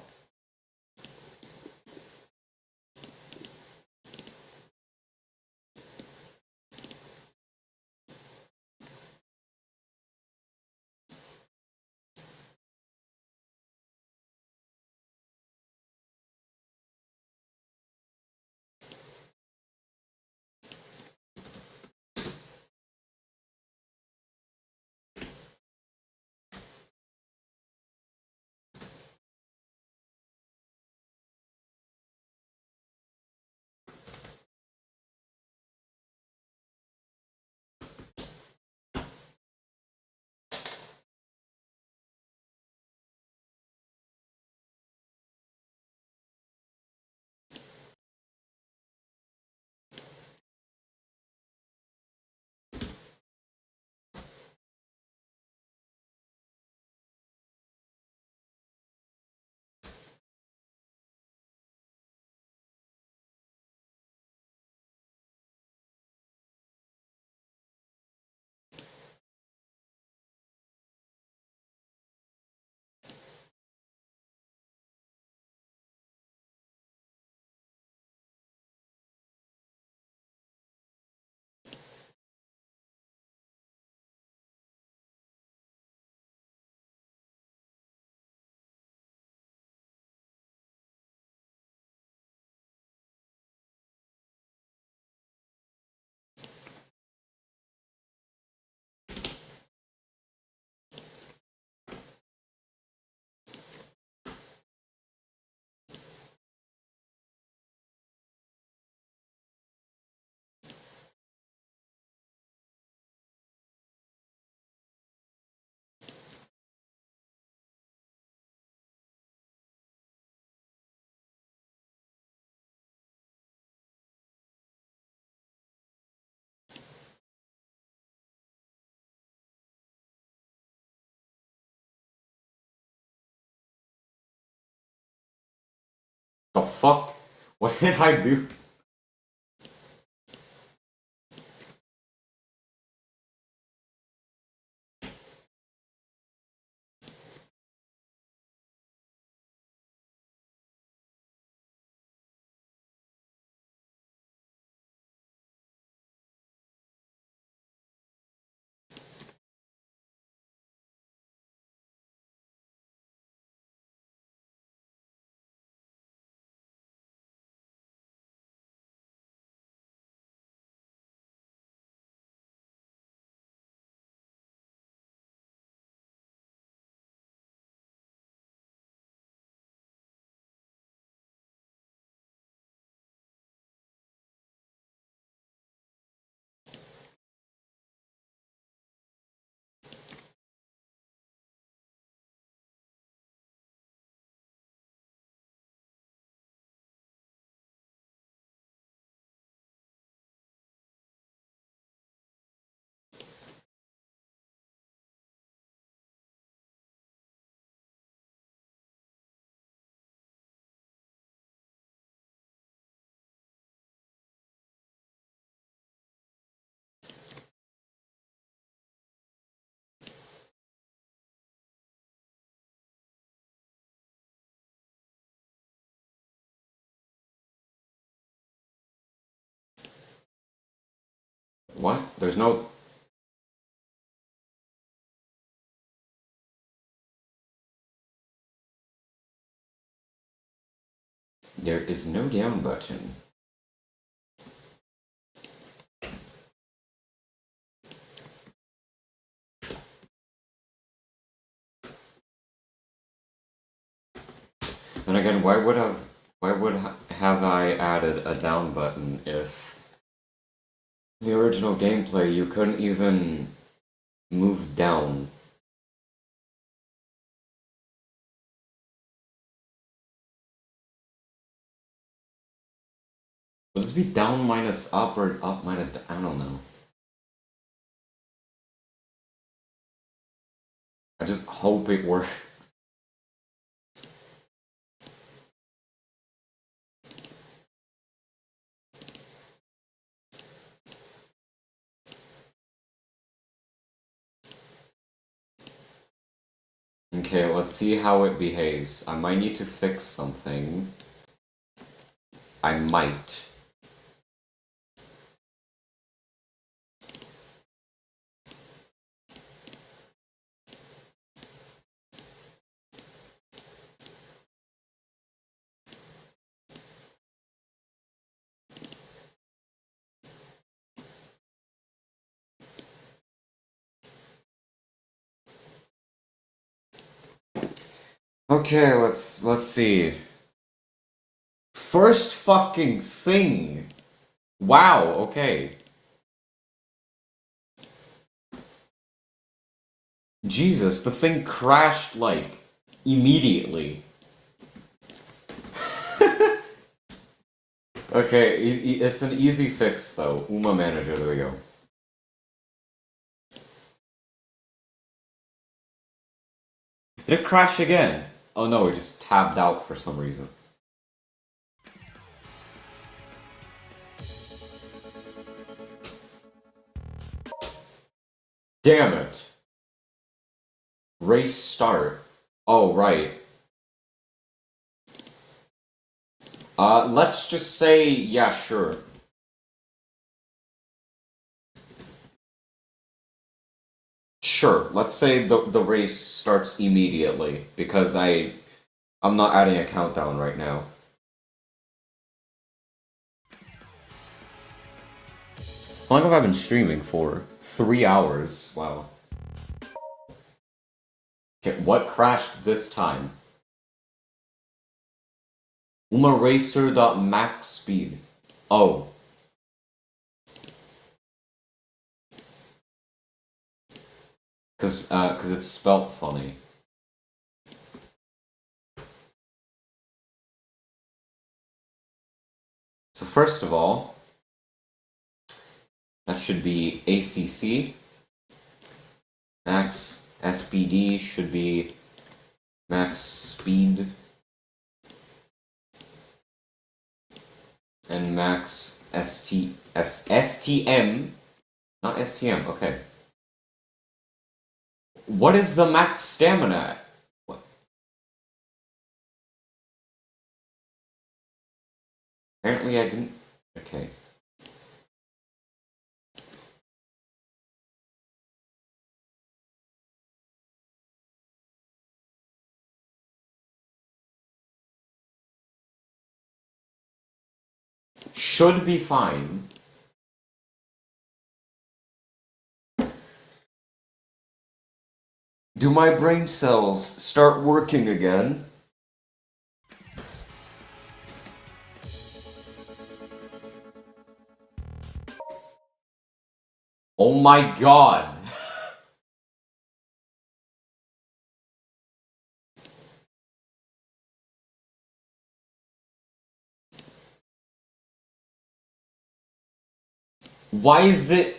The fuck? What did I do? There's no... There is no down button. And again, why would have I added a down button if the original gameplay you couldn't even move down? Would this be down minus up or up minus down? I don't know. I just hope it works. Okay, let's see how it behaves. I might need to fix something. I might. Okay, let's see. First fucking thing. Wow, okay. Jesus, the thing crashed like immediately. Okay, it's an easy fix though. Uma Manager, there we go. Did it crash again? Oh no, it just tabbed out for some reason. Damn it. Race start. Oh, right. Let's just say, yeah, sure. Sure, let's say the race starts immediately, because I'm not adding a countdown right now. How long have I been streaming for? 3 hours. Wow. Okay, what crashed this time? Umaracer.max speed. Oh. Cause it's spelt funny. So first of all, that should be ACC. Max SPD should be max speed. And max STM. Not STM, okay. What is the max stamina at? What? Apparently I didn't... Okay. Should be fine. Do my brain cells start working again? Oh my god! Why is it...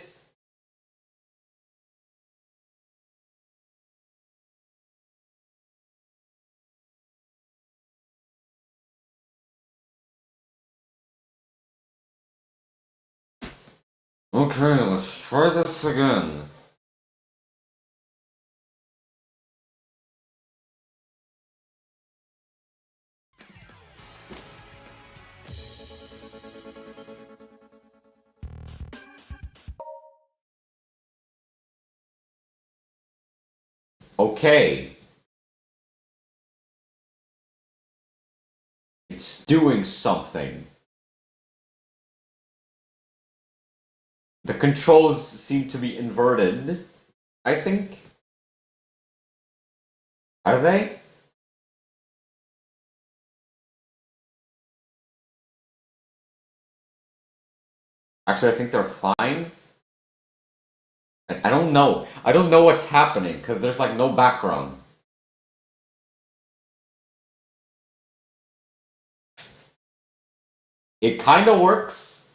Okay, let's try this again. Okay. It's doing something. The controls seem to be inverted, I think. Are they? Actually, I think they're fine. I don't know. I don't know what's happening because there's like no background. It kind of works.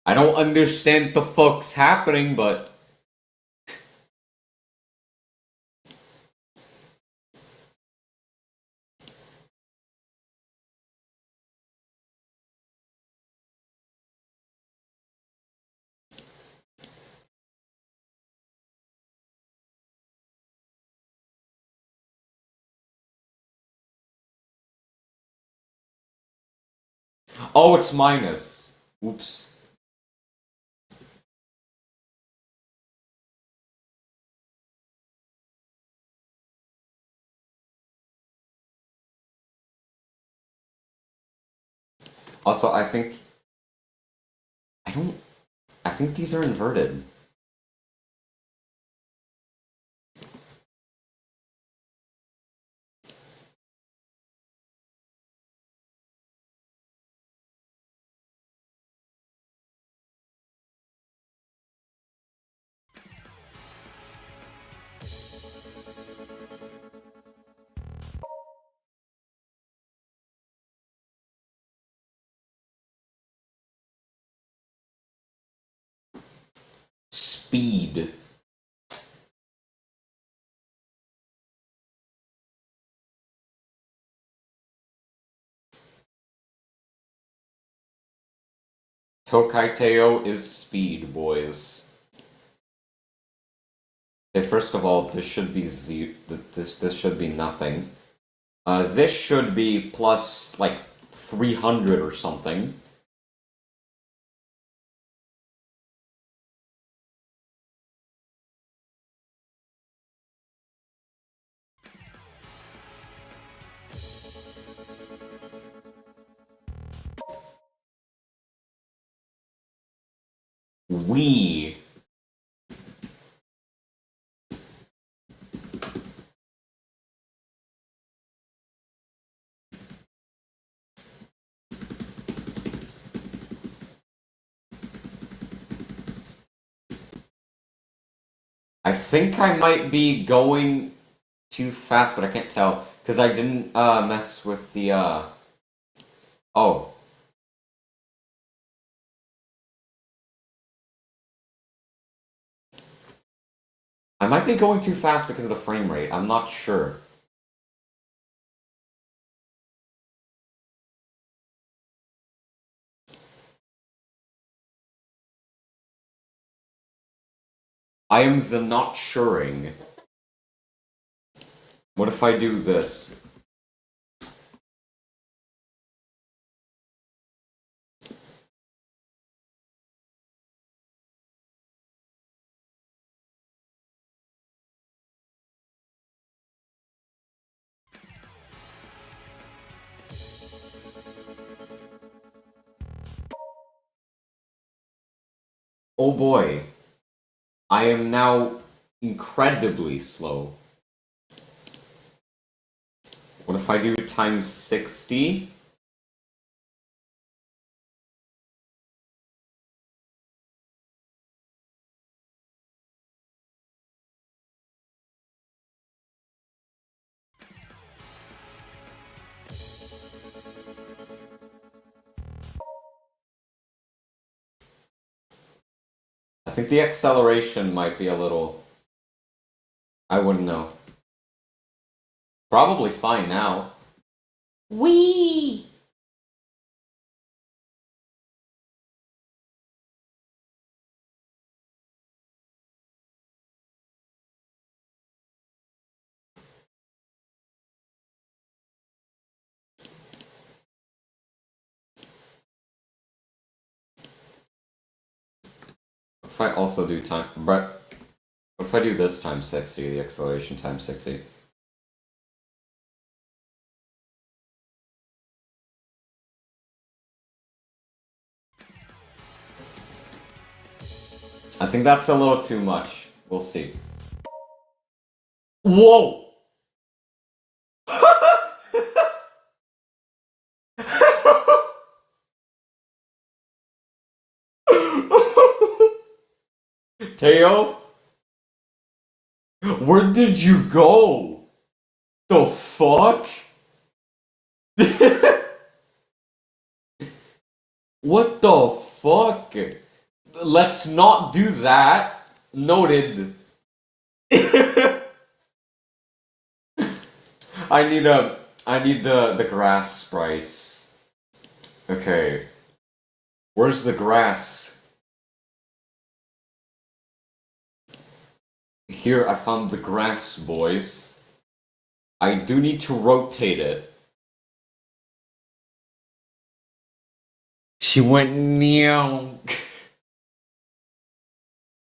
I don't understand the fuck's happening, but oh, it's minus. Oops. Also, I don't I think these are inverted. Speed. Tokaiteo is speed, boys. Okay, first of all, this should be this should be nothing. This should be plus like 300 or something. We. I think I might be going too fast, but I can't tell because I didn't mess with the oh. I might be going too fast because of the frame rate. I'm not sure. I am the not suring. What if I do this? Oh boy. I am now incredibly slow. What if I do times 60? I think the acceleration might be a little... I wouldn't know. Probably fine now. Whee! If I also do time, but if I do this times 60, the acceleration times 60. I think that's a little too much. We'll see. Whoa! Teo? Where did you go? The fuck? What the fuck? Let's not do that. Noted. I need the grass sprites. Okay. Where's the grass? Here, I found the grass, boys. I do need to rotate it. She went meow.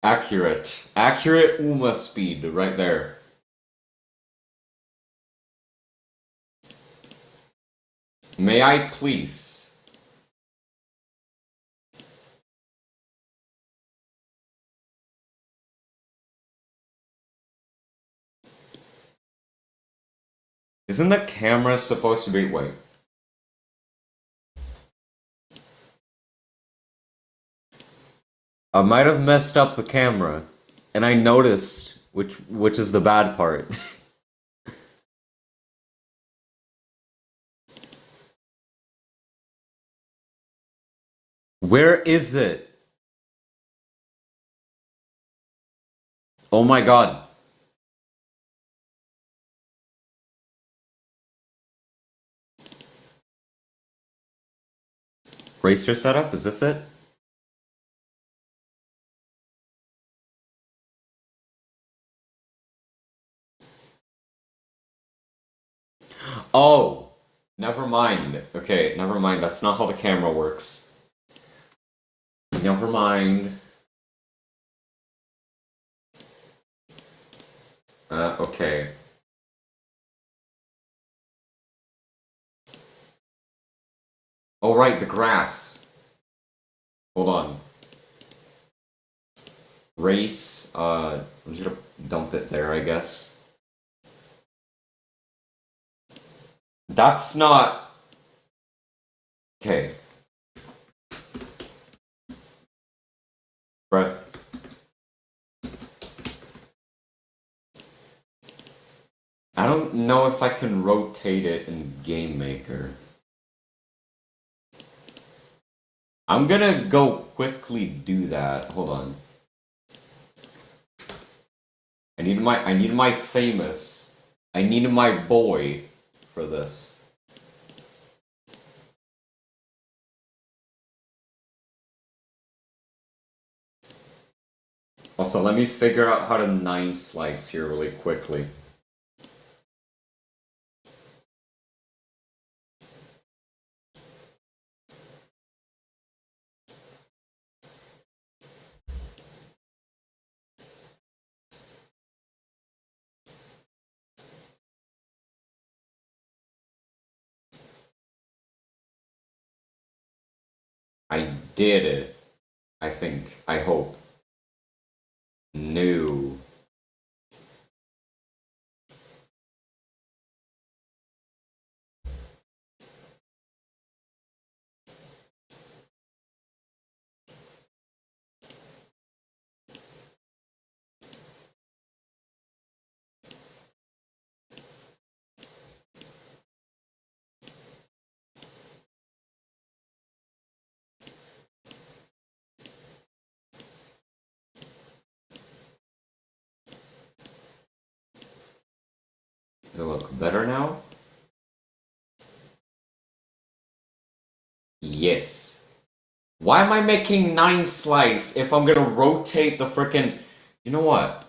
Accurate. Accurate Uma speed right there. May I please? Isn't the camera supposed to be... Wait. I might have messed up the camera, and I noticed, which is the bad part. Where is it? Oh my god. Racer setup, is this it? Oh, never mind. Okay, never mind. That's not how the camera works. Never mind. Okay. Oh, right, the grass. Hold on. Race, I'm just gonna dump it there, I guess. That's not... Okay. Right. I don't know if I can rotate it in Game Maker. I'm gonna go quickly do that. Hold on. I need my famous. I need my boy for this. Also, let me figure out how to 9 slice here really quickly. I did it. I think. I hope. No. Does it look better now? Yes. Why am I making 9 slice if I'm gonna rotate the frickin'... You know what?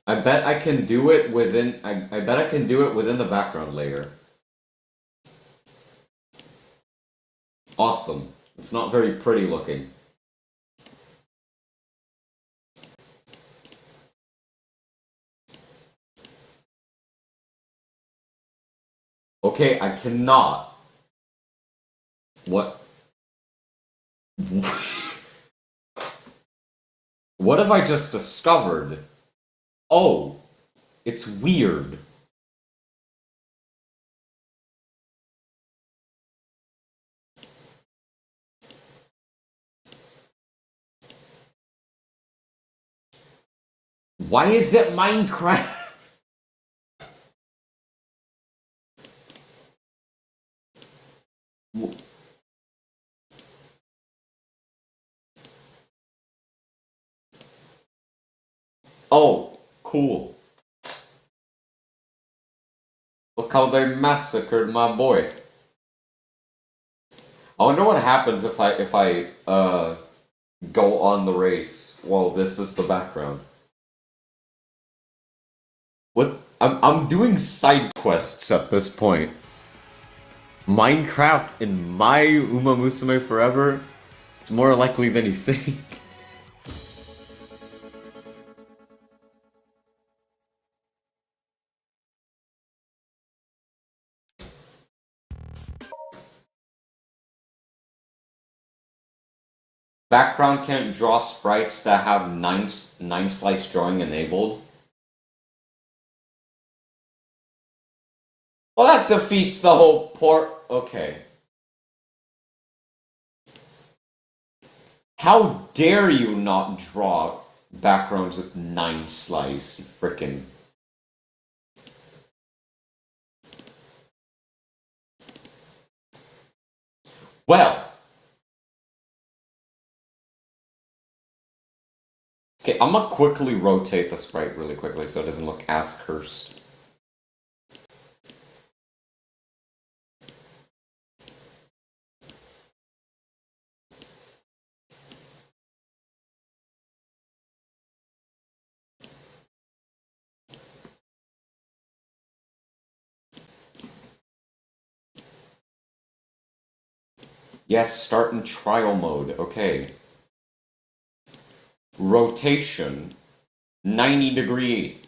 I bet I can do it within... I bet I can do it within the background layer. Awesome. It's not very pretty looking. Okay, I cannot. What? What have I just discovered? Oh, it's weird. Why is it Minecraft? Oh, cool. Look how they massacred my boy. I wonder what happens if I go on the race while this is the background. What? I'm doing side quests at this point. Minecraft in my Umamusume Forever? It's more likely than you think. Background can't draw sprites that have 9 slice drawing enabled. Well, that defeats the whole port. Okay. How dare you not draw backgrounds with 9 slice, you frickin'. Well. Okay, I'm gonna quickly rotate the sprite really quickly so it doesn't look as cursed. Yes, start in trial mode. Okay. Rotation. 90-degree.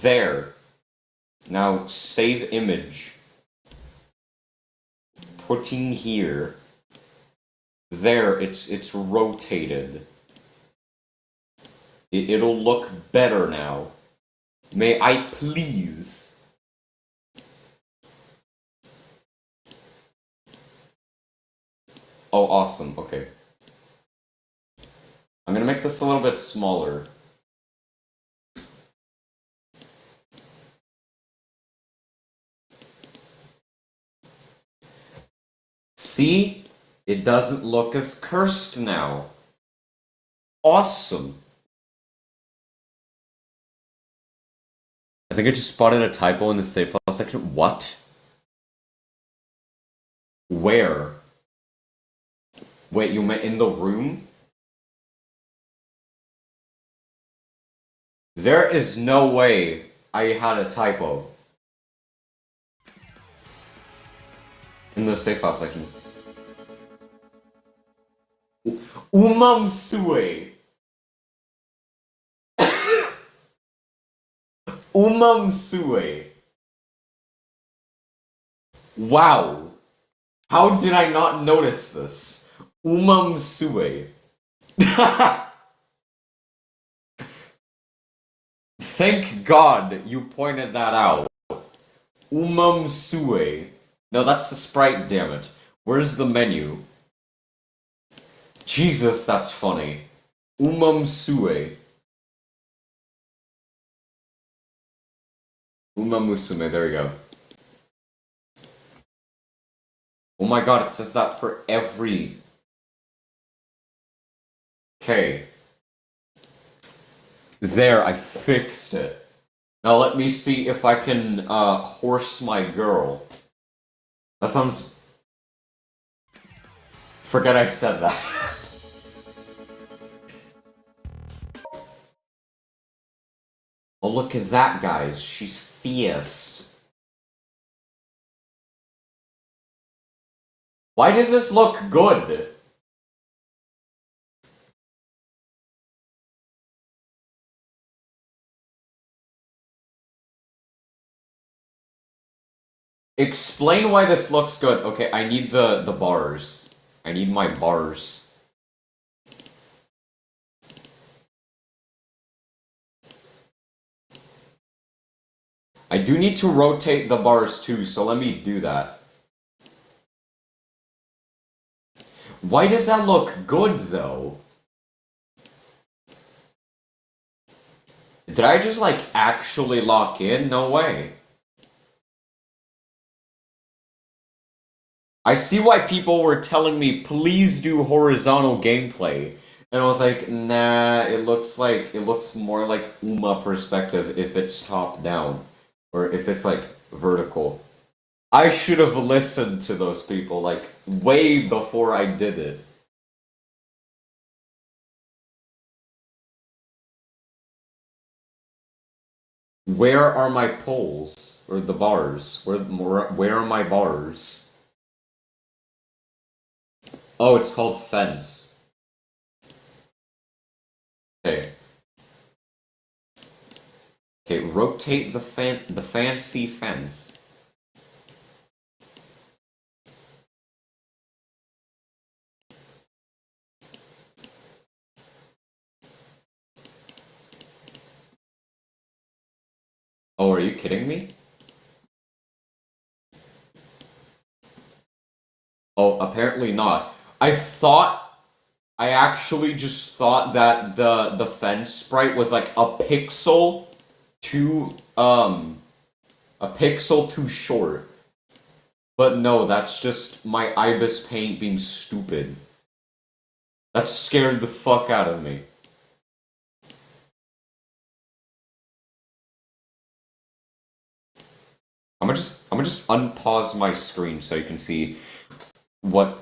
There. Now save image. Putting here. There, it's rotated. It'll look better now. May I please? Oh, awesome. Okay. I'm gonna make this a little bit smaller. See? It doesn't look as cursed now. Awesome. I think I just spotted a typo in the save file section. What? Where? Wait, you meant in the room? There is no way I had a typo in the save file section. Umamusume. Umamusume. Wow. How did I not notice this? Umamusume. Thank God you pointed that out. Umamusume. No, that's the sprite, damn it. Where's the menu? Jesus, that's funny. Umamusume. Umamusume, there you go. Oh my god, it says that for every... Okay. There, I fixed it. Now let me see if I can, horse my girl. That sounds... Forget I said that. Oh, look at that, guys. She's fierce. Why does this look good? Explain why this looks good. Okay, I need the bars. I need my bars. I do need to rotate the bars too, so let me do that. Why does that look good though? Did I just like actually lock in? No way. I see why people were telling me, please do horizontal gameplay. And I was like, nah, it looks more like Uma perspective if it's top down. Or if it's like vertical. I should have listened to those people, like, way before I did it. Where are my poles? Or the bars? Where are my bars? Oh, it's called fence. Okay. Okay, rotate the fancy fence. Oh, are you kidding me? Oh, apparently not. I actually just thought that the fence sprite was like too a pixel too short. But no, that's just my ibis paint being stupid. That scared the fuck out of me. I'm gonna just unpause my screen so you can see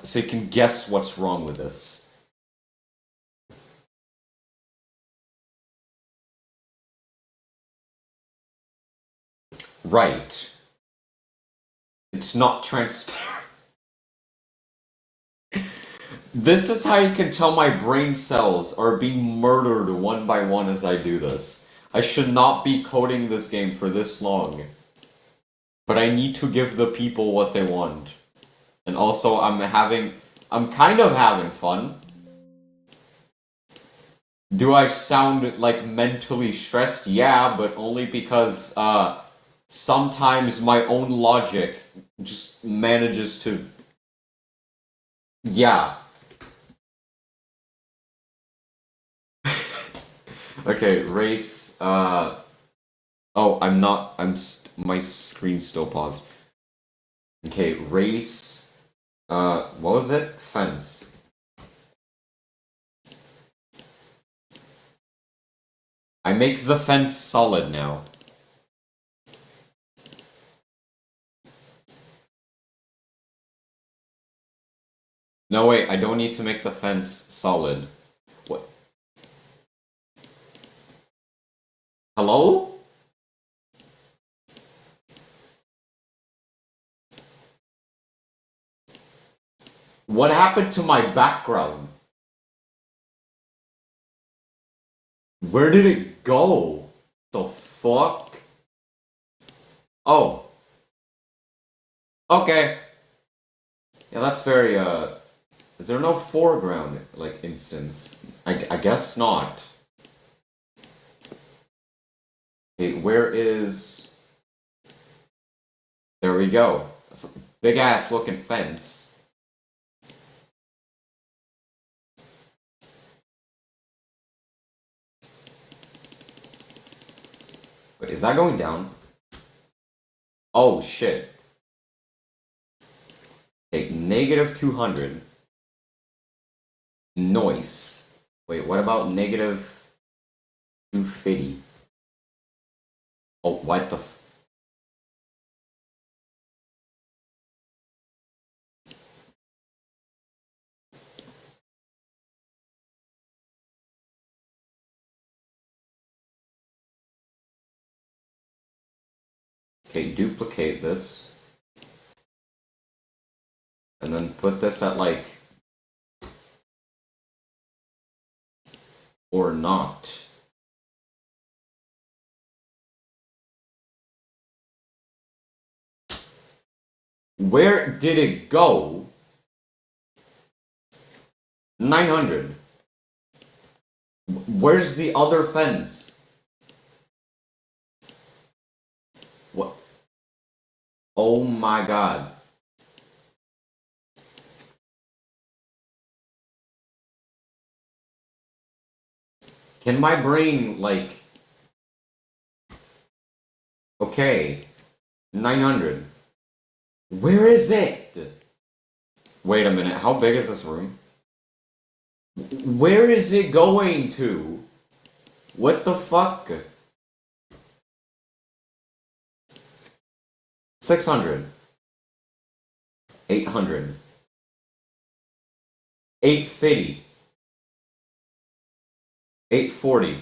so you can guess what's wrong with this. Right. It's not transparent. This is how you can tell my brain cells are being murdered one by one as I do this. I should not be coding this game for this long. But I need to give the people what they want. And also, I'm kind of having fun. Do I sound like mentally stressed? Yeah, but only because, sometimes my own logic just manages to. Yeah. Okay, race, oh, I'm not, my screen's still paused. Okay, race, what was it? Fence. I make the fence solid now. No, wait, I don't need to make the fence solid. What? Hello? What happened to my background? Where did it go? The fuck? Oh. Okay. Yeah, that's very, is there no foreground, like, instance? I guess not. Okay, where is... There we go. That's a big-ass looking fence. Wait, is that going down? Oh, shit. Okay, negative 200. Noise. Wait, what about negative 250? Oh, what the f... Okay, duplicate this. And then put this at, like... Or not. Where did it go? 900. Where's the other fence? What? Oh my god. Can my brain, like... Okay. 900. Where is it? Wait a minute, how big is this room? Where is it going to? What the fuck? 600. 800. 850. 840.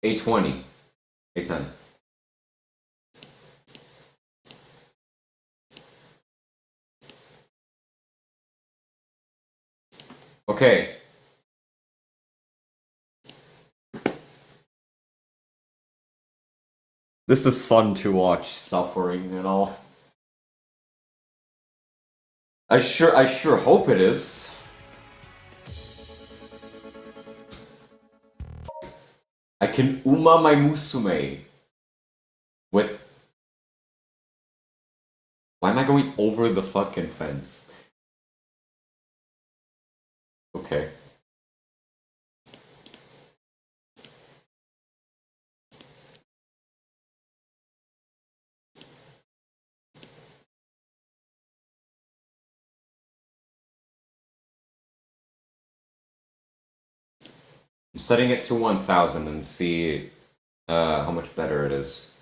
820. 810. Okay. This is fun to watch, suffering and all. I sure hope it is. I can Umamusume with... Why am I going over the fucking fence? Okay. I'm setting it to 1000 and see how much better it is.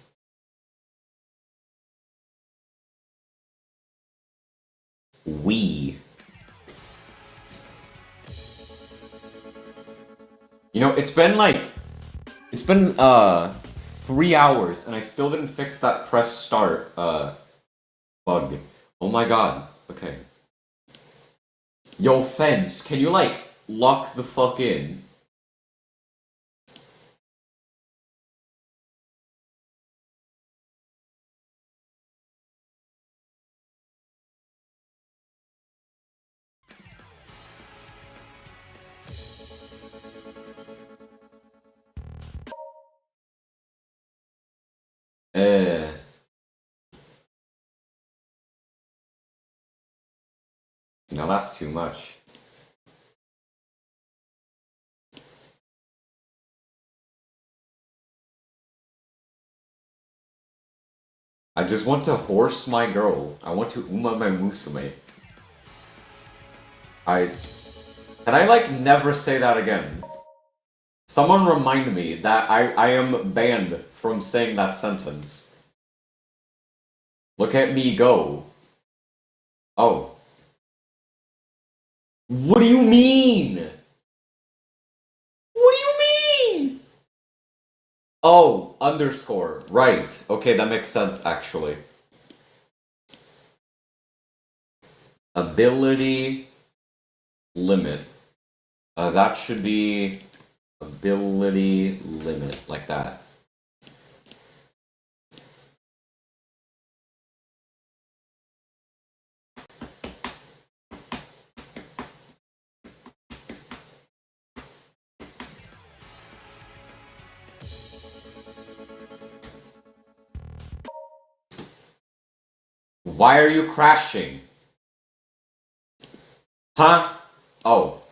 We. You know, it's been 3 hours and I still didn't fix that press start bug. Oh my god. Okay. Yo, fence, can you like lock the fuck in? Eh. No, that's too much. I just want to horse my girl. I want to Umamusume. Can I like never say that again? Someone remind me that I am banned from saying that sentence. Look at me go. Oh. What do you mean? What do you mean? Oh, underscore. Right. Okay, that makes sense actually. Ability limit. That should be ability limit, like that. Why are you crashing? Huh? Oh.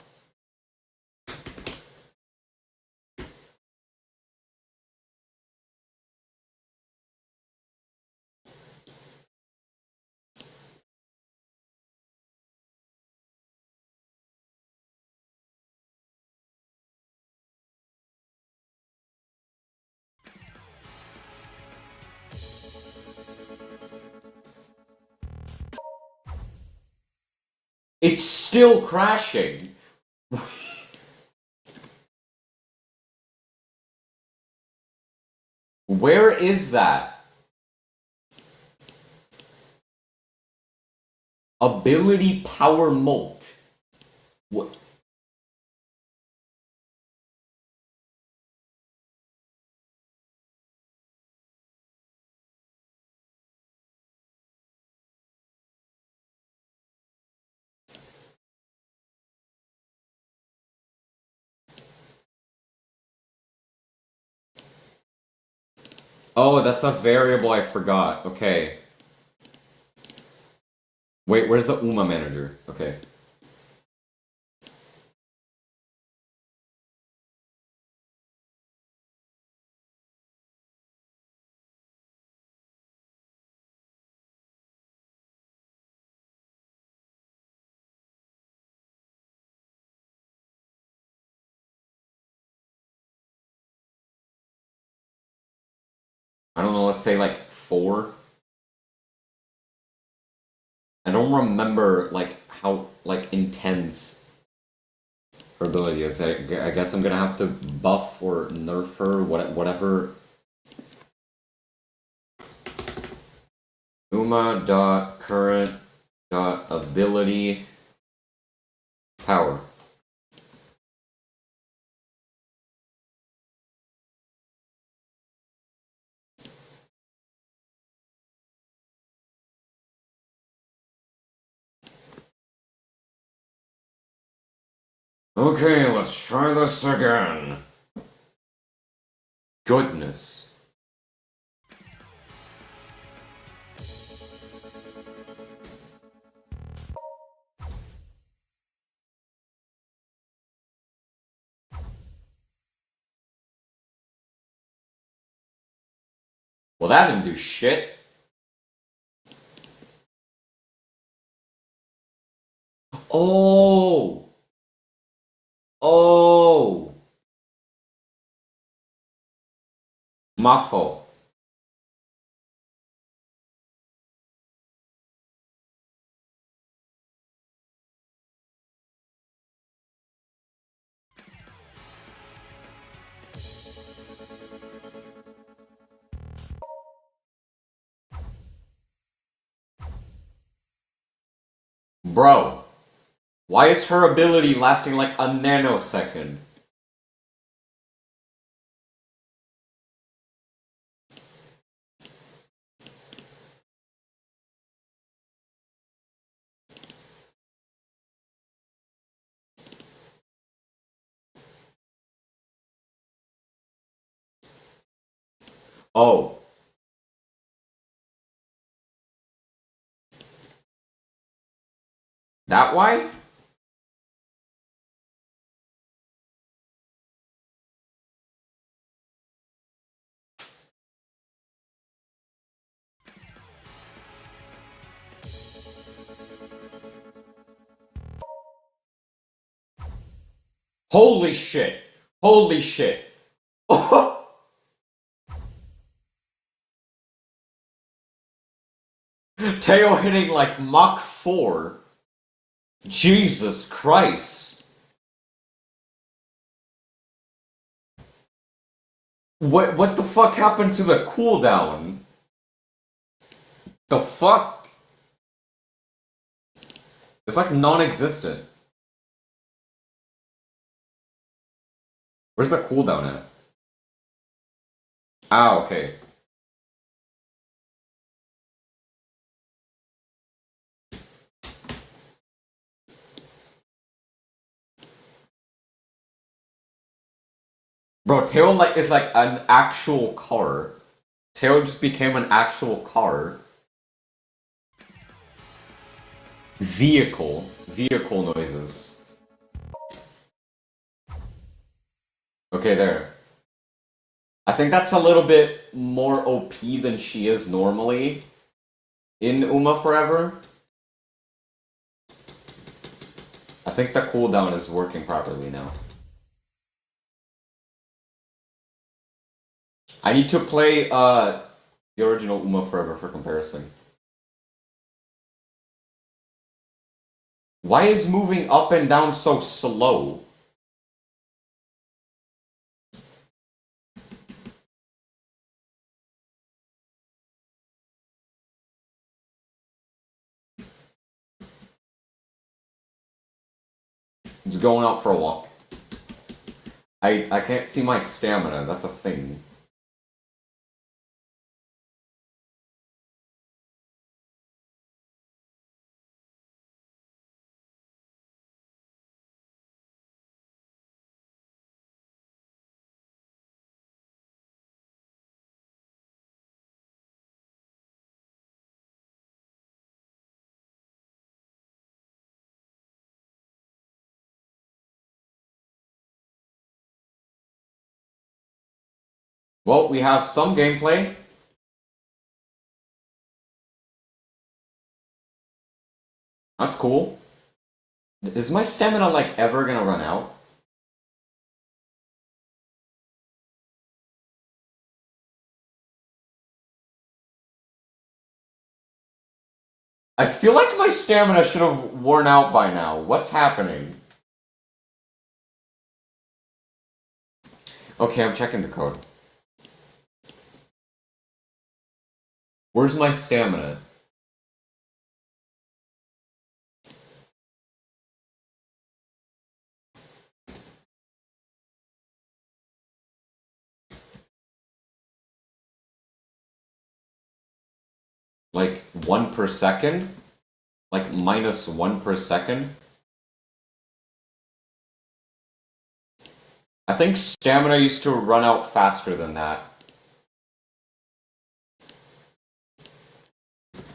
It's still crashing. Where is that? Ability power molt. What? Oh, that's a variable I forgot. Okay. Wait, where's the UMA manager? Okay. I don't know, let's say like 4. I don't remember like how like intense her ability is. I guess I'm gonna have to buff or nerf her, whatever. Uma dot current dot ability power. Okay, let's try this again. Goodness. Well, that didn't do shit. Oh! Oh! My fault. Bro, why is her ability lasting like a nanosecond? Oh. That why? Holy shit. Holy shit. Teo hitting like Mach 4. Jesus Christ. What the fuck happened to the cooldown? The fuck? It's like non-existent. Where's the cooldown at? Ah, okay. Bro, Teo like is like an actual car. Teo just became an actual car. Vehicle. Vehicle noises. Okay, there. I think that's a little bit more OP than she is normally in Uma Forever. I think the cooldown is working properly now. I need to play the original Uma Forever for comparison. Why is moving up and down so slow? It's going out for a walk. I can't see my stamina, that's a thing. Well, we have some gameplay. That's cool. Is my stamina, like, ever gonna run out? I feel like my stamina should have worn out by now. What's happening? Okay, I'm checking the code. Where's my stamina? Like, 1 per second? Like, minus 1 per second? I think stamina used to run out faster than that.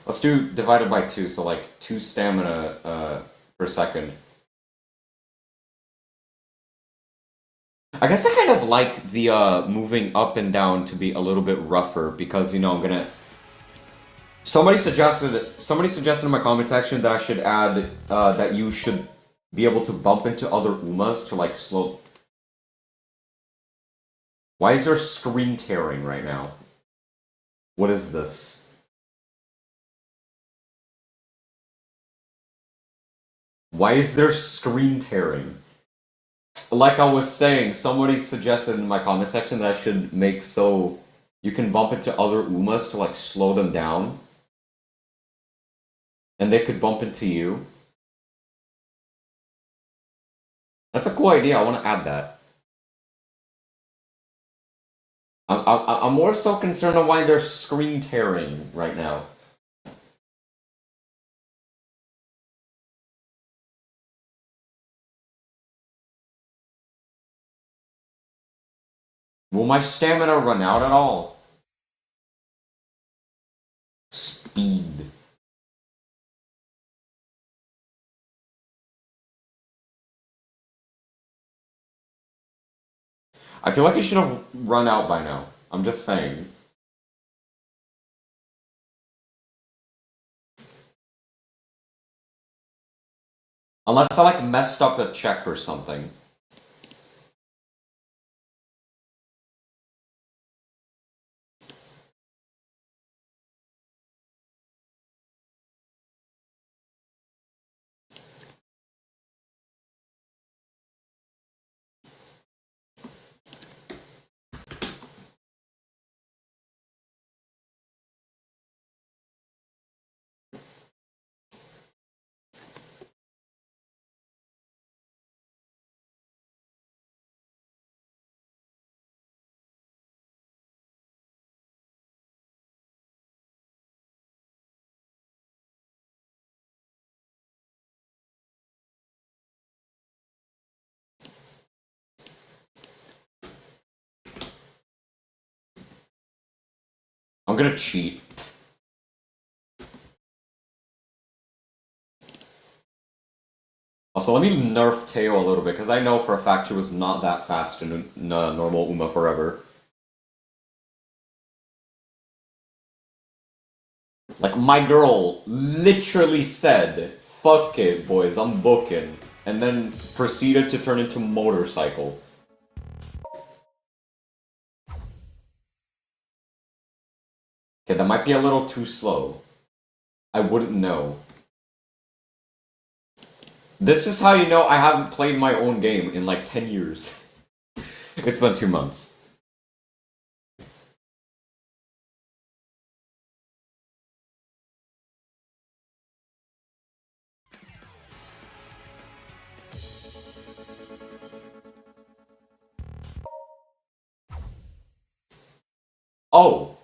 Let's do divided by 2, so like 2 stamina per second. I guess I kind of like the moving up and down to be a little bit rougher because, you know, I'm gonna... Somebody suggested in my comment section that I should add that you should be able to bump into other Umas to like slow... Why is there screen tearing right now? What is this? Why is there screen tearing? Like I was saying, somebody suggested in my comment section that I should make so you can bump into other Umas to like slow them down. And they could bump into you. That's a cool idea, I want to add that. I'm more so concerned on why they're screen tearing right now. Will my stamina run out at all? Speed. I feel like it should have run out by now. I'm just saying. Unless I like messed up a check or something. I'm gonna cheat. Also, let me nerf Teo a little bit, because I know for a fact she was not that fast in normal Uma Forever. Like, my girl literally said, "Fuck it, boys, I'm booking," and then proceeded to turn into motorcycle. Okay, that might be a little too slow. I wouldn't know. This is how you know I haven't played my own game in like 10 years. It's been 2 months. Oh!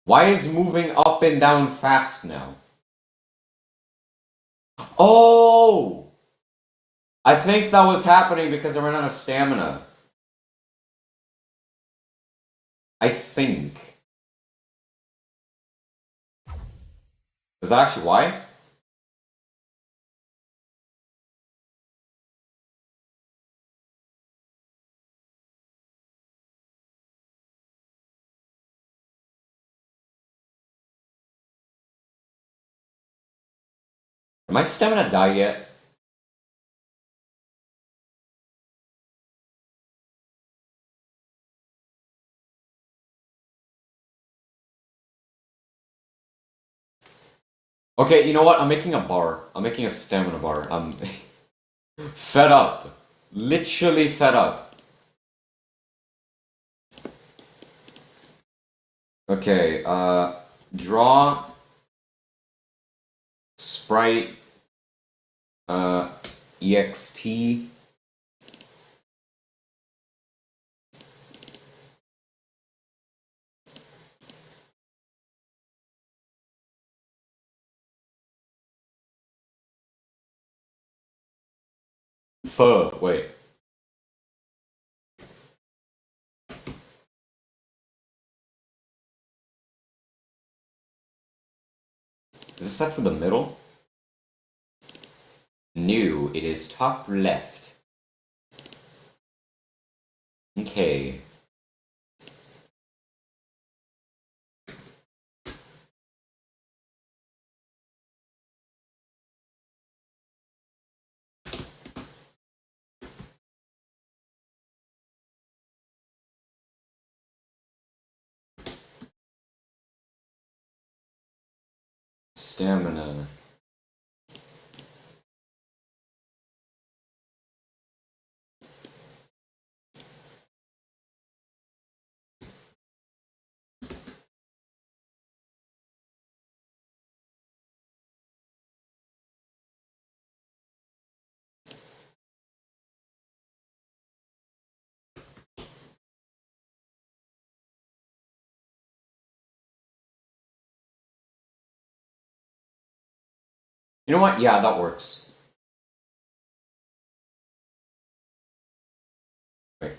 Why is moving up and down fast now? Oh! I think that was happening because I ran out of stamina. I think. Is that actually why? Did my stamina die yet? Okay, you know what? I'm making a bar. I'm making a stamina bar. I'm fed up. Literally fed up. Okay, draw sprite ext. Wait. Is this set to the middle? No, it is top left. Okay. Stamina. You know what? Yeah, that works. Wait.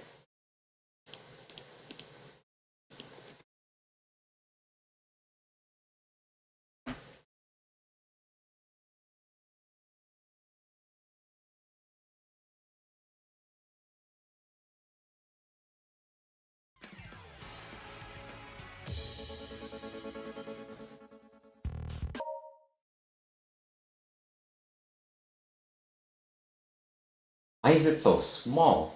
Why is it so small?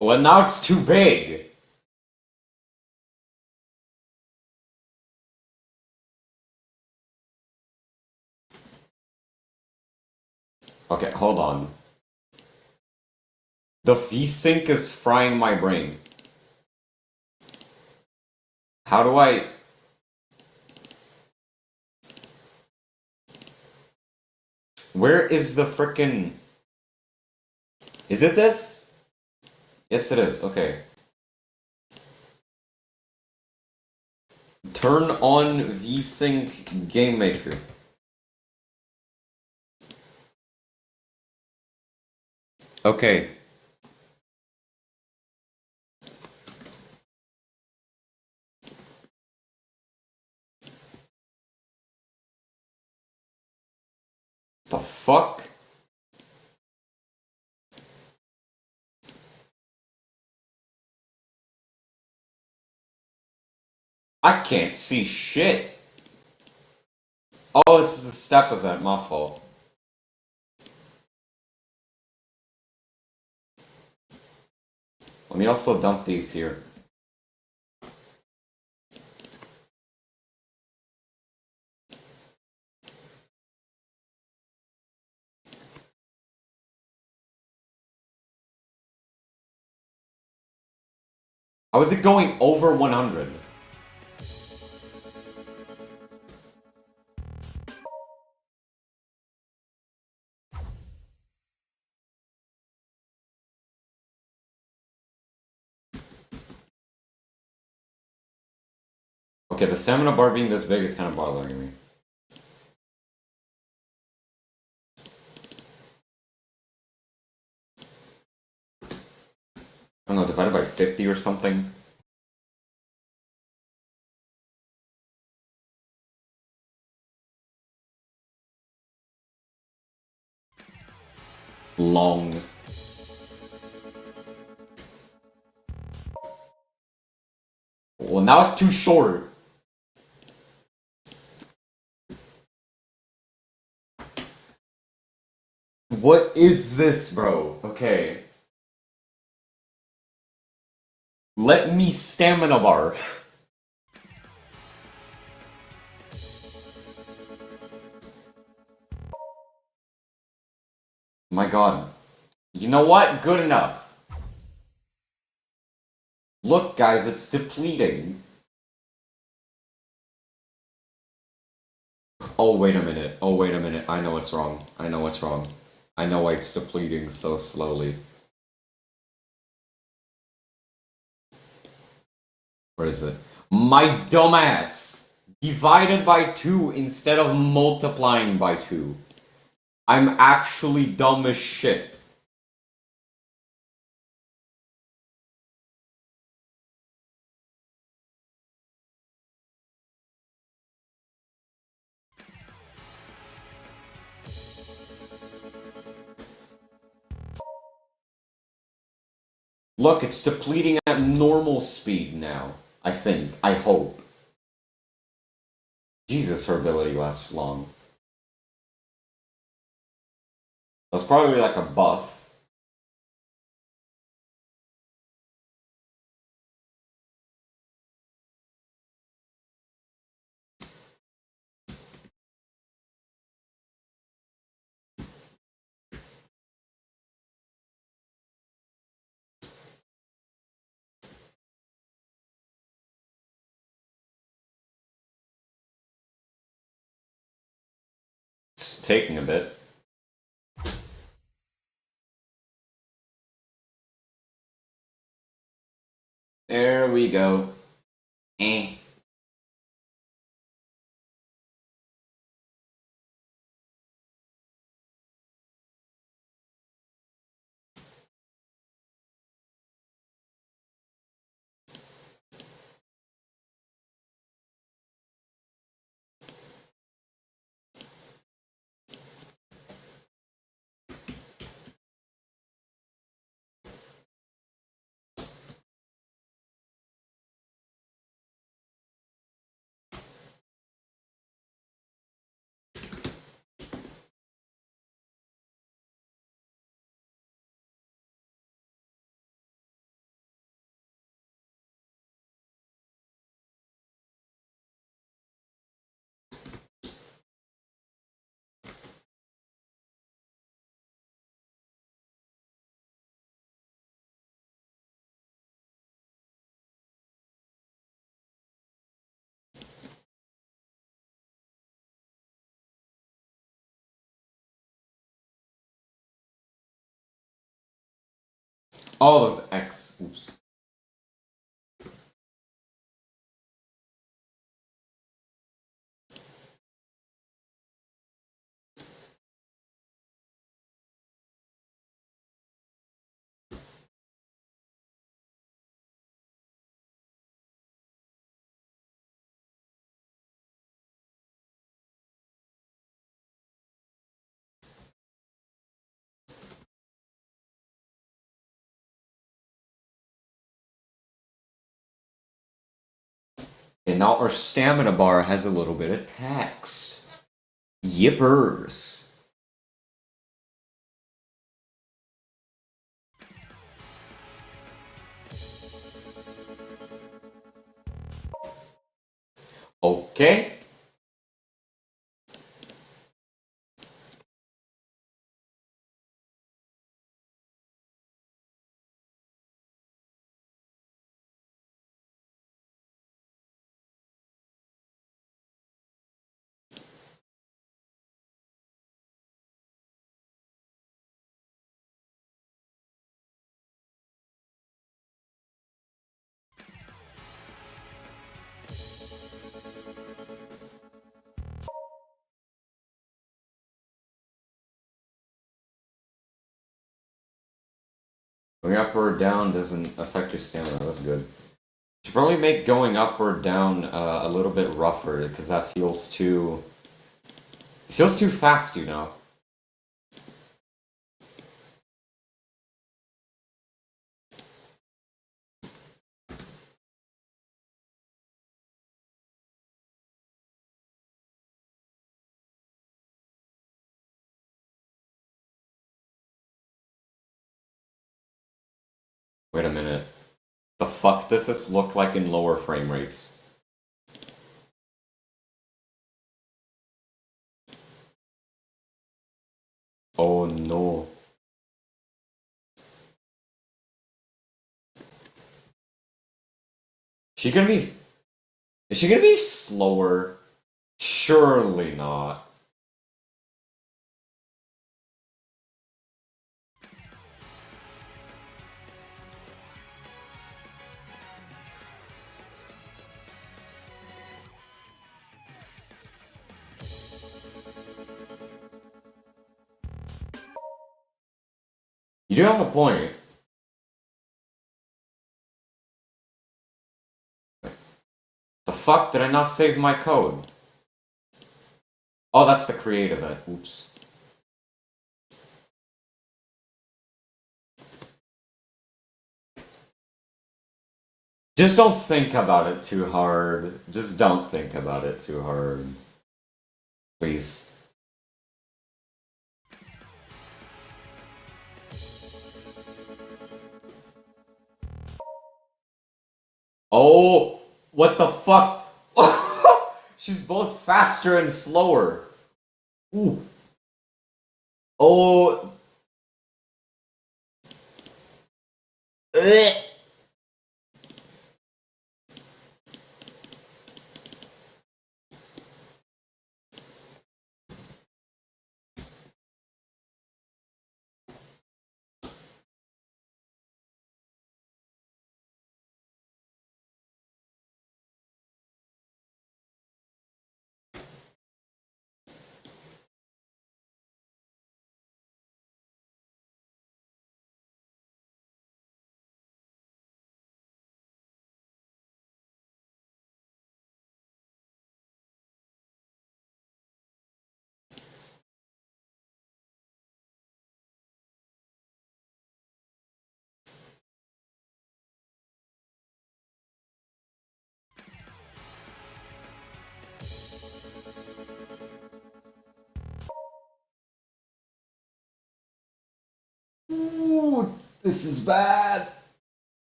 Well, now it's too big. Okay, hold on. The V-Sync is frying my brain. How do I... Where is the frickin'... Is it this? Yes, it is. Okay. Turn on V-Sync Game Maker. Okay. The fuck? I can't see shit. Oh, this is a step event, my fault. Let me also dump these here. How is it going over 100? Okay, the stamina bar being this big is kind of bothering me. I don't know, divided by 50 or something? long. Well, now it's too short. What is this, bro? Okay. Let me stamina bar. My god. You know what? Good enough. Look, guys, it's depleting. Oh, wait a minute. Oh, wait a minute. I know what's wrong. I know what's wrong. I know why it's depleting so slowly. Where is it? My dumbass! Divided by 2 instead of multiplying by 2. I'm actually dumb as shit. Look, it's depleting at normal speed now. I think. I hope. Jesus, her ability lasts long. That's probably like a buff. It's taking a bit. There we go. Eh. Oh, those X. Oops. And now our stamina bar has a little bit of text. Yippers. Okay. Going up or down doesn't affect your stamina. That's good. Should probably make going up or down a little bit rougher because that feels too. It feels too fast, you know. Wait a minute. The fuck does this look like in lower frame rates? Oh no. She gonna be... Is she gonna be slower? Surely not. You do have a point. The fuck? Did I not save my code? Oh, that's the create event. Oops. Just don't think about it too hard. Just don't think about it too hard. Please. Oh, what the fuck? She's both faster and slower. Ooh. Oh. Ugh. Ooh, this is bad.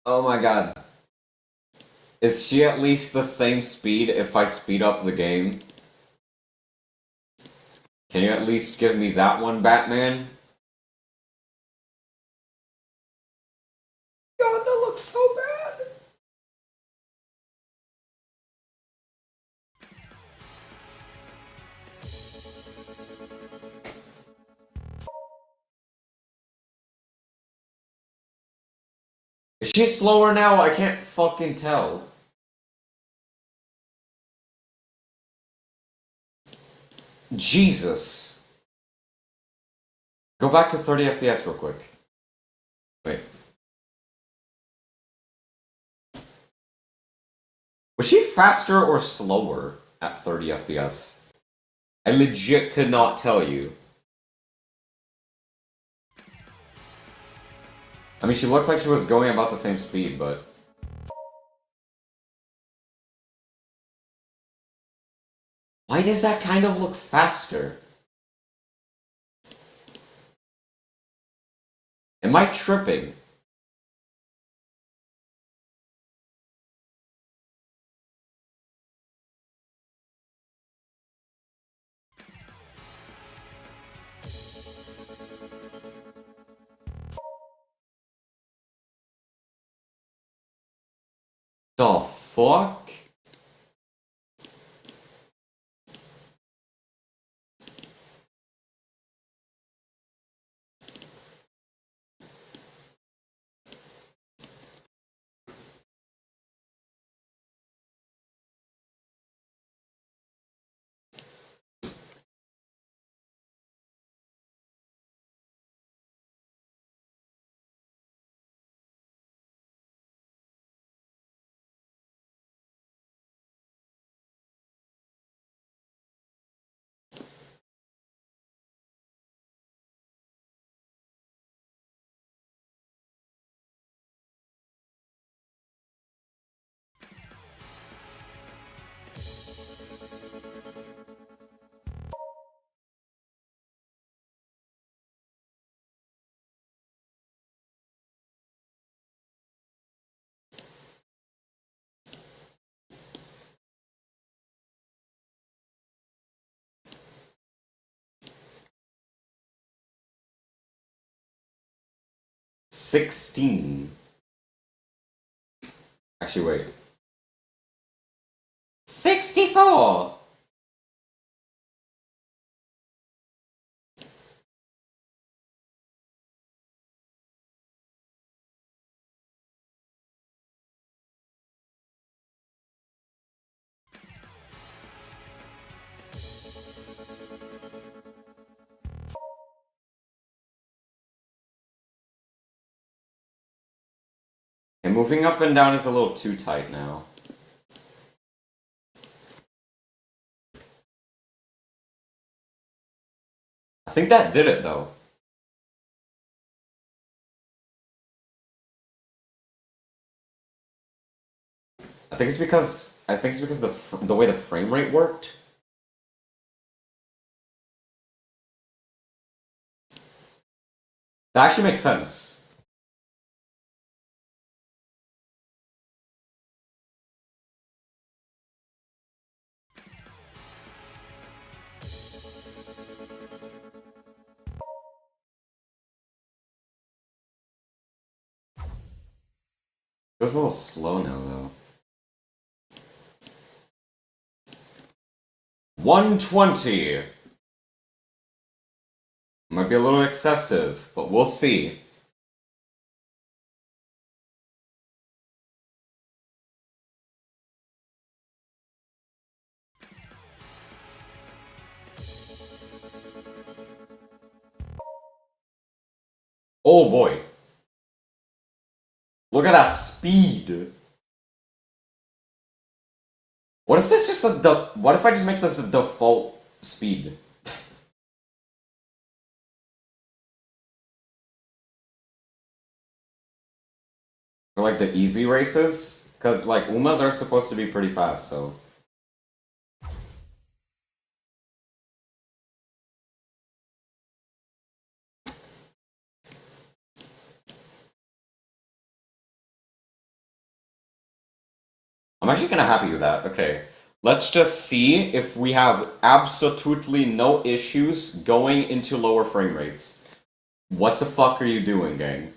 Oh my god. Is she at least the same speed if I speed up the game? Can you at least give me that one, Batman? God, that looks so bad. Is she slower now? I can't fucking tell. Jesus. Go back to 30 FPS real quick. Wait. Was she faster or slower at 30 FPS? I legit could not tell you. I mean, she looks like she was going about the same speed, but... Why does that kind of look faster? Am I tripping? The fuck? 16. Actually, wait. 64! And moving up and down is a little too tight now. I think that did it though. I think it's because the way the frame rate worked. That actually makes sense. It was a little slow now though. 120. Might be a little excessive, but we'll see. Oh boy. Look at that speed. What if this just what if I just make this a default speed? For like the easy races? Because like Umas are supposed to be pretty fast, so. I'm actually kind of happy with that. Okay. Let's just see if we have absolutely no issues going into lower frame rates. What the fuck are you doing, gang?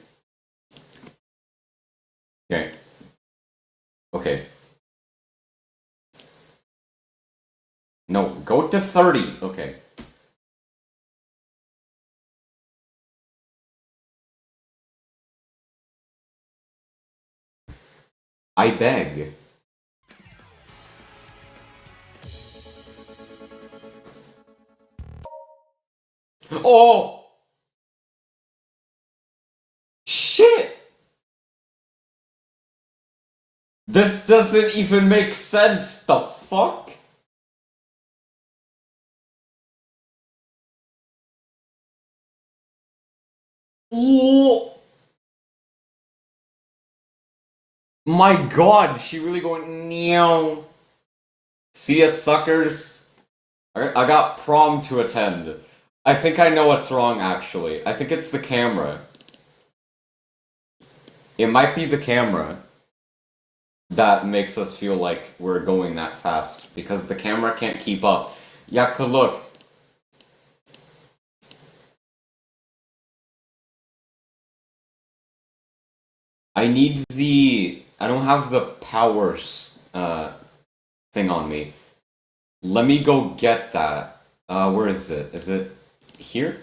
Okay. Okay. No, go to 30. Okay. I beg. Oh! Shit! This doesn't even make sense. The fuck? Ooh! My god, she really going meow. See ya, suckers. I got prom to attend. I think I know what's wrong, actually. I think it's the camera. It might be the camera that makes us feel like we're going that fast, because the camera can't keep up. Yaka, look. I need I don't have the powers, thing on me. Let me go get that. Where is it? Is it here?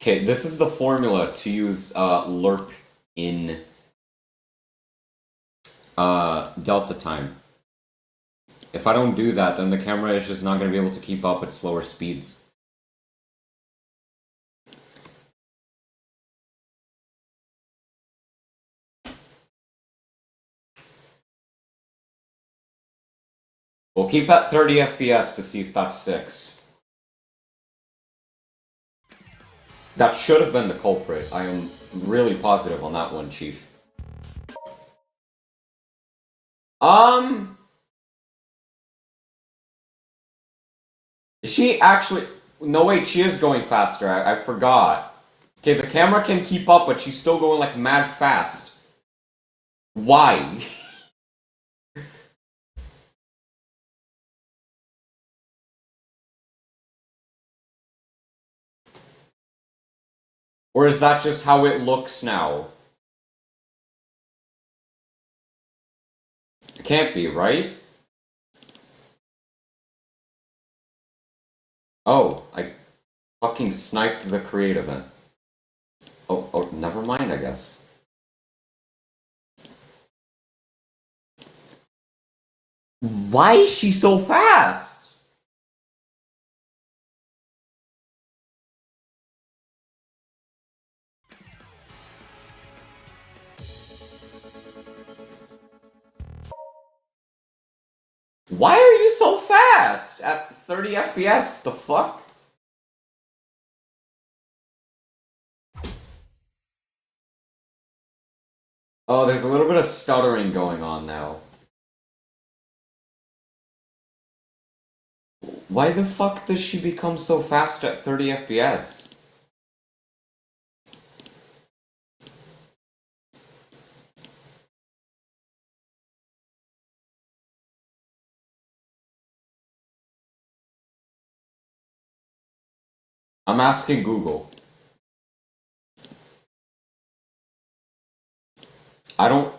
Okay, this is the formula to use lerp in delta time. If I don't do that, then the camera is just not going to be able to keep up at slower speeds. We'll keep at 30 FPS to see if that's fixed. That should have been the culprit. I am really positive on that one, Chief. Is she actually... No, wait, she is going faster. I forgot. Okay, the camera can keep up, but she's still going like mad fast. Why? Or is that just how it looks now? It can't be, right? Oh, I fucking sniped the create event. Oh, never mind, I guess. Why is she so fast? Why are you so fast at 30 FPS? The fuck? Oh, there's a little bit of stuttering going on now. Why the fuck does she become so fast at 30 FPS? I'm asking Google. I don't.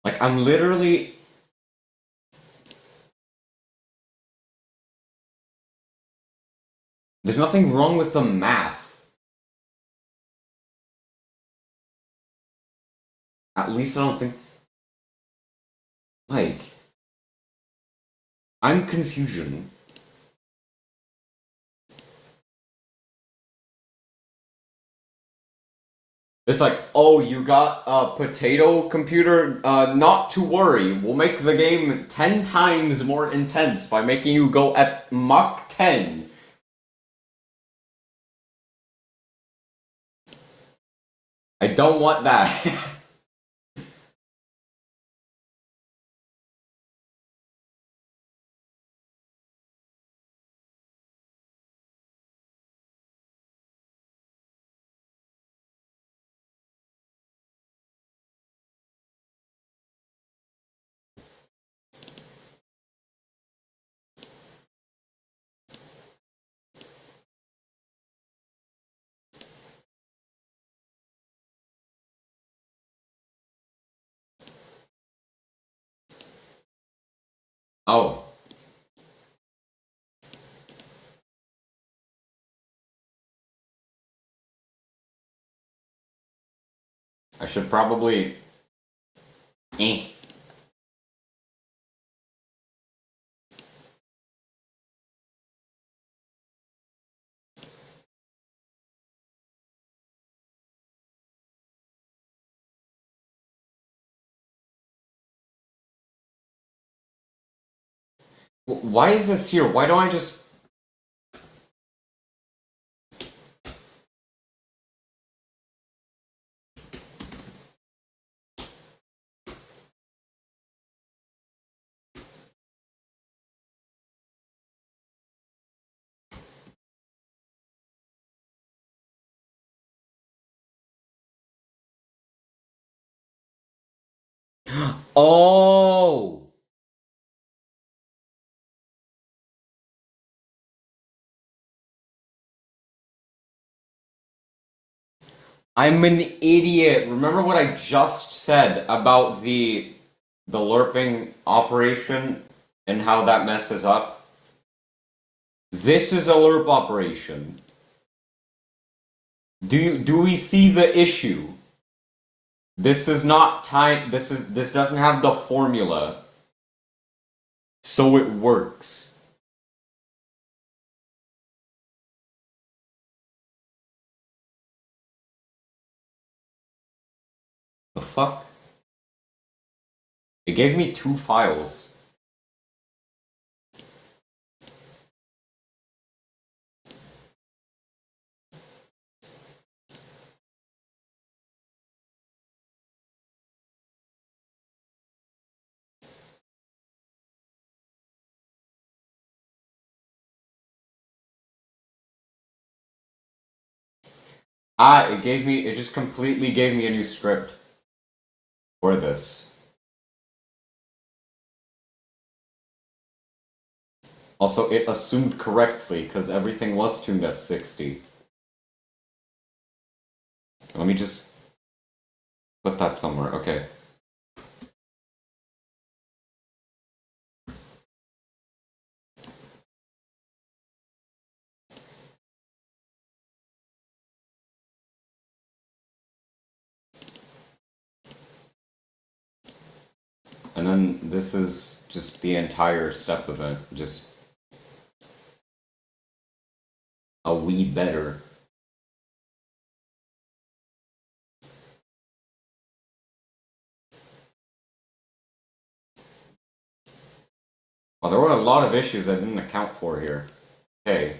Like, I'm literally. There's nothing wrong with the math. At least I don't think. Like. I'm confusion. It's like, oh, you got a potato computer? Not to worry. We'll make the game 10 times more intense by making you go at Mach 10. I don't want that. Oh. I should probably. Eh. Why is this here? Why don't I just. Oh! I'm an idiot. Remember what I just said about the lerping operation and how that messes up? This is a lerp operation. Do we see the issue? This is not time. This doesn't have the formula, so it works. The fuck? It gave me two files. It just completely gave me a new script for this. Also, it assumed correctly because everything was tuned at 60. Let me just put that somewhere. Okay. And then this is just the entire step event, just a wee better. Well, there were a lot of issues I didn't account for here. Okay.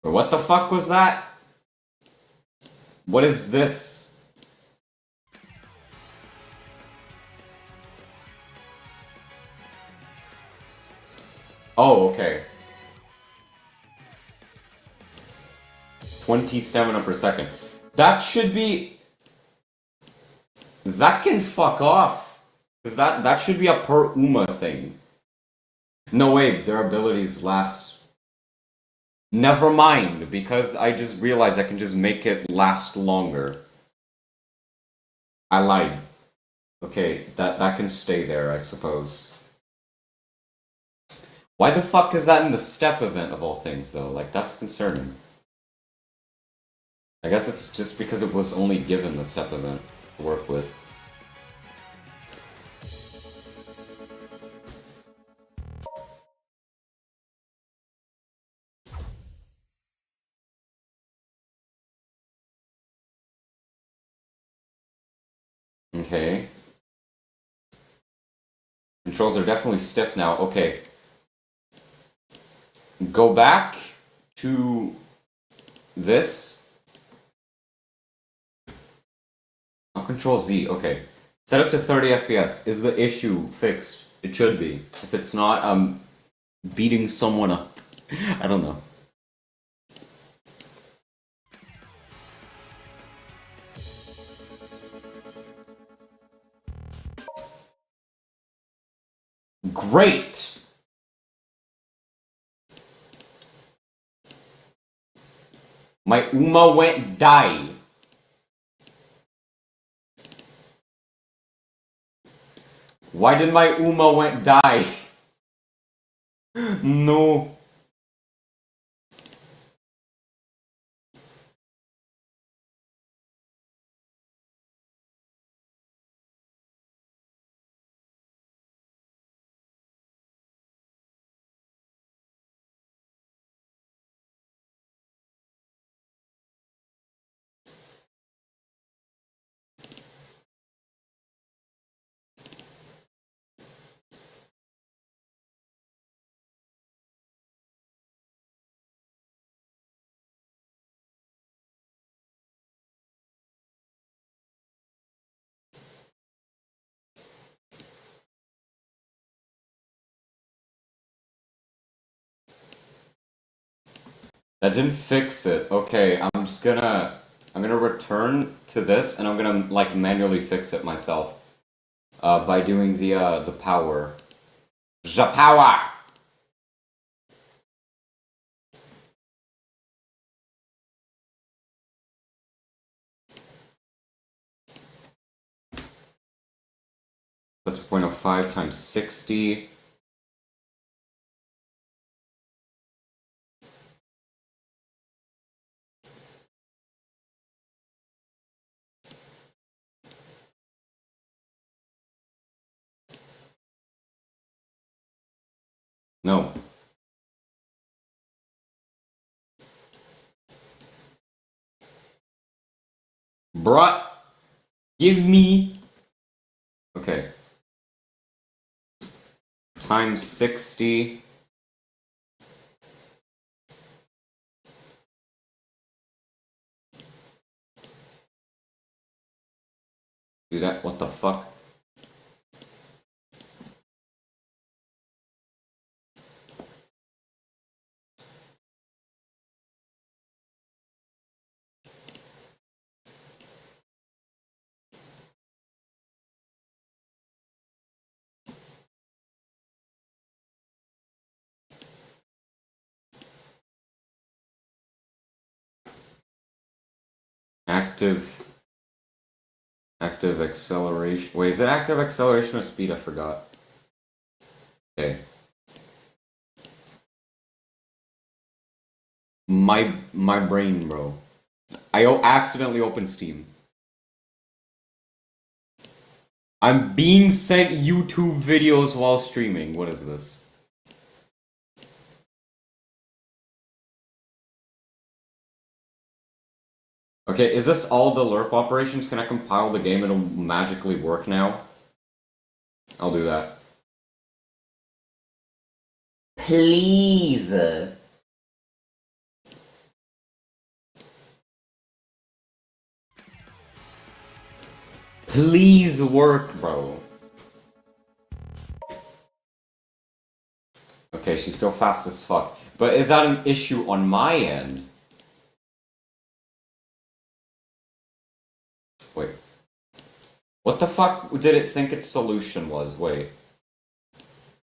But what the fuck was that? What is this? Oh, okay. 20 stamina per second. That should be... That can fuck off. Because that should be a per Uma thing. No way, their abilities last... Never mind, because I just realized I can just make it last longer. I lied. Okay, that can stay there, I suppose. Why the fuck is that in the step event of all things, though? Like, that's concerning. I guess it's just because it was only given the step event to work with. Okay. Controls are definitely stiff now. Okay. Go back to this. I'll control Z. Okay. Set it to 30 FPS. Is the issue fixed? It should be. If it's not, I'm beating someone up. I don't know. Great! My Uma went die. Why did my Uma went die? No. That didn't fix it. Okay, I'm just gonna I'm gonna return to this, and I'm gonna like manually fix it myself by doing the power. The power. That's 0.05 times 60. No. Bruh. Give me. Okay. Times 60. Do that. What the fuck? Active. Active acceleration. Wait, is it active acceleration or speed? I forgot. Okay. My brain, bro. I accidentally opened Steam. I'm being sent YouTube videos while streaming. What is this? Okay, is this all the LERP operations? Can I compile the game? It'll magically work now. I'll do that. Please. Please work, bro. Okay, she's still fast as fuck. But is that an issue on my end? Wait. What the fuck did it think its solution was? Wait.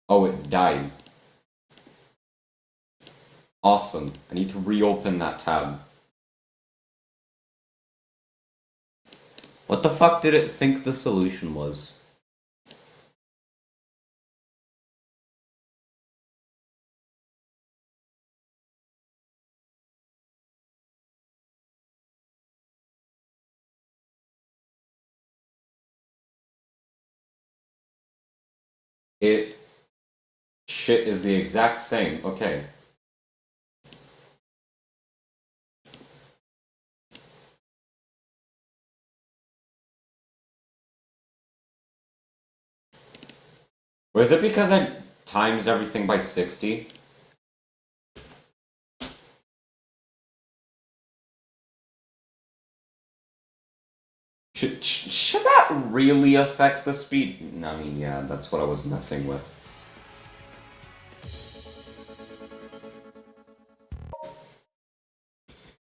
Oh, it died. Awesome. I need to reopen that tab. What the fuck did it think the solution was? It... Shit is the exact same. Okay. Or is it because I times everything by 60? Should that really affect the speed? I mean, yeah, that's what I was messing with.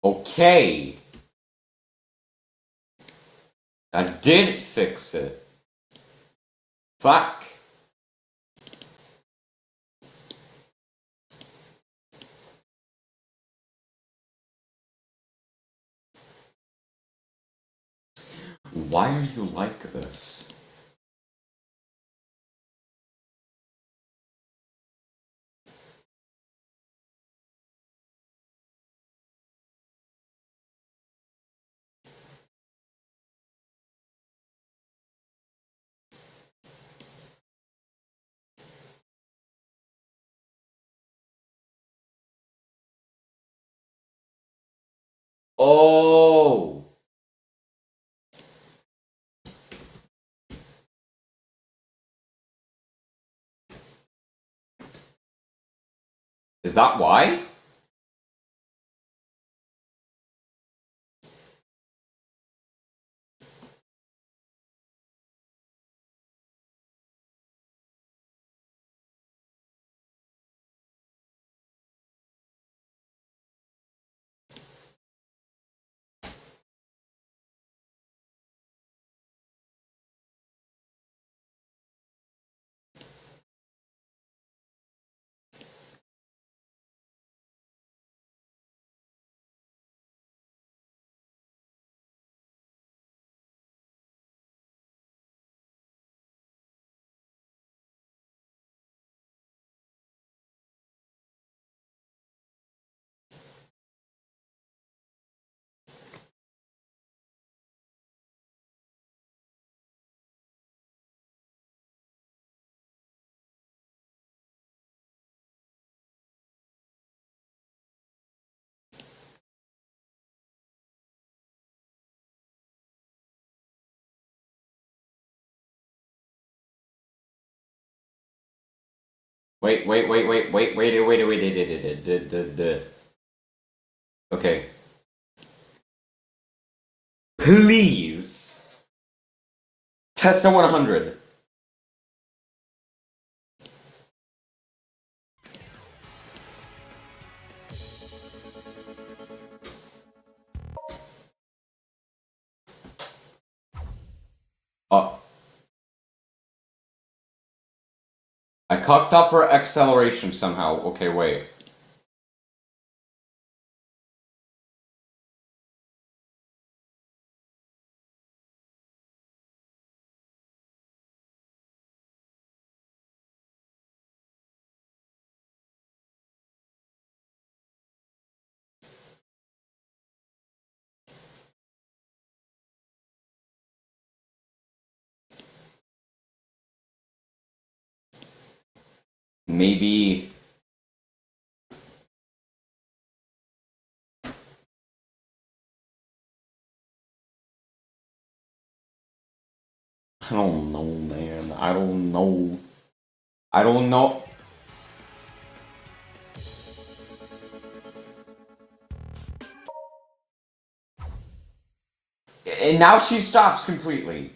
Okay. That did fix it. Fuck. Why are you like this? Oh! Is that why? Wait. Okay. Please. Test a 100. I cocked up her acceleration somehow. Okay, wait. Maybe. I don't know, man. I don't know. I don't know. And now she stops completely.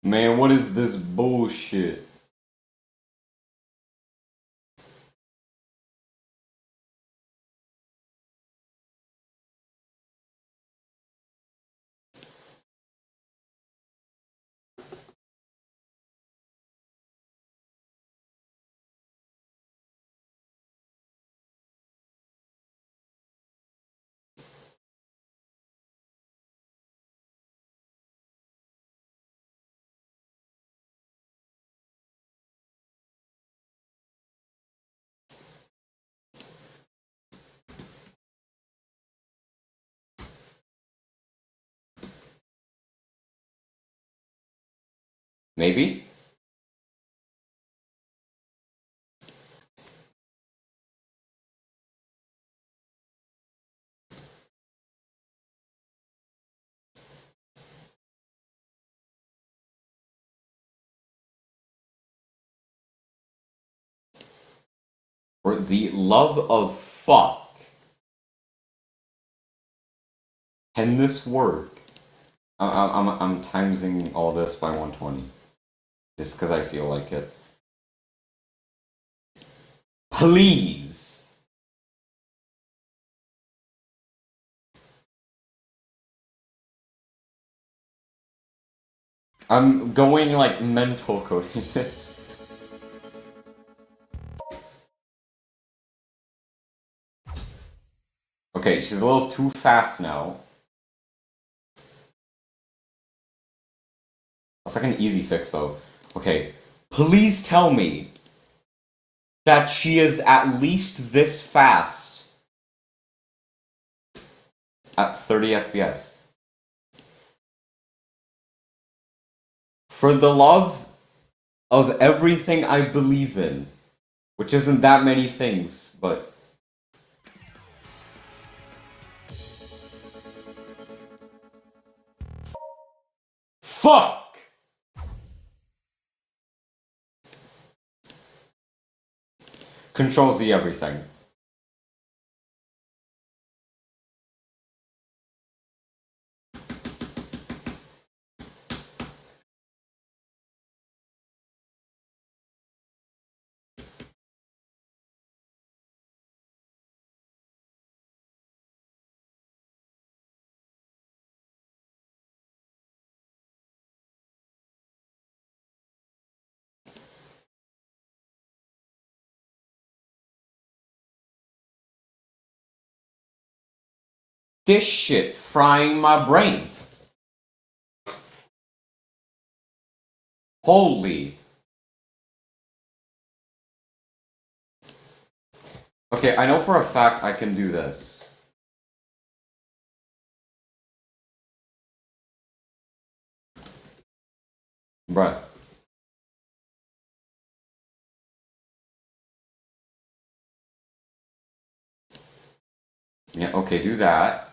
Man, what is this bullshit? Maybe? For the love of fuck. Can this work? I'm timesing all this by 120. Just because I feel like it. Please! I'm going like mental coding this. Okay, she's a little too fast now. That's like an easy fix though. Okay, please tell me that she is at least this fast at 30 FPS. For the love of everything I believe in, which isn't that many things, but fuck! Control Z everything. This shit frying my brain. Holy. Okay, I know for a fact I can do this. Bruh. Yeah, okay, do that.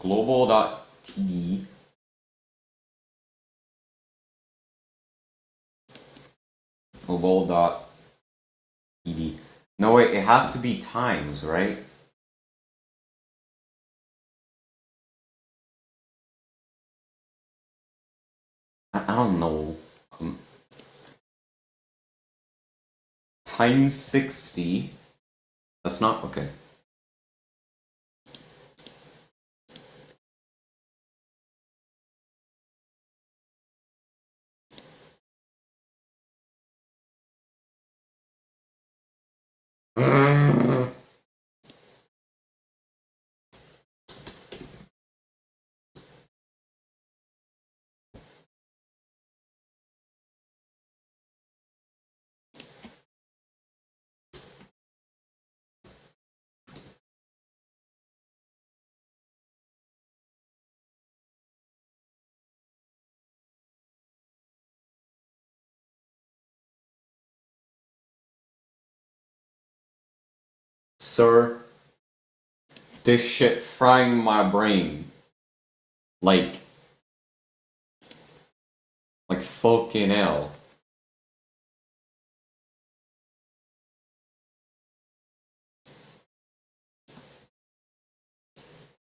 global.td. Global.td. No, wait, it has to be times, right? I don't know. Times 60. That's not okay. Sir, this shit frying my brain. Like fucking hell.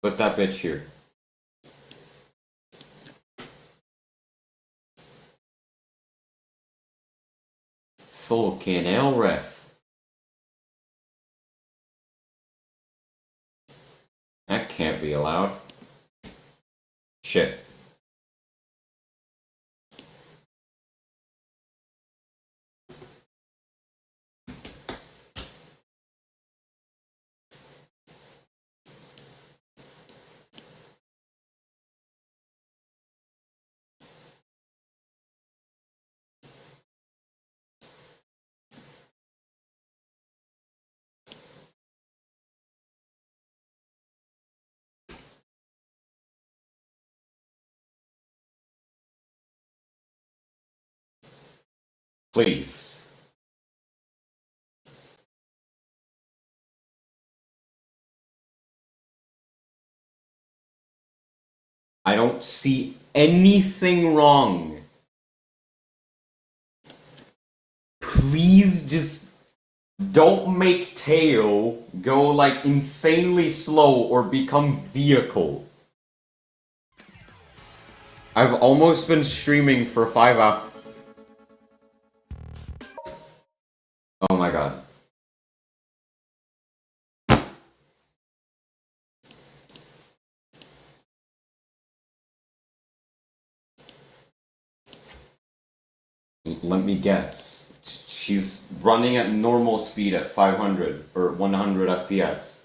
Put that bitch here. Fucking hell, ref. That can't be allowed. Shit. Please. I don't see anything wrong. Please just don't make Teo go like insanely slow or become vehicle. I've almost been streaming for 5 hours. Oh my god. Let me guess. She's running at normal speed at 500 or 100 FPS.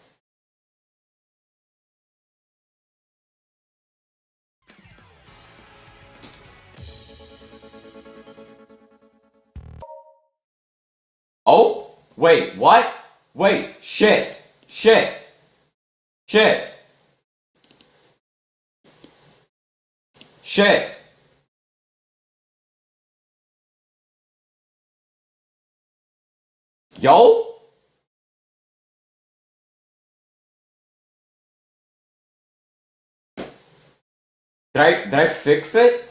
Oh? Wait, what? Wait, shit. Shit. Shit. Shit. Yo? Did I fix it?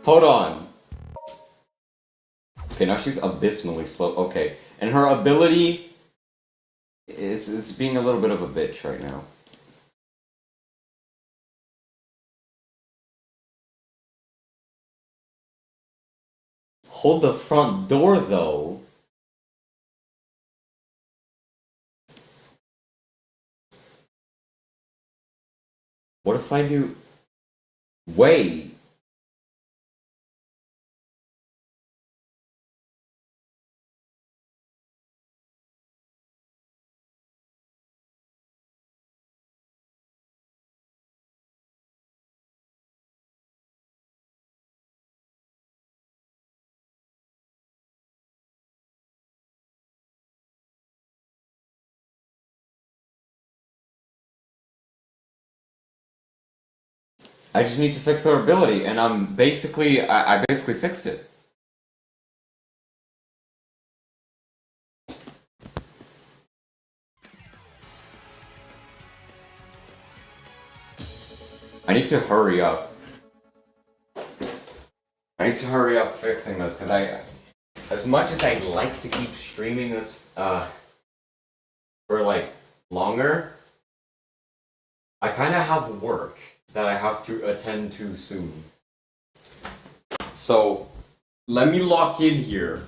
Hold on. Okay, now she's abysmally slow. Okay. And her ability, it's being a little bit of a bitch right now. Hold the front door though. What if I do... Wait. I just need to fix her ability, and I basically fixed it. need to hurry up. I need to hurry up fixing this, because as much as I'd like to keep streaming this, for, like, longer, I kind of have work that I have to attend to soon. So, let me lock in here.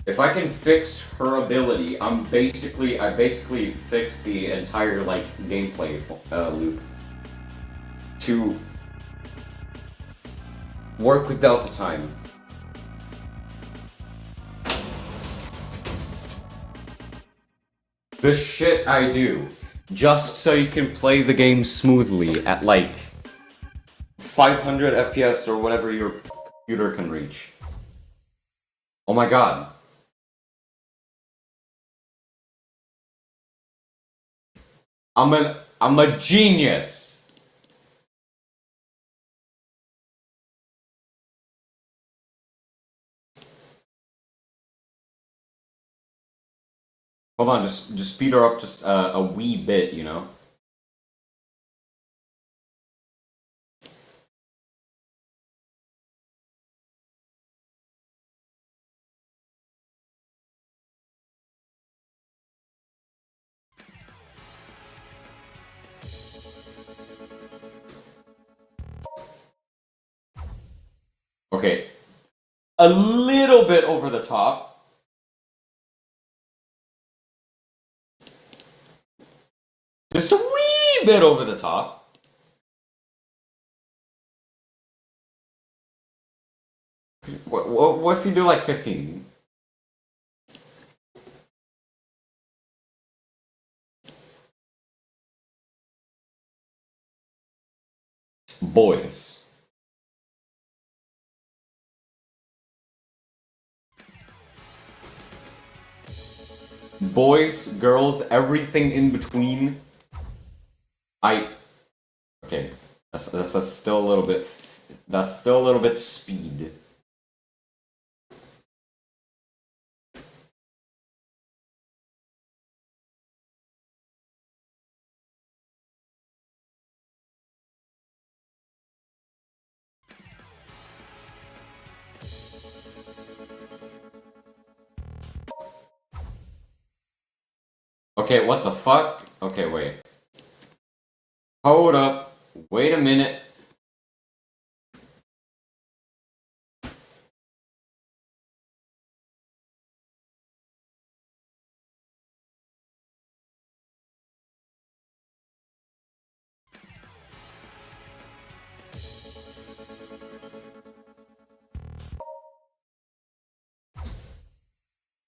If I can fix her ability, I basically fixed the entire, like, gameplay loop to work with Delta Time. The shit I do, just so you can play the game smoothly at, like, 500 FPS or whatever your computer can reach. Oh my god. I'm a genius. Hold on, just speed her up just a wee bit, you know? Okay. A little bit over the top. Just a wee bit over the top. What if you do like 15? Boys. Boys, girls, everything in between. Okay. That's still a little bit. That's still a little bit speed. Okay, what the fuck? Okay, wait. Hold up. Wait a minute.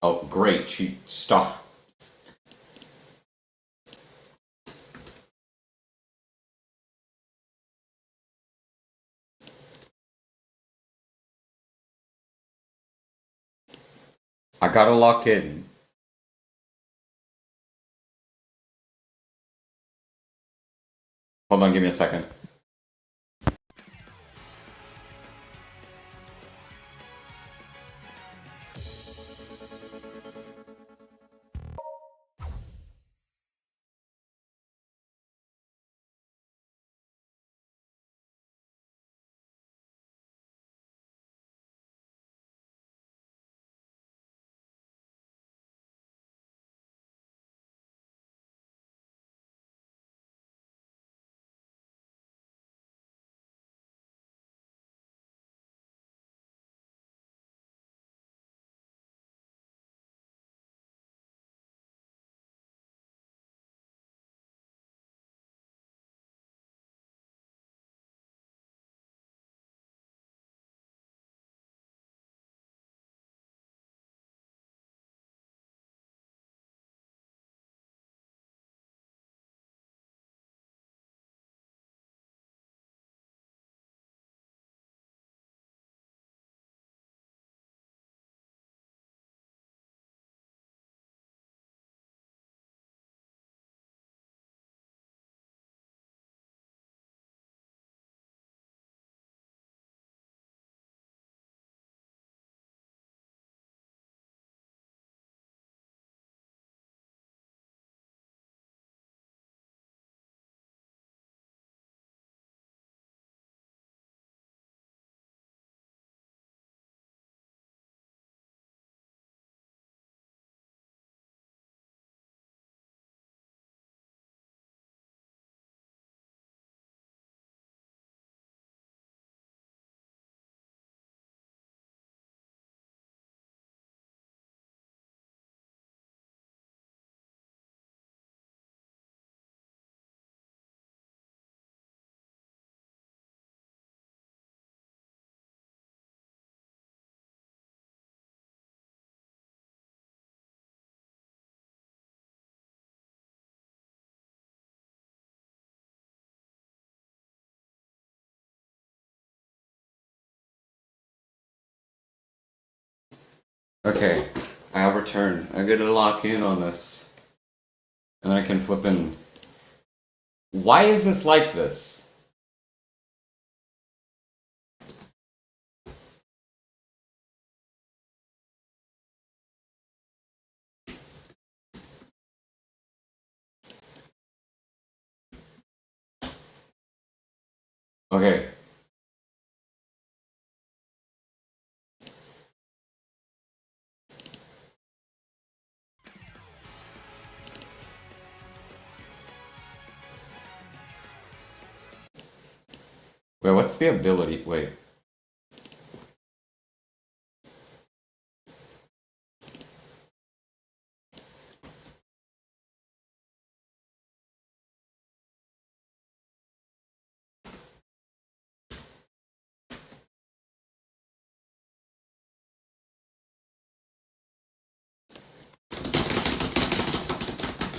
Oh, great. She stopped. I gotta lock in. Hold on, give me a second. Okay, I have returned. I gotta lock in on this. And then I can flip in. Why is this like this? Okay. Wait, what's the ability? Wait.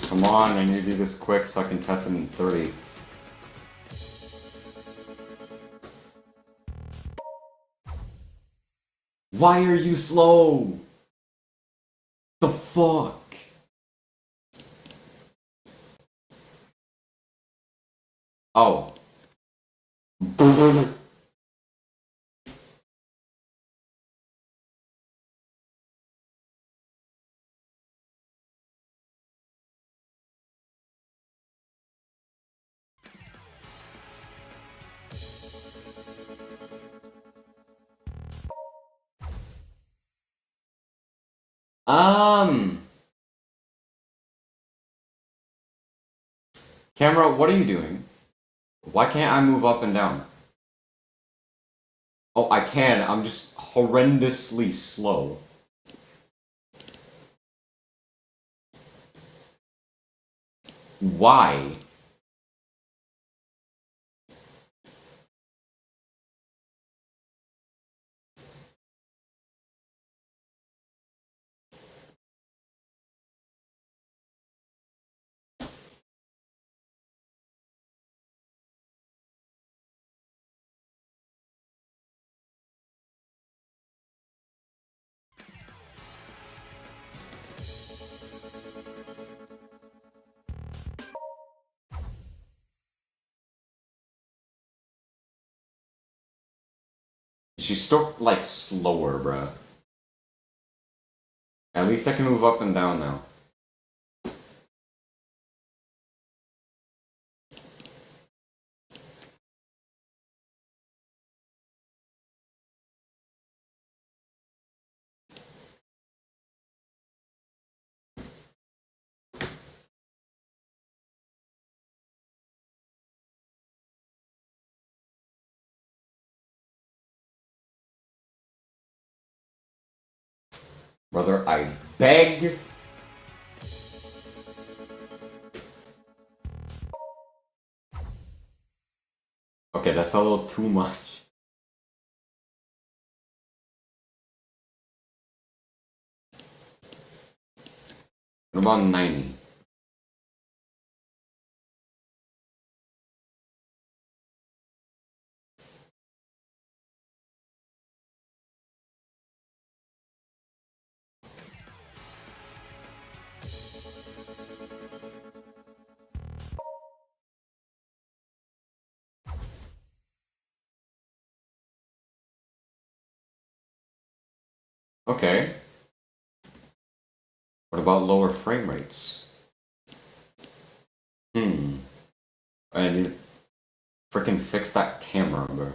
Come on, I need to do this quick so I can test it in 30. Why are you slow? The fuck? Oh. Camera, what are you doing? Why can't I move up and down? Oh, I can. I'm just horrendously slow. Why? She's still, like, slower, bruh. At least I can move up and down now. Brother, I beg. Okay, that's a little too much. What about 90? Okay. What about lower frame rates? I need to freaking fix that camera, bro.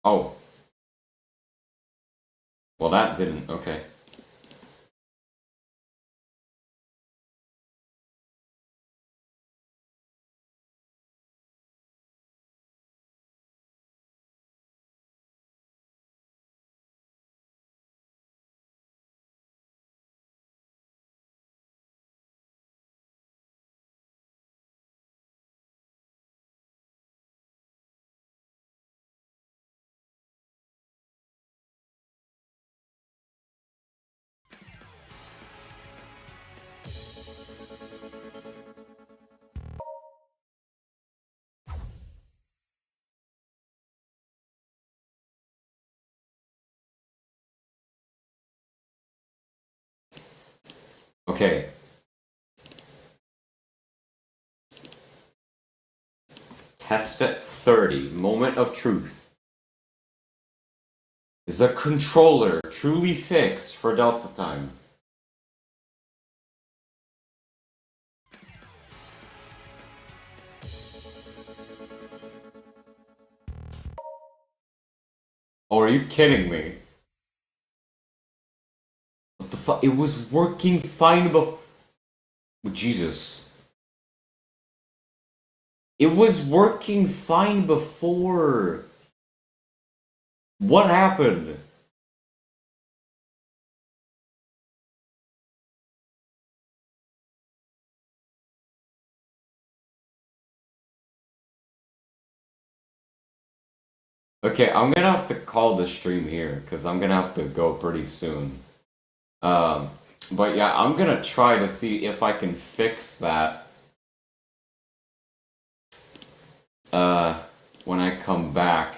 Oh. Well, that didn't. Okay. Okay. Test at 30. Moment of truth. Is the controller truly fixed for Delta time? Oh, are you kidding me? What the fuck? It was working fine before. Jesus. It was working fine before. What happened? Okay, I'm gonna have to call the stream here because I'm gonna have to go pretty soon. Um, but yeah, I'm gonna try to see if I can fix that. When I come back,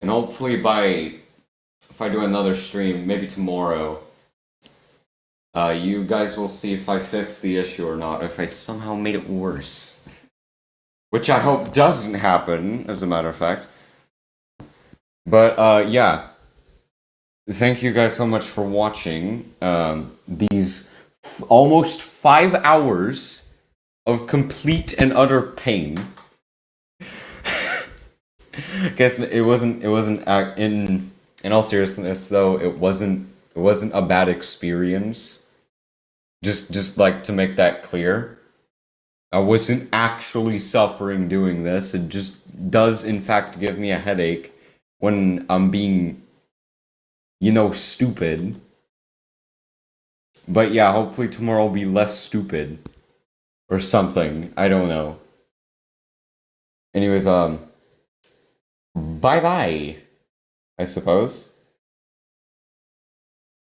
and hopefully if I do another stream, maybe tomorrow, you guys will see if I fix the issue or not. If I somehow made it worse, which I hope doesn't happen, as a matter of fact. But yeah. Thank you guys so much for watching these almost 5 hours of complete and utter pain. I guess it wasn't in all seriousness though, it wasn't a bad experience. Just like to make that clear. I wasn't actually suffering doing this. It just does in fact give me a headache when I'm being stupid. But yeah, hopefully tomorrow will be less stupid. Or something. I don't know. Anyways, bye bye, I suppose.